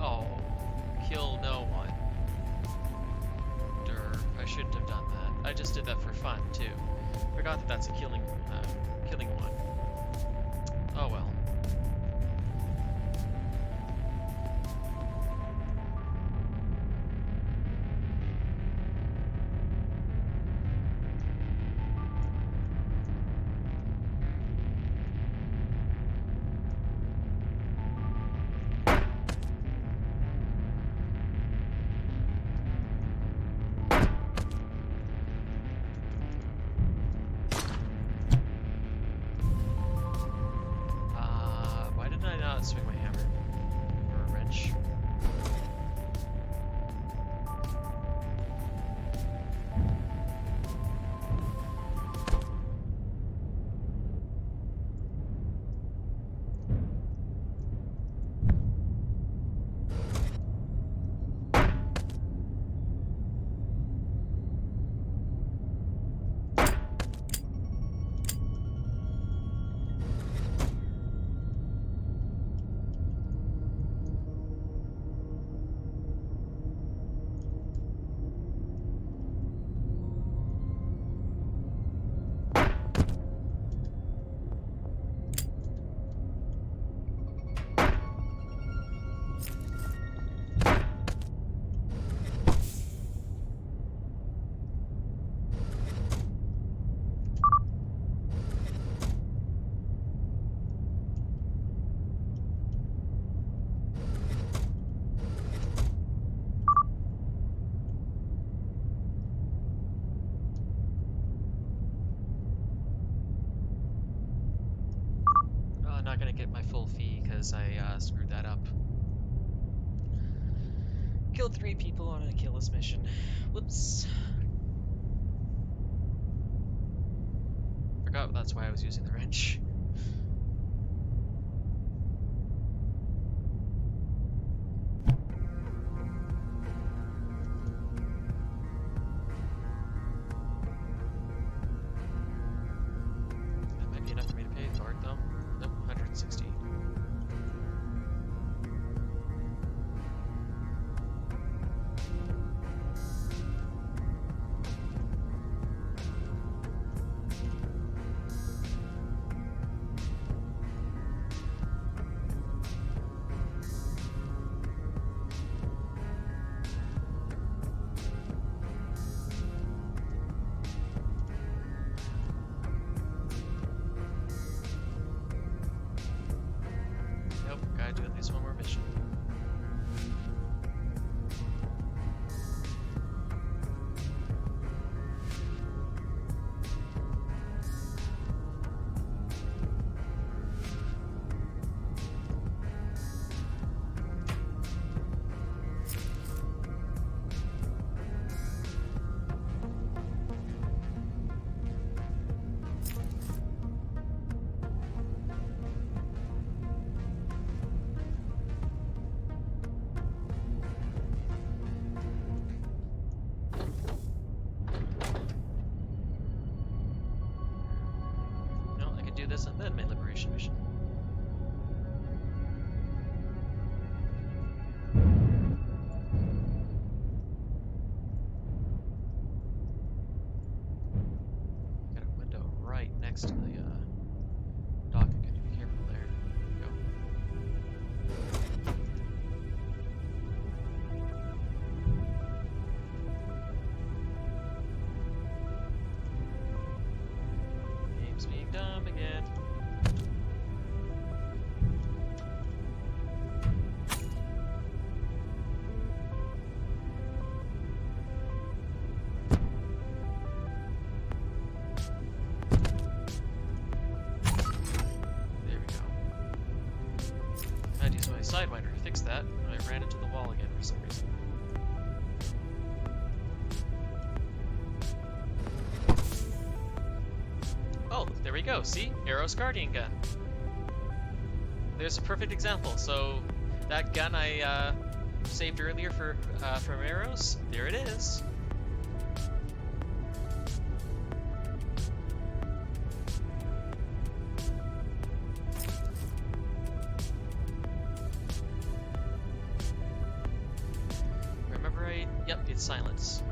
Oh, kill no one. I shouldn't have done that. I just did that for fun too. Forgot that that's a killing one. Oh well. screwed that up. Killed 3 people on a killless mission. Whoops. Forgot that's why I was using the wrench. That might be enough for me to pay for it though. Nope, 160. Nope, gotta do at least one more mission. No, I can do this and then my liberation mission. Got a window right next to the dock. I gotta be careful there. Go. Game's being dumb again. There we go. I had to use my sidewinder to fix that, and I ran into the wall again for some reason. Oh, there we go. See? Arrow's Guardian gun. There's a perfect example. So, that gun I saved earlier from arrows, there it is. Remember yep, it's silence.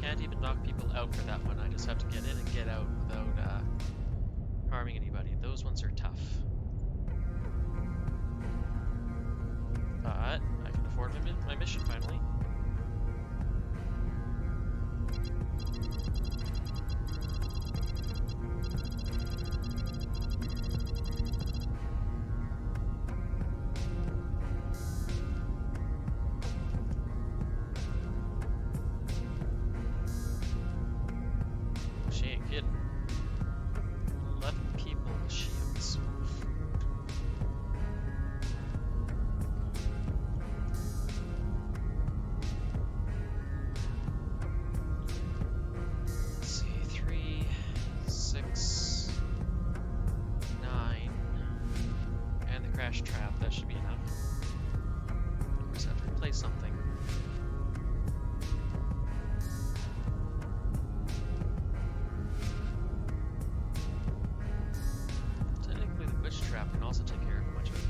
can't even knock people out for that one. I just have to get in and get out without harming anybody. Those ones are tough. But I can afford my mission finally. She ain't kidding. 11 people with shields. Oof. Let's see, 3, 6, 9, and the crash trap. That should be enough. Of course, I have to replace something. Technically, the witch trap can also take care of a bunch of people.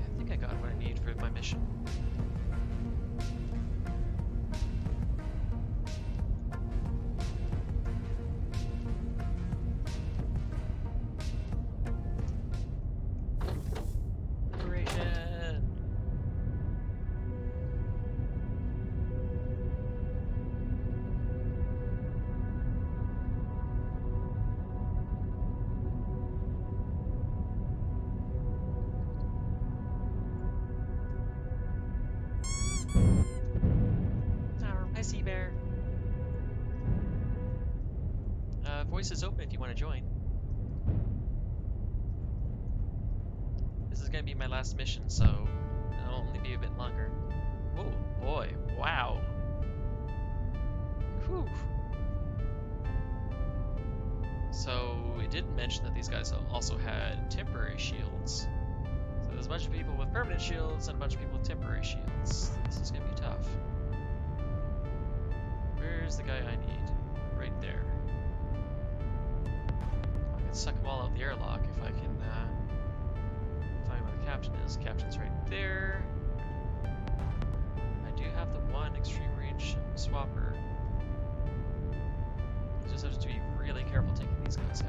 I think I got what I need for my mission. Liberation! Hi, Sea Bear. Voice is open if you want to join. This is gonna be my last mission, so it'll only be a bit longer. Oh boy, wow. Whew. So it didn't mention that these guys also had temporary shields. So there's a bunch of people with permanent shields and a bunch of people with temporary shields. This is gonna be tough. Where's the guy I need? Right there. I can suck them all out the airlock if I can find where the captain is. Captain's right there. I do have the one extreme range swapper. I just have to be really careful taking these guys out.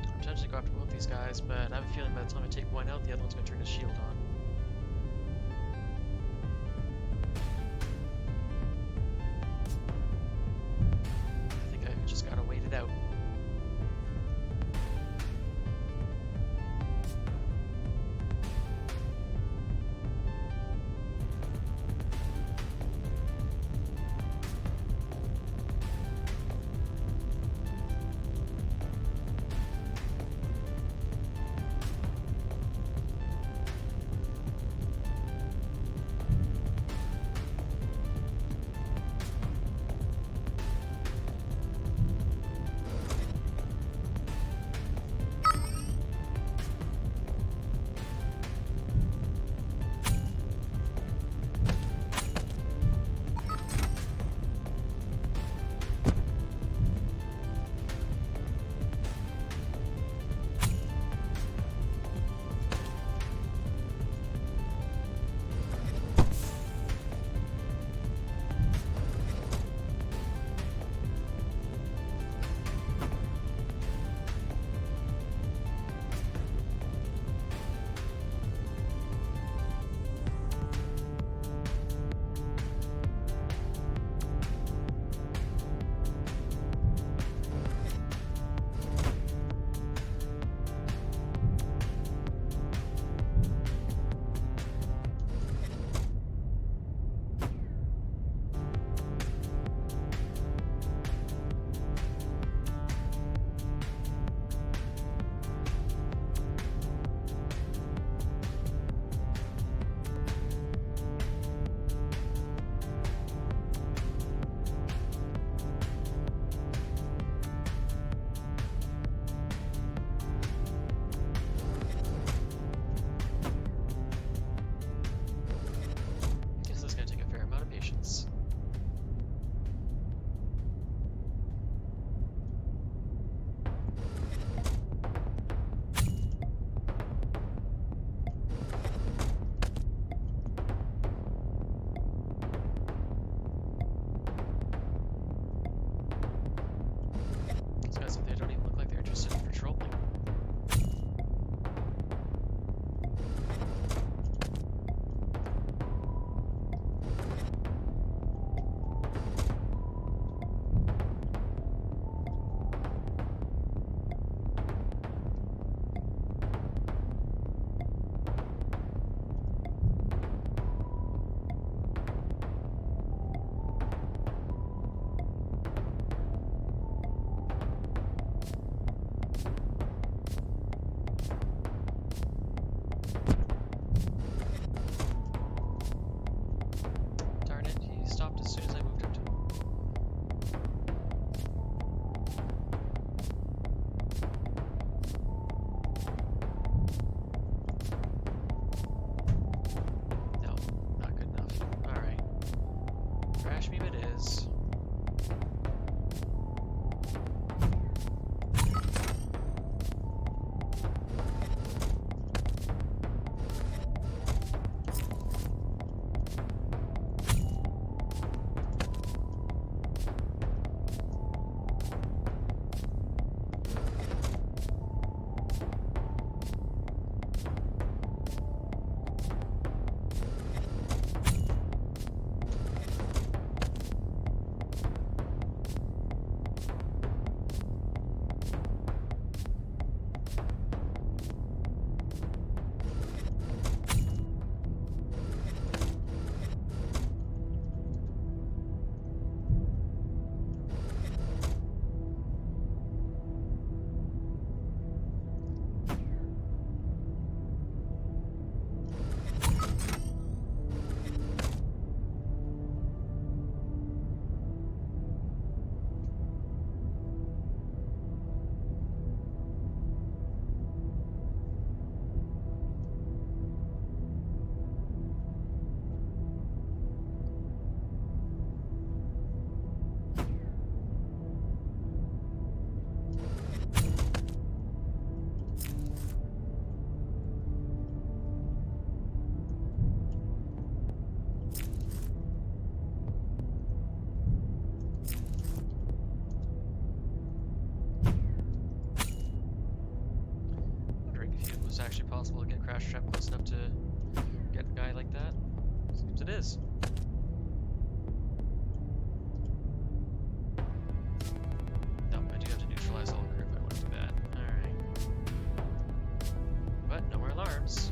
I'm tempted to go after both these guys, but I have a feeling by the time I take one out, the other one's going to turn his shield on. I think I just gotta wait it out. it is. No, I do have to neutralize all crew if I want to do that. Alright. But no more alarms.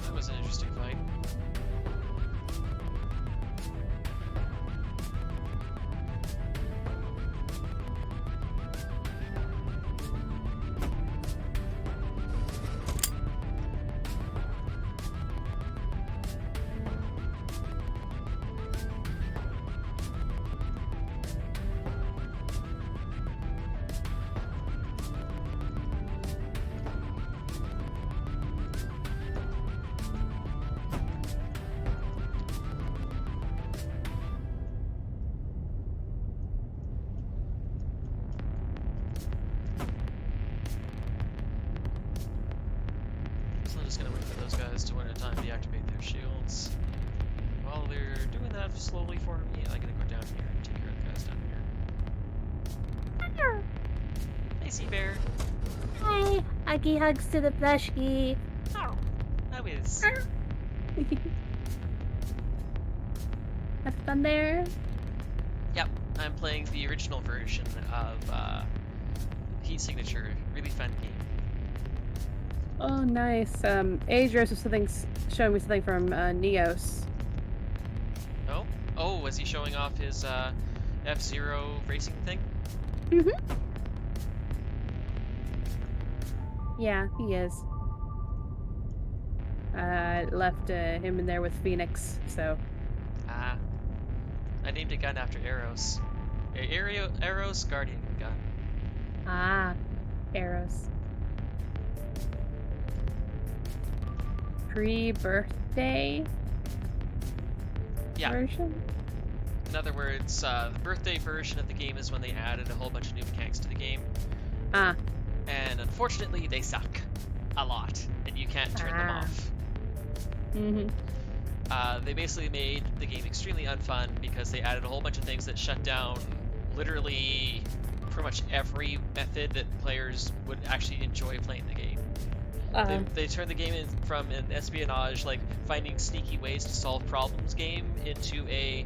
That was an interesting fight. So I'm just gonna wait for those guys to one at a time deactivate their shields. While they're doing that slowly for me, I'm gonna go down here and take care of the guys down here. Hey, Sea Bear. Hi, huggy hugs to the plushie. How is? Have fun there. Yep, I'm playing the original version of Heat Signature. Really fun game. Oh, nice. Adrios was showing me something from Neos. Oh? Oh, was he showing off his F-Zero racing thing? Yeah, he is. Left him in there with Phoenix, so. Ah. I named a gun after Arrows. Arrows Guardian gun. Ah, arrows. Pre-birthday Yeah. version? In other words, the birthday version of the game is when they added a whole bunch of new mechanics to the game. Ah. And unfortunately, they suck. A lot. And you can't turn them Ah. off. They basically made the game extremely unfun because they added a whole bunch of things that shut down literally pretty much every method that players would actually enjoy playing the game. They turned the game in from an espionage, like finding sneaky ways to solve problems game, into a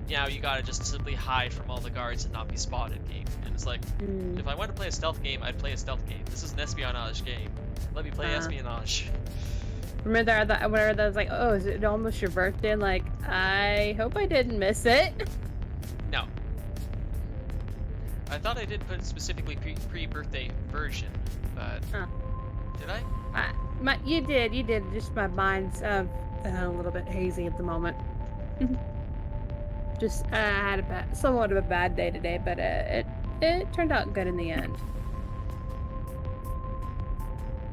now you gotta just simply hide from all the guards and not be spotted game. And it's like, if I want to play a stealth game, I'd play a stealth game. This is an espionage game. Let me play espionage. Remember that whenever that was like, oh, is it almost your birthday? And like, I hope I didn't miss it. No. I thought I did put specifically pre-birthday version, but did I? You did. Just my mind's a little bit hazy at the moment. Just I had somewhat of a bad day today, but it turned out good in the end.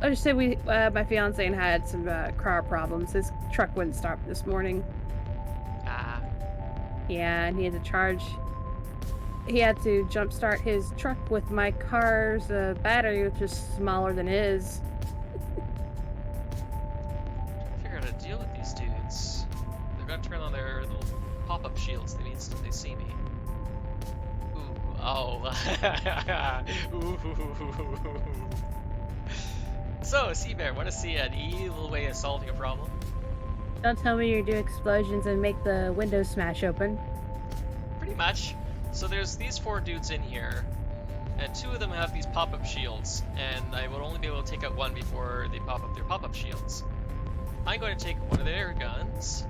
I just say my fiance and I had some car problems. His truck wouldn't start this morning. Ah, Yeah, and he had to charge. He had to jumpstart his truck with my car's battery, which is smaller than his. figure out how to deal with these dudes. They're gonna turn on their little pop-up shields the instant they see me. Ooh, oh. Ooh. So, Seabear, want to see an evil way of solving a problem? Don't tell me you do explosions and make the windows smash open. Pretty much. So there's these 4 dudes in here, and 2 of them have these pop-up shields, and I will only be able to take out 1 before they pop up their pop-up shields. I'm going to take one of their guns.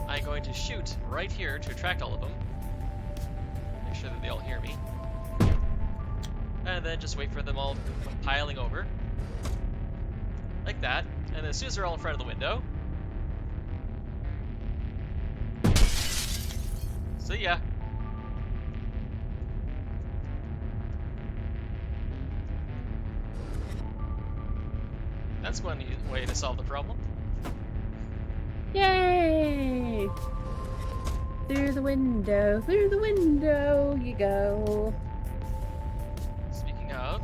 I'm going to shoot right here to attract all of them. Make sure that they all hear me. And then just wait for them all to come piling over. Like that. And as soon as they're all in front of the window. See ya. That's one way to solve the problem. Yay! Through the window you go. Speaking of,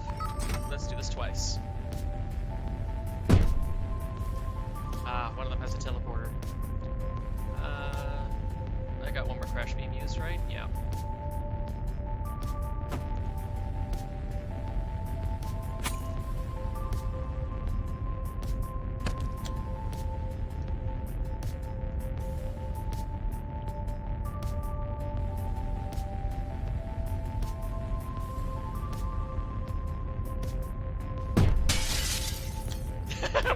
let's do this twice. One of them has a teleporter. I got one more crash beam used, right? Yeah.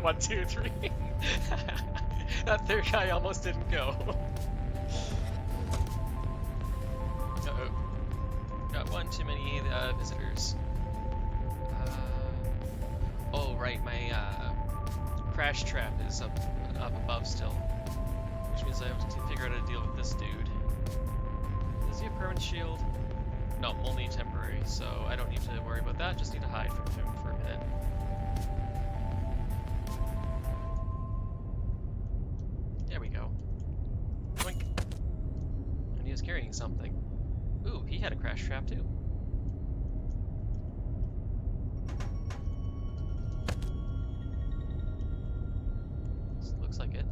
One, two, three. That third guy almost didn't go. Uh-oh. Got one too many visitors. Oh, right, my crash trap is up above still. Which means I have to figure out how to deal with this dude. Does he have permanent shield? No, only temporary, so I don't need to worry about that. Just need to hide from him for a minute. There we go. Boink. And he was carrying something. Ooh, he had a crash trap too. Looks like it.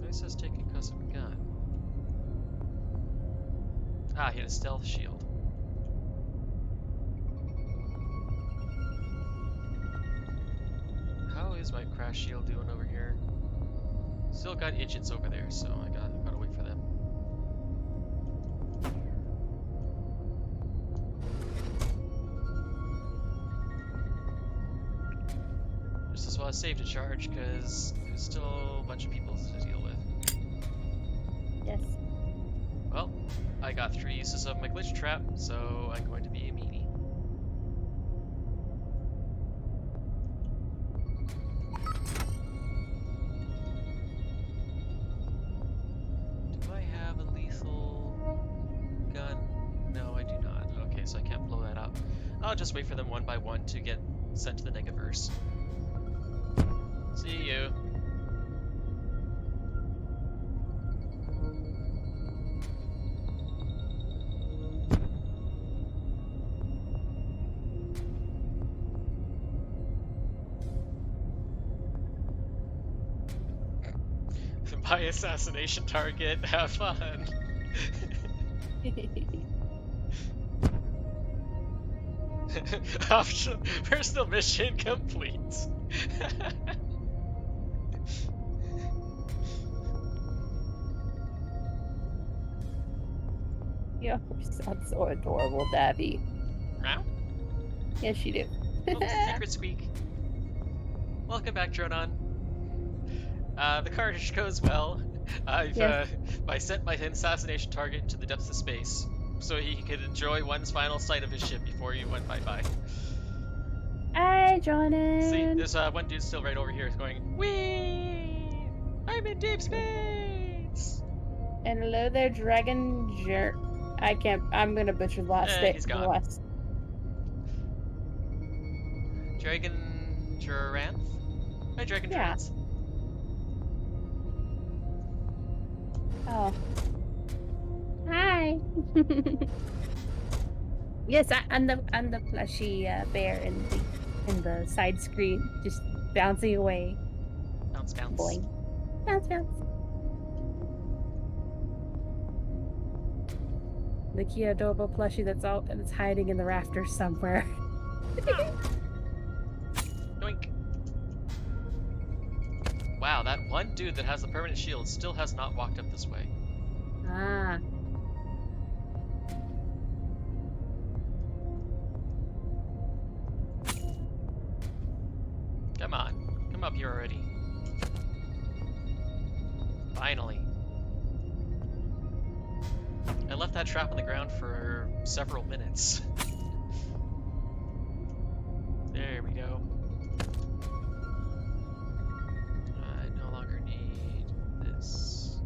It says taking custom gun. Ah, he had a stealth shield. How is my crash shield doing over here? Still got idiots over there, so I gotta wait for them. Just as well as save to charge, because there's still a bunch of people to deal with. Yes. Well, I got 3 uses of my glitch trap, so I'm going to be a meanie. Do I have a lethal gun? No, I do not. Okay, so I can't blow that up. I'll just wait for them one by one to get sent to the Negaverse. See you. My assassination target, have fun. Personal mission complete. You sound so adorable, Dabby. Meow? Yes, you do. Oh, secret squeak. Welcome back, Dronon. The carnage goes well. I've I sent my assassination target into the depths of space, so he could enjoy one's final sight of his ship before he went bye-bye. Hi, See, Jonan. there's one dude still right over here going, "Wee! I'm in deep space!" And hello there, Dragon Jer. I can't. I'm gonna butcher the last name. He's The gone. last. Dragon Duranth? Hi, Dragon Yeah. Duranth. Oh. Hi. Yes, I'm the plushy bear in the side screen, just bouncing away. Bounce, bounce. Boing. Bounce, bounce. The cute adorable plushie that's hiding in the rafters somewhere. Yoink. Wow, that one dude that has the permanent shield still has not walked up this way. Ah. Come on, come up here already. Finally. I left that trap on the ground for several minutes. There we go. I no longer need this.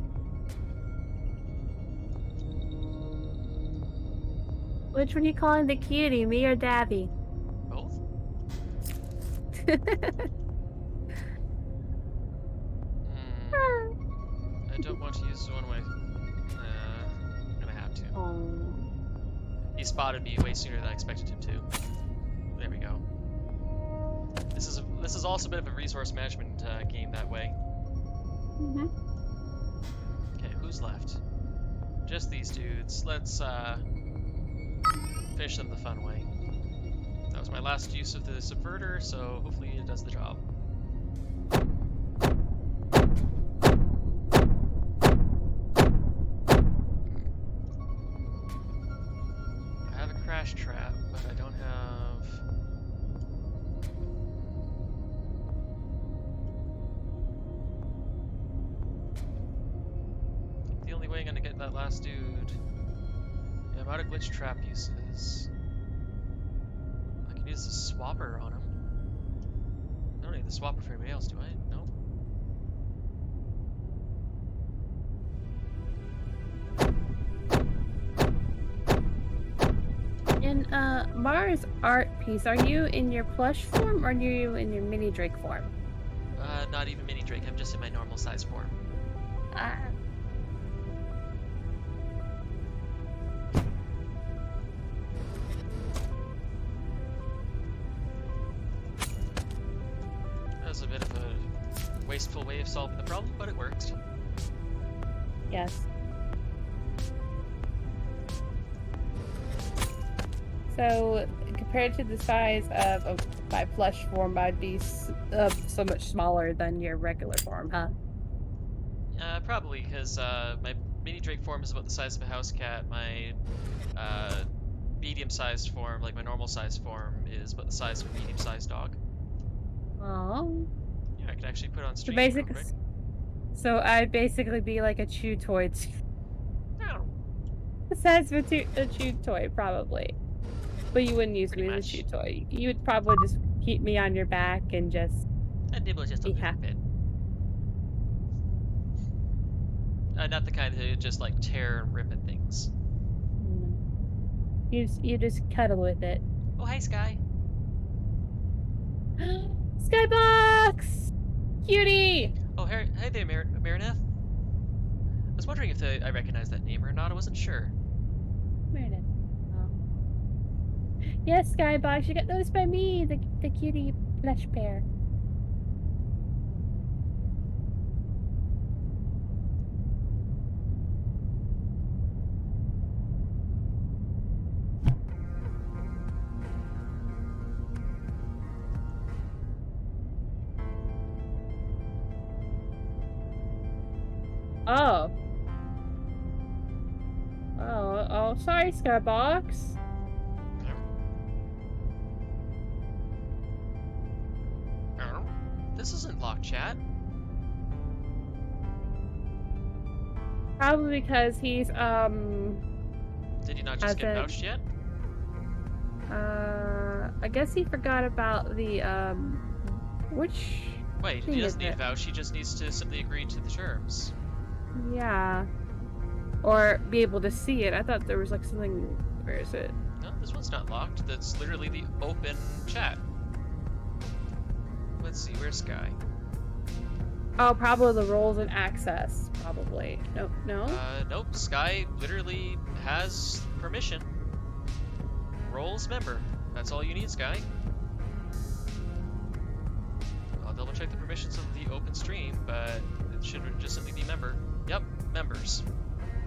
Which one are you calling the cutie, me or Dabby? Both? I don't want to use one of my... I'm gonna have to. Oh. He spotted me way sooner than I expected him to. There we go. This is also a bit of a resource management game that way. Mhm. Okay, who's left? Just these dudes. Let's finish them the fun way. That was my last use of the subverter, so hopefully it does the job. I have a crash trap, but I don't have... I think the only way I'm gonna get that last dude... Yeah, I'm out of glitch trap uses. I can use the swapper on him. I don't need the swapper for anybody else, do I? No? In Mars art piece, are you in your plush form or are you in your mini Drake form? Not even mini Drake, I'm just in my normal size form. Ah. That was a bit of a wasteful way of solving the problem, but it worked. Yes. So, compared to the size of my plush form, I'd be so much smaller than your regular form, huh? Probably, because my mini Drake form is about the size of a house cat. My medium-sized form, like my normal-sized form, is about the size of a medium-sized dog. Oh. Yeah, I can actually put on So stream real quick. so I'd basically be like a chew toy. Oh, The size of a chew toy, probably. But you wouldn't use Pretty me as a much. chew toy. You would probably just keep me on your back and just and nibble just a be little happy. bit. Not the kind that just like tear and rip at things. You just cuddle with it. Oh, hi, Sky. Skybox! Cutie! Oh, hey there, Marineth. I was wondering if I recognized that name or not. I wasn't sure. Meredith. Oh. Yes, Skybox, you got noticed by me, the cutie plush bear. Oh. Oh, sorry, Skybox. This isn't locked chat. Probably because he's, Did you not just get Hasn't- vouched yet? I guess he forgot about the, which Wait, thing he is doesn't need it? vouch, he just needs to simply agree to the terms. Yeah. Or be able to see it. I thought there was like something. Where is it? No, this one's not locked. That's literally the open chat. Let's see, where's Sky? Oh, probably the roles and access. Probably. Nope. No. Nope, Sky literally has permission. Roles member. That's all you need, Sky. I'll double check the permissions of the open stream, but it should just simply be member. Yep, members.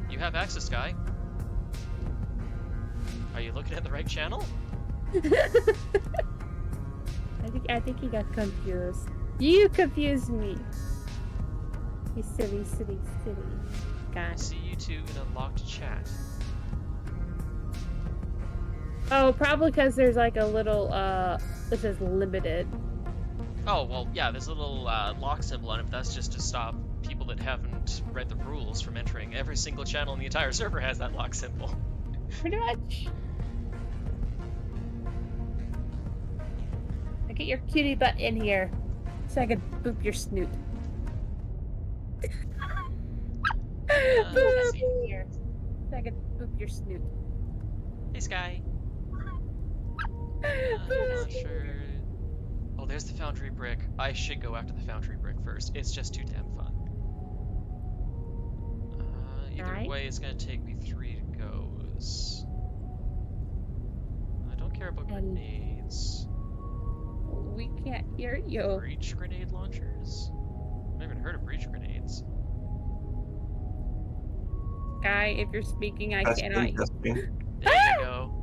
You have access, Sky. Are you looking at the right channel? I think he got confused. You confused me. You silly guy. I see you two in a locked chat. Oh, probably because there's like a little that says limited. Oh, well, yeah, there's a little lock symbol on it, but that's just to stop people that haven't read the rules from entering. Every single channel in the entire server has that lock symbol. Pretty much. Now get your cutie butt in here so I can boop your snoot. let's see. Boop here so I can boop your snoot. Hey, Sky. I'm not sure. Oh, there's the foundry brick. I should go after the foundry brick first. It's just too damn fun. Either Right. way, it's gonna take me 3 goes. I don't care about And- grenades. We can't hear you. Breach grenade launchers? I've never even heard of breach grenades. Guy, if you're speaking, I Testing, cannot. testing. There you go.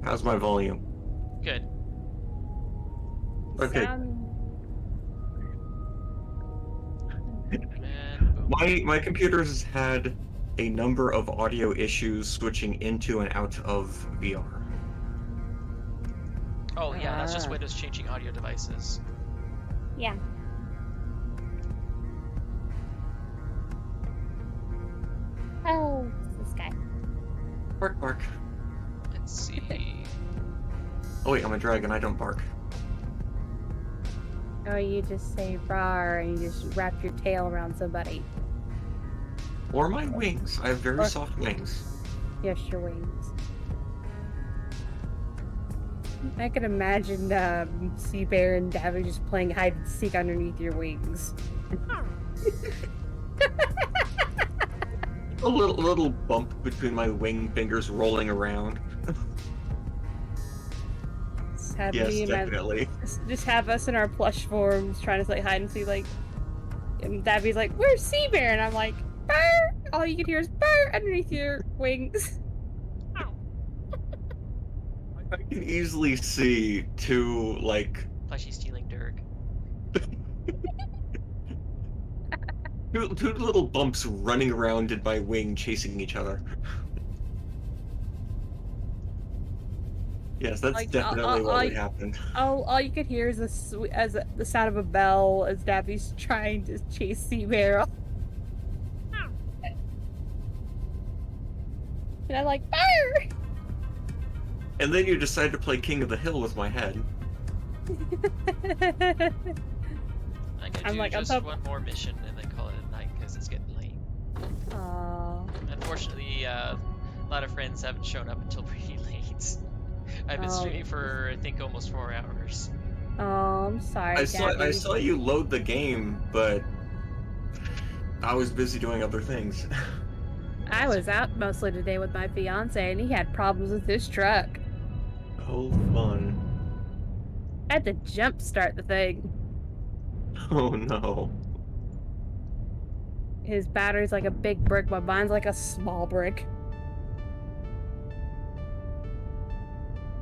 How's my volume? Good. Okay. And boom. My computer's had a number of audio issues switching into and out of VR. Oh yeah, that's just Ah. Windows changing audio devices. Yeah. Oh, this guy. Bark, bark. Let's see. Oh wait, I'm a dragon. I don't bark. Oh, you just say rawr and you just wrap your tail around somebody. Or my wings. I have very Or- soft wings. Yes, your wings. I can imagine Sea Bear and Davy just playing hide and seek underneath your wings. A little bump between my wing fingers rolling around. Just have Yes, me and my- definitely. just have us in our plush forms trying to play hide and seek, like, and Davy's like, "Where's Sea Bear?" And I'm like, "Burr!" All you can hear is "burr" underneath your wings. I can easily see two, like, Fleshy stealing Dirk. two little bumps running around in my wing chasing each other. Yes, that's Like, definitely what would happen. All you could hear is the sound of a bell as Davy's trying to chase Sea Bear off. And I'm like, "Burr!" And then you decide to play King of the Hill with my head. I'm gonna I'm do like, I'm just top- one more mission and then call it a night because it's getting late. Aw. Unfortunately, a lot of friends haven't shown up until pretty late. I've been Oh. streaming for I think almost 4 hours. Oh, I'm sorry, I Davy. saw you load the game, but I was busy doing other things. I was out mostly today with my fiance, and he had problems with his truck. Oh, fun. I had to jump start the thing. Oh no. His battery's like a big brick, but mine's like a small brick.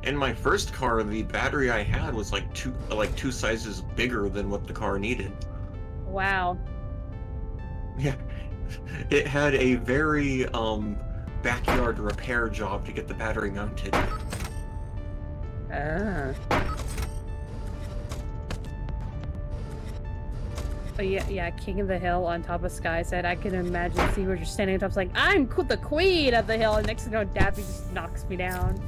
In my first car, the battery I had was like two sizes bigger than what the car needed. Wow. Yeah. It had a very backyard repair job to get the battery mounted. Ah. But yeah, King of the Hill on top of Sky said, I can imagine Seaver just standing on top, like, I'm the queen of the hill, and next thing you know, Daffy just knocks me down.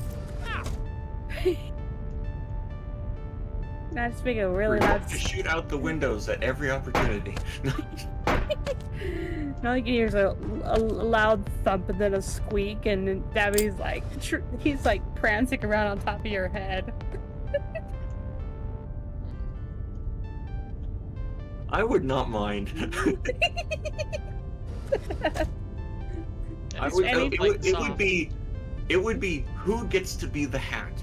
I just make a really We're loud. going to shoot out the windows at every opportunity. All you can hear is a loud thump and then a squeak, and then Dabby's like, he's like prancing around on top of your head. I would not mind. And I it's would, really, it, like, would, it would soft. be who gets to be the hat?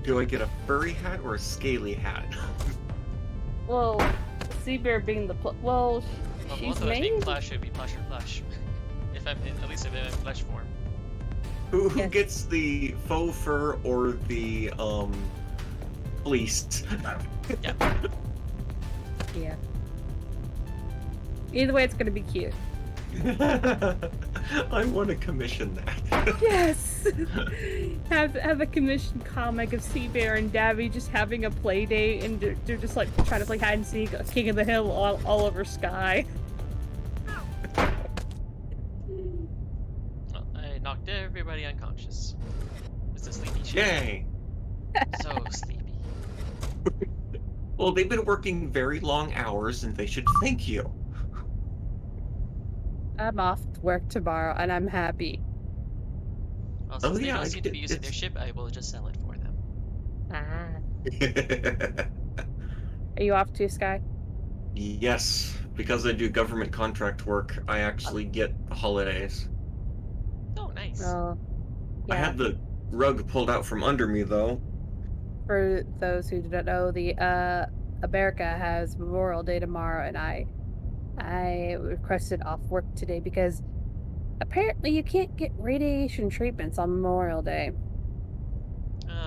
Do I get a furry hat or a scaly hat? Well, Seabear being the well, Well, she's both of us being made. plush, it would be plush or plush. If I'm at least if I'm in flesh form. Who Yes. gets the faux fur or the fleece? Yeah. Either way, it's gonna be cute. I want to commission that. Yes. have a commissioned comic of Seabear and Dabby just having a play date, and they're just like trying to play hide and seek, King of the Hill all over Sky. Well, I knocked everybody unconscious. It's a sleepy shit. Yay! So sleepy. Well, they've been working very long hours, and they should thank you. I'm off work tomorrow, and I'm happy. Well, since they yeah, don't seem to be using it's- their ship, I will just sell it for them. Ah. Are you off too, Sky? Yes, because I do government contract work, I actually get holidays. Oh, nice. Oh, I yeah. had the rug pulled out from under me, though. For those who don't know, the America has Memorial Day tomorrow, and I requested off work today because apparently you can't get radiation treatments on Memorial Day.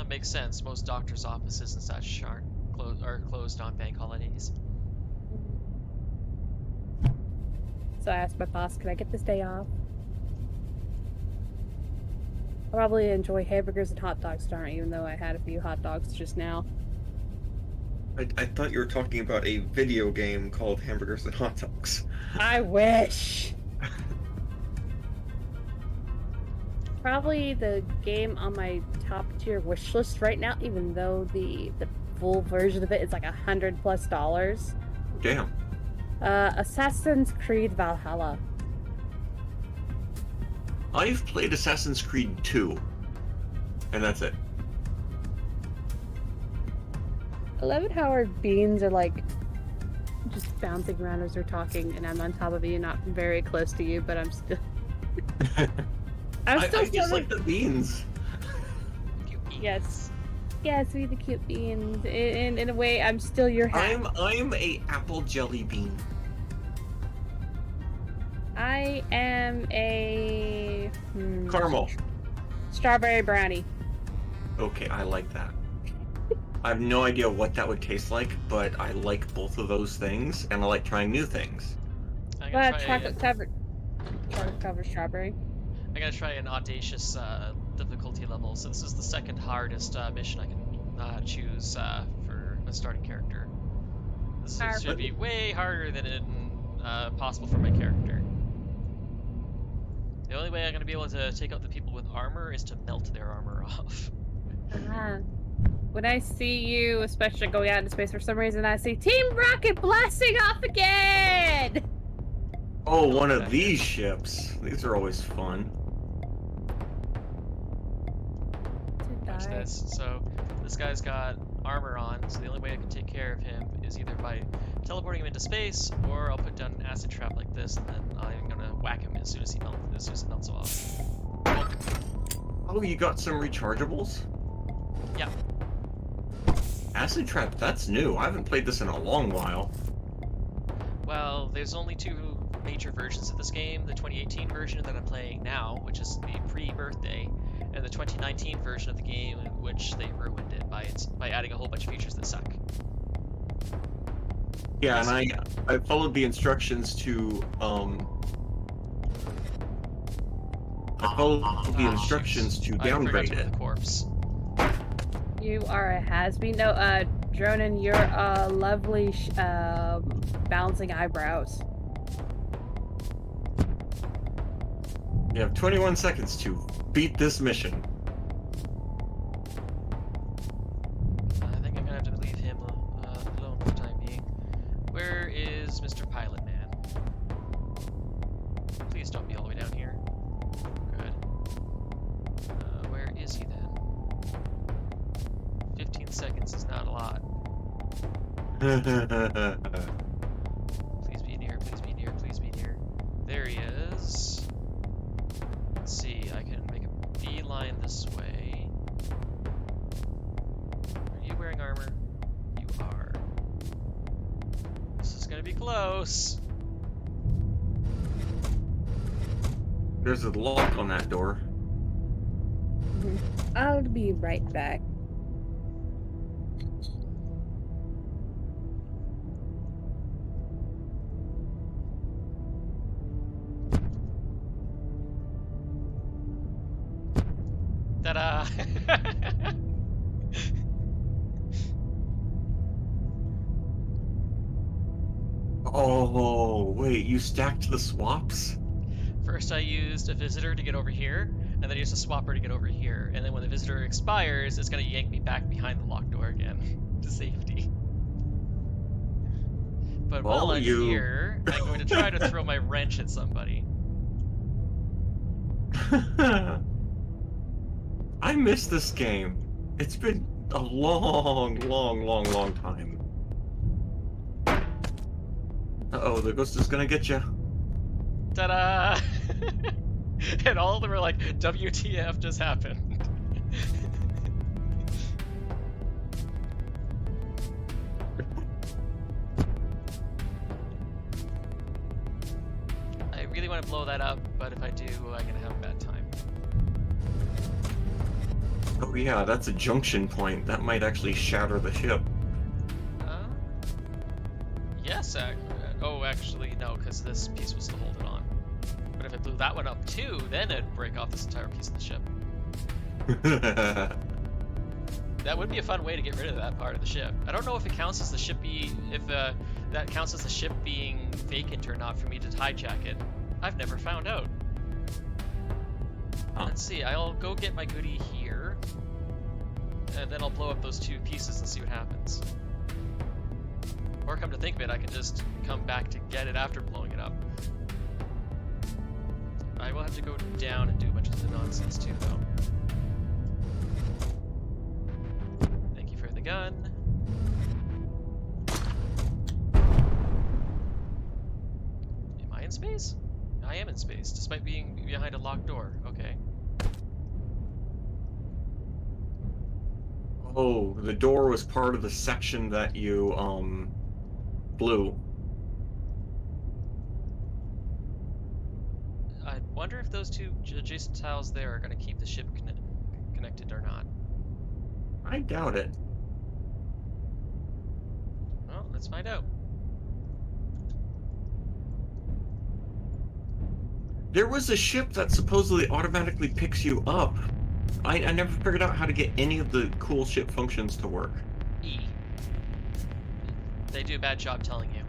Makes sense. Most doctors' offices and such are closed on bank holidays. So I asked my boss, "Can I get this day off?" I'll probably enjoy hamburgers and hot dogs tonight, even though I had a few hot dogs just now. I thought you were talking about a video game called Hamburgers and Hot Dogs. I wish. Probably the game on my top tier wish list right now, even though the full version of it is like $100+. Damn. Assassin's Creed Valhalla. I've played Assassin's Creed 2, and that's it. I love it how our beans are like just bouncing around as we're talking, and I'm on top of you, not very close to you, but I'm still. I just like the beans. Cute beans. Yes. Yes, we the cute beans. In a way, I'm still your hat. I'm a apple jelly bean. I am a Caramel. strawberry brownie. Okay, I like that. I have no idea what that would taste like, but I like both of those things, and I like trying new things. I'm gonna try Chocolate covered strawberry. I'm gonna try an audacious difficulty level. So this is the second hardest mission I can choose for a starting character. This should be way harder than possible for my character. The only way I'm gonna be able to take out the people with armor is to melt their armor off. When I see you, especially going out into space for some reason, I see Team Rocket blasting off again! Oh, one of these ships. These are always fun. Watch this. So this guy's got armor on, so the only way I can take care of him is either by teleporting him into space, or I'll put down an acid trap like this, and then I'm gonna whack him as soon as it melts off. Oh, you got some rechargeables? Yeah. Acid trap, that's new. I haven't played this in a long while. Well, there's only two major versions of this game, the 2018 version that I'm playing now, which is the pre-birthday, and the 2019 version of the game, in which they ruined it by adding a whole bunch of features that suck. Yeah, and I followed the instructions to downgrade With it. the corpse. You are a has-been. No, Dronin, you're a lovely balancing eyebrows. You have 21 seconds to beat this mission. Mr. Pilot Man? Please don't be all the way down here. Good. Where is he then? 15 seconds is not a lot. Please be near, please be near, please be near. There he is. Let's see, I can make a beeline this way. Are you wearing armor? You are. This is gonna be close. There's a lock on that door. I'll be right back. Ta-da! Oh, wait, you stacked the swaps? First I used a visitor to get over here, and then I used a swapper to get over here, and then when the visitor expires, it's gonna yank me back behind the locked door again, to safety. But while Well, I'm you- here, I'm going to try to throw my wrench at somebody. I miss this game. It's been a long time. Uh-oh, the ghost is gonna get you. Ta-da! And all of them are like, WTF just happened? I really want to blow that up, but if I do, I'm gonna have a bad time. Oh yeah, that's a junction point. That might actually shatter the ship. Yes, actually, no, because this piece was to hold it on. But if I blew that one up too, then it'd break off this entire piece of the ship. That would be a fun way to get rid of that part of the ship. I don't know if it counts as the ship that counts as the ship being vacant or not for me to hijack it. I've never found out. Huh. Let's see, I'll go get my goodie here, and then I'll blow up those two pieces and see what happens. Or come to think of it, I can just come back to get it after blowing it up. I will have to go down and do a bunch of the nonsense too, though. Thank you for the gun. Am I in space? I am in space, despite being behind a locked door. Okay. Oh, the door was part of the section that you, blew. I wonder if those two adjacent tiles there are going to keep the ship connected or not. I doubt it. Well, let's find out. There was a ship that supposedly automatically picks you up. I never figured out how to get any of the cool ship functions to work. E. They do a bad job telling you.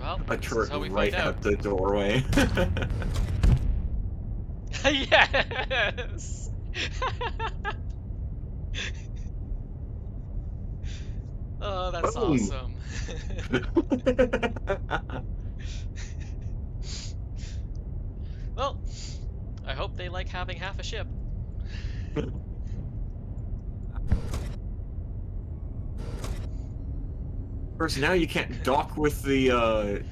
Well, A this is turret how we right find out. at the doorway. Yes! Oh, that's Boom. awesome. Well, I hope they like having half a ship. Of course, now you can't dock with the I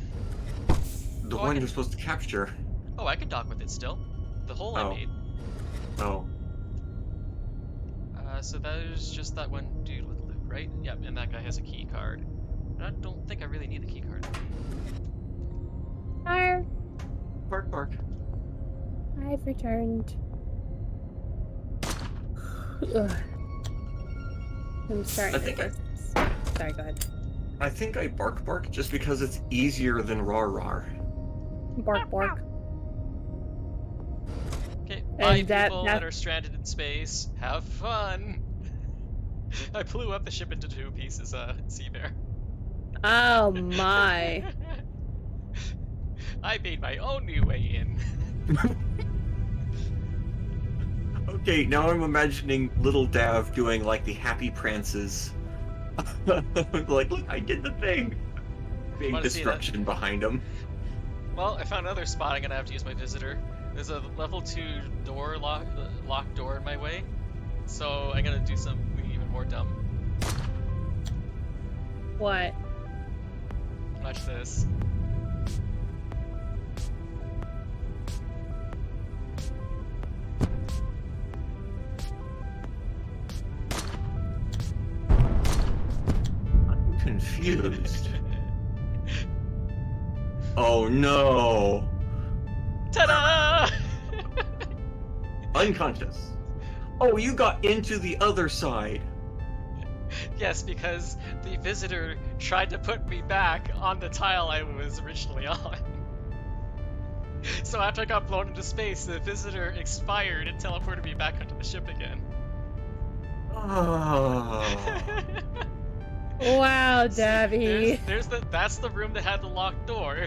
one can- you're supposed to capture. Oh, I can dock with it still. The hole I Oh. made. Oh. So there's just that one dude with loot, right? Yep, and that guy has a key card. I don't think I really need the key card. Fire. Bark, bark. I've returned. Ugh. I'm starting I to think I- get... Sorry, go ahead. I think I bark, bark just because it's easier than rar, rar. Bark, bark. Okay, And bye that- people that- that are stranded in space. Have fun! I blew up the ship into two pieces, Sea Bear. Oh my. I made my own new way in. Okay, now I'm imagining little Dav doing like the happy prances. Like, look, I did the thing. Being Wanna see that? destruction behind him. Well, I found another spot. I'm gonna have to use my visitor. There's a level 2 door locked door in my way, so I'm gonna do something even more dumb. What? Watch this. I'm confused. Oh no! Ta-da! Unconscious. Oh, you got into the other side. Yes, because the visitor tried to put me back on the tile I was originally on. So after I got blown into space, the visitor expired and teleported me back onto the ship again. Oh. Wow, Davy. That's the room that had the locked door.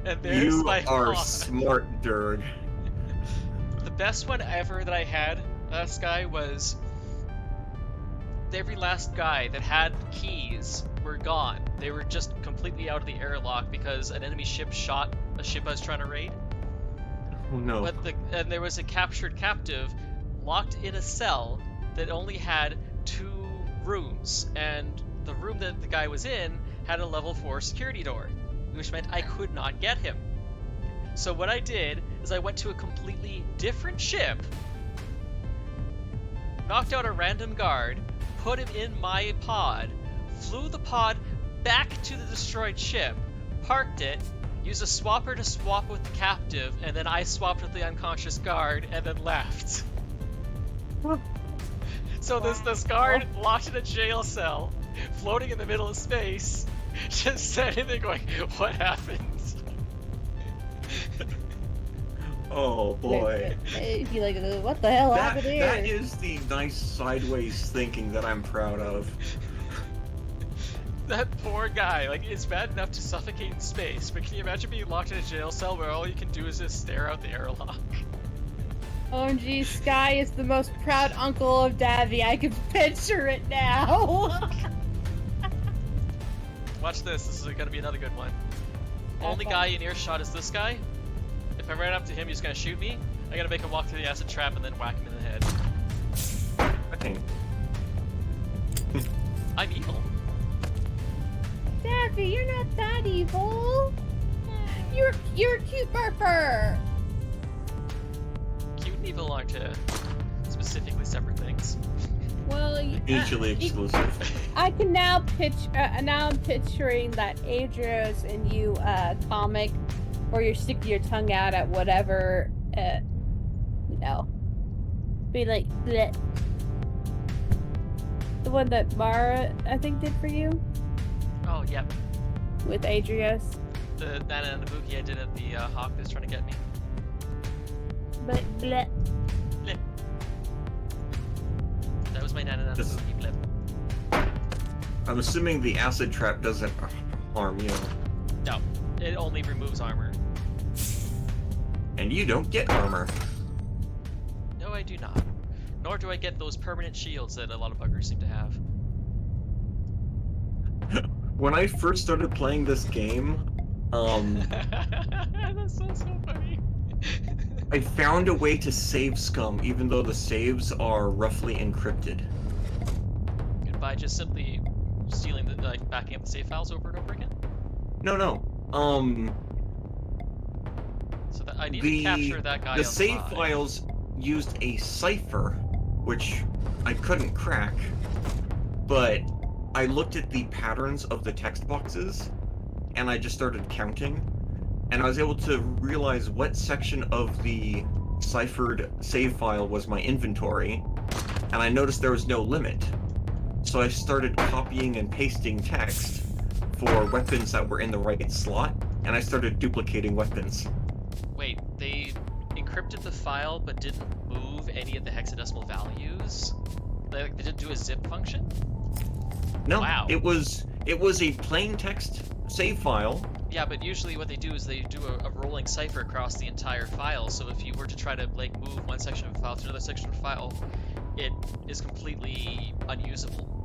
And there's You my are pod. smart, Durg. The best one ever that I had, last guy, was every last guy that had keys were gone. They were just completely out of the airlock because an enemy ship shot a ship I was trying to raid. Oh no. And there was a captured captive locked in a cell that only had 2 rooms, and the room that the guy was in had a level 4 security door, which meant I could not get him. So what I did is I went to a completely different ship, knocked out a random guard, put him in my pod, flew the pod back to the destroyed ship, parked it, used a swapper to swap with the captive, and then I swapped with the unconscious guard and then left. So this guard locked in a jail cell, floating in the middle of space, just standing there going, "What happened?" Oh boy. He like, what the hell happened here? That is the nice sideways thinking that I'm proud of. That poor guy, like, it's bad enough to suffocate in space, but can you imagine being locked in a jail cell where all you can do is just stare out the airlock? OMG, Sky is the most proud uncle of Davy. I can picture it now. Watch this is gonna be another good one. Only guy in earshot is this guy. If I ran up to him, he's gonna shoot me. I gotta make him walk through the acid trap and then whack him in the head. Okay. I'm evil. Davy, you're not that evil. You're a cute burper. Cute and evil aren't specifically separate things. Well, Mutually exclusive. I can now now I'm picturing that Adrios and you comic where you're sticking your tongue out at whatever, be like, bleh. The one that Mara, I think, did for you Oh, yep. with Adrios. That and the boogie I did at the hawk that's trying to get me. But bleh. Blip. That was my nana and the This- boogie blip. I'm assuming the acid trap doesn't harm you. No, it only removes armor. And you don't get armor. No, I do not. Nor do I get those permanent shields that a lot of buggers seem to have. When I first started playing this game, That's so funny. I found a way to save scum even though the saves are roughly encrypted. By just simply stealing the, like, backing up the save files over and over again. No. So that I need to capture that guy. The on save pod. files used a cipher, which I couldn't crack, but I looked at the patterns of the text boxes, and I just started counting, and I was able to realize what section of the ciphered save file was my inventory, and I noticed there was no limit. So I started copying and pasting text for weapons that were in the right slot, and I started duplicating weapons. Wait, they encrypted the file but didn't move any of the hexadecimal values? They didn't do a zip function? No, Wow. it was a plain text save file, Yeah, but usually what they do is they do a rolling cipher across the entire file. So if you were to try to like move one section of a file to another section of a file, it is completely unusable.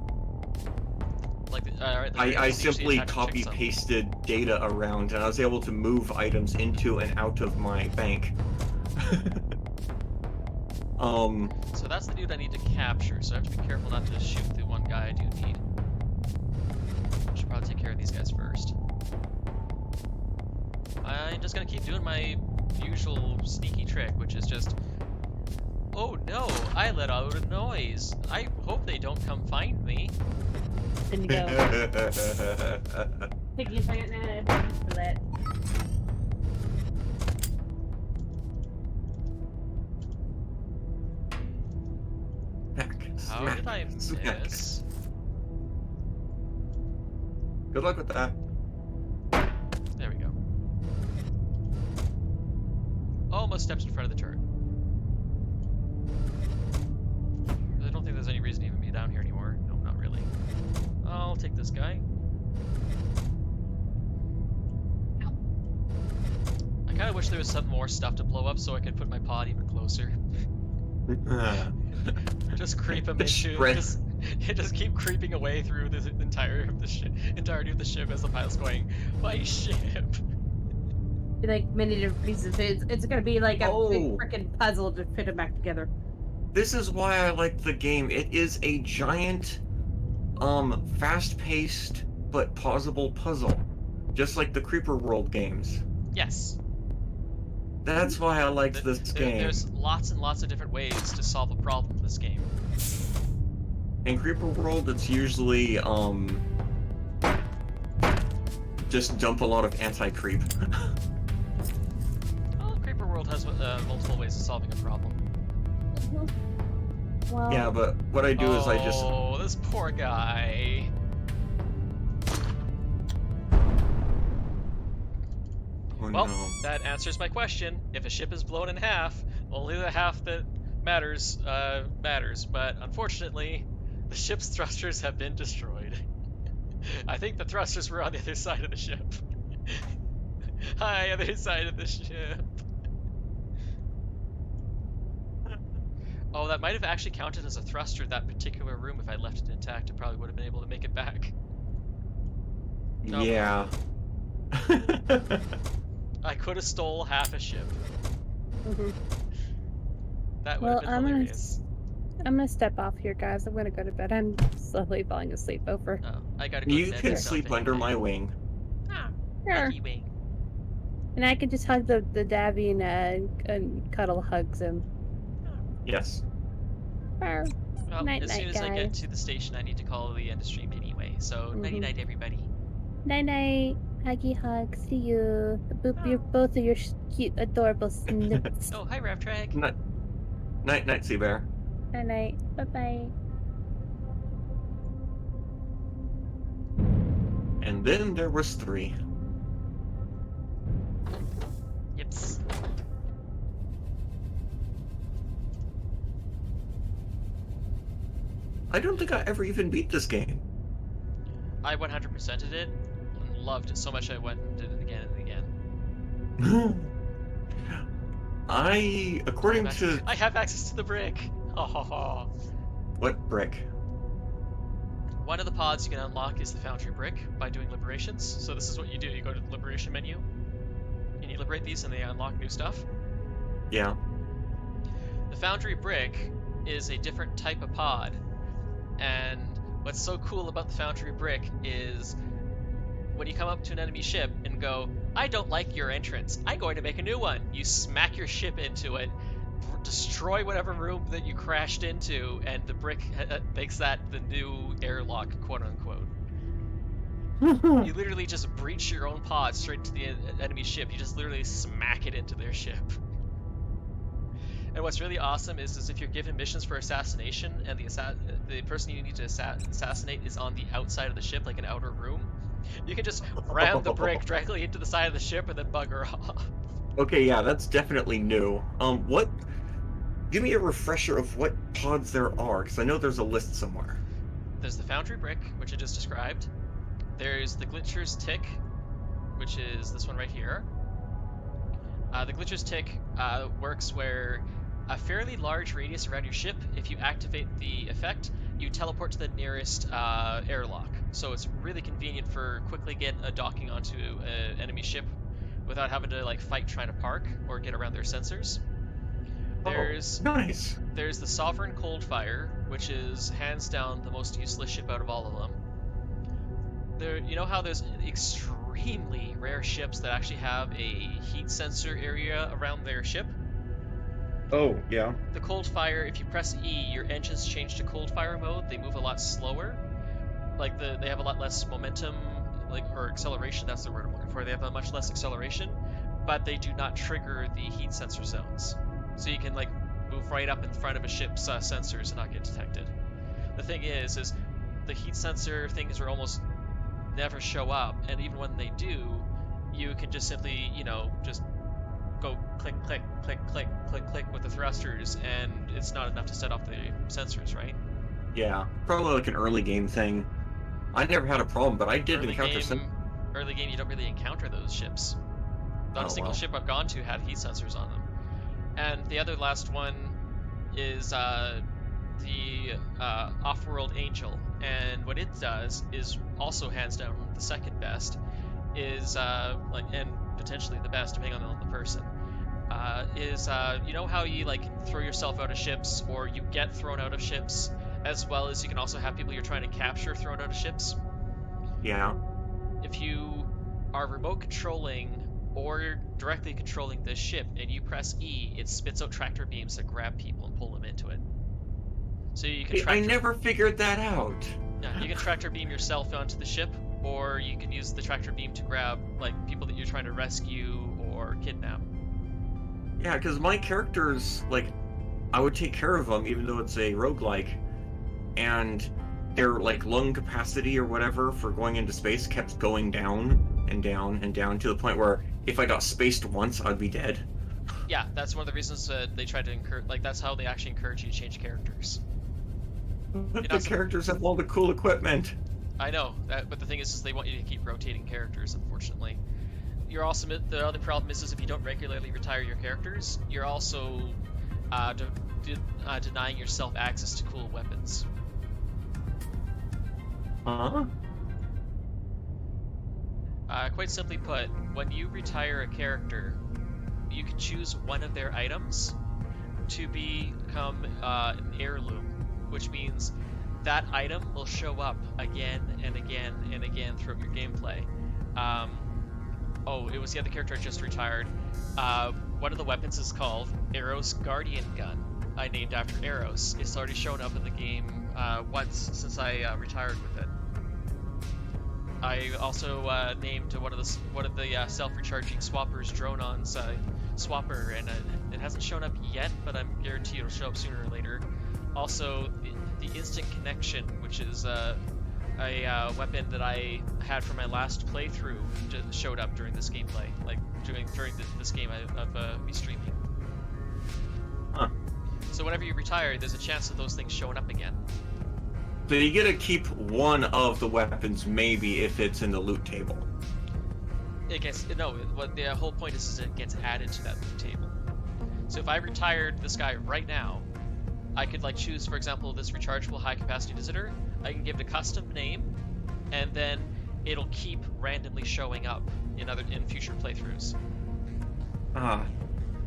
Like the I variables usually simply attach a copy checksum. pasted data around, and I was able to move items into and out of my bank. So that's the dude I need to capture. So I have to be careful not to shoot the one guy I do need. I should probably take care of these guys first. I'm just gonna keep doing my usual sneaky trick, which is just, oh no, I let out a noise. I hope they don't come find me. Then you go. Take you a second now for that. How did I miss? Good luck with that. There we go. Almost steps in front of the turret. I don't think there's any reason to even be down here anymore. No, not really. I'll take this guy. I kind of wish there was some more stuff to blow up so I could put my pod even closer. Just creep him into. Just keep creeping away through the entirety of the ship as the pilot's going, my ship. Like many different pieces. It's gonna be like a big Oh. freaking puzzle to fit them back together. This is why I like the game. It is a giant, fast-paced but pausable puzzle, just like the Creeper World games. Yes. That's why I liked this game. There's lots and lots of different ways to solve a problem in this game. In Creeper World, it's usually, just dump a lot of anti-creep. Well, Creeper World has multiple ways of solving a problem. Well, Yeah, but what I do is I just... Oh, this poor guy. Oh Well, no. that answers my question. If a ship is blown in half, only the half that matters, matters. But unfortunately, the ship's thrusters have been destroyed. I think the thrusters were on the other side of the ship. Hi, other side of the ship. Oh, that might have actually counted as a thruster, that particular room. If I left it intact, I probably would have been able to make it back. Oh, Yeah. I could have stole half a ship. mhm. That would Well, have been hilarious. I'm gonna step off here, guys. I'm gonna go to bed. I'm slowly falling asleep over. Oh, I gotta go to You bed can myself sleep under anyway. my wing. Ah, Sure. lucky wing. And I can just hug the Dabby and cuddle hugs him. Yes. Arr. Well, Night, as soon night, as I get guys. to the station, I need to call the end of stream anyway. So, nighty Mhm. night, everybody. Night night. Huggy hug. See you. Boop, you're both of your cute, adorable snips. Oh, hi, Raptrag. Night, night, Sea Bear. Night night. Bye bye. And then there was 3. Yips. I don't think I ever even beat this game. I 100%ed it and loved it so much I went and did it again and again. According to... I have access to the brick. Oh. What brick? One of the pods you can unlock is the Foundry brick by doing liberations. So this is what you do. You go to the liberation menu and you liberate these and they unlock new stuff. Yeah. The Foundry brick is a different type of pod. And what's so cool about the Foundry brick is when you come up to an enemy ship and go, I don't like your entrance, I'm going to make a new one. You smack your ship into it, destroy whatever room that you crashed into, and the brick makes that the new airlock, quote unquote. You literally just breach your own pod straight to the enemy ship. You just literally smack it into their ship. And what's really awesome is if you're given missions for assassination and the person you need to assassinate is on the outside of the ship, like an outer room, you can just ram the brick directly into the side of the ship and then bugger off. Okay, yeah, that's definitely new. Give me a refresher of what pods there are, because I know there's a list somewhere. There's the Foundry brick, which I just described. There's the Glitcher's tick, which is this one right here. The glitches tick works where a fairly large radius around your ship, if you activate the effect, you teleport to the nearest airlock. So it's really convenient for quickly get a docking onto an enemy ship without having to like fight trying to park or get around their sensors. There's Nice. there's the Sovereign Coldfire, which is hands down the most useless ship out of all of them. You know how there's extremely rare ships that actually have a heat sensor area around their ship? Oh, yeah. The Coldfire, if you press E, your engines change to Coldfire mode. They move a lot slower. Like they have a lot less momentum, or acceleration. That's the word I'm looking for. They have a much less acceleration, but they do not trigger the heat sensor zones. So you can like move right up in front of a ship's sensors and not get detected. The thing is the heat sensor things are almost never show up, and even when they do, you can just simply, just go click, click, click, click, click, click with the thrusters, and it's not enough to set off the sensors, right? Yeah. Probably like an early game thing. I never had a problem, but I did encounter some. Early game, you don't really encounter those ships. Not a single ship I've gone to had heat sensors on them. And the other last one is the Off-World Angel, and what it does is also hands down the second best, is and potentially the best depending on the person. You know how you like throw yourself out of ships, or you get thrown out of ships, as well as you can also have people you're trying to capture thrown out of ships? Yeah. If you are remote controlling or directly controlling this ship and you press E, it spits out tractor beams that grab people and pull them into it. So you can I never figured that out. Yeah, you can tractor beam yourself onto the ship, or you can use the tractor beam to grab like people that you're trying to rescue or kidnap. Yeah, because my characters, like, I would take care of them even though it's a roguelike, and their like lung capacity or whatever for going into space kept going down and down and down to the point where if I got spaced once, I'd be dead. Yeah, that's one of the reasons they tried to that's how they actually encourage you to change characters. But the characters have all the cool equipment. I know, but the thing is they want you to keep rotating characters, unfortunately. You're also, the other problem is if you don't regularly retire your characters, you're also denying yourself access to cool weapons. Huh? Quite simply put, when you retire a character, you can choose one of their items to become an heirloom, which means that item will show up again and again and again throughout your gameplay. It was the other character I just retired. One of the weapons is called Eros Guardian Gun. I named after Eros. It's already shown up in the game once since I retired with it. I also named one of the self-recharging swappers Dronon's swapper, and it hasn't shown up yet, but I'm guaranteed it'll show up sooner or later. Also, the instant connection, which is a weapon that I had for my last playthrough, just showed up during this gameplay, like during this game of me streaming. Huh. So whenever you retire, there's a chance of those things showing up again. So you get to keep one of the weapons, maybe, if it's in the loot table. What the whole point is it gets added to that loot table. So if I retired this guy right now, I could choose, for example, this rechargeable high-capacity visitor. I can give it a custom name, and then it'll keep randomly showing up in future playthroughs.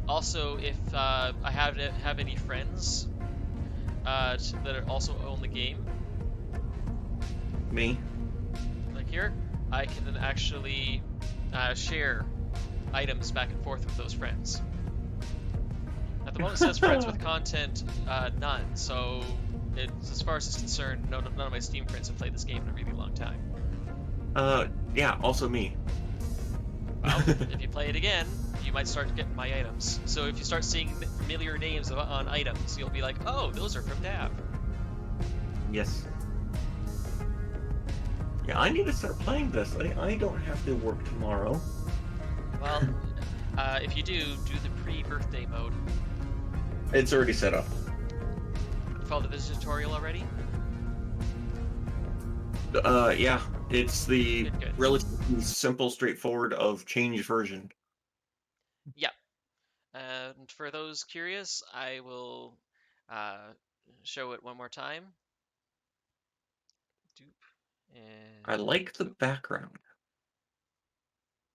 Also, if I have any friends that also own the game, Me? like here, I can then actually share items back and forth with those friends. At the moment it says friends with content, none, so as far as it's concerned, none of my Steam friends have played this game in a really long time. Yeah, also me. Well, if you play it again, you might start getting my items. So if you start seeing familiar names on items, you'll be like, oh, those are from Dab. Yes. Yeah, I need to start playing this. I don't have to work tomorrow. Well, if you do the pre-birthday mode. It's already set up. You followed the visit tutorial already? Yeah. It's the Good. relatively simple, straightforward of change version. Yep. And for those curious, I will uh, show it one more time. Doop. I And like the boop. background.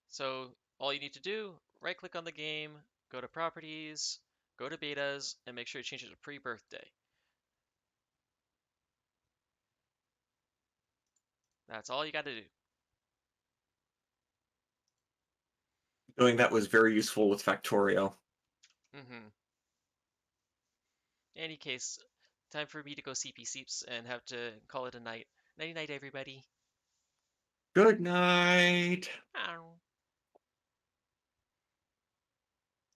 So all you need to do, right click on the game, go to properties, go to betas, and make sure you change it to pre-birthday. That's all you got to do. Doing that was very useful with Factorio. Mm-hmm. In any case, time for me to go CP Seeps and have to call it a night. Nighty night, everybody. Good night. Ow.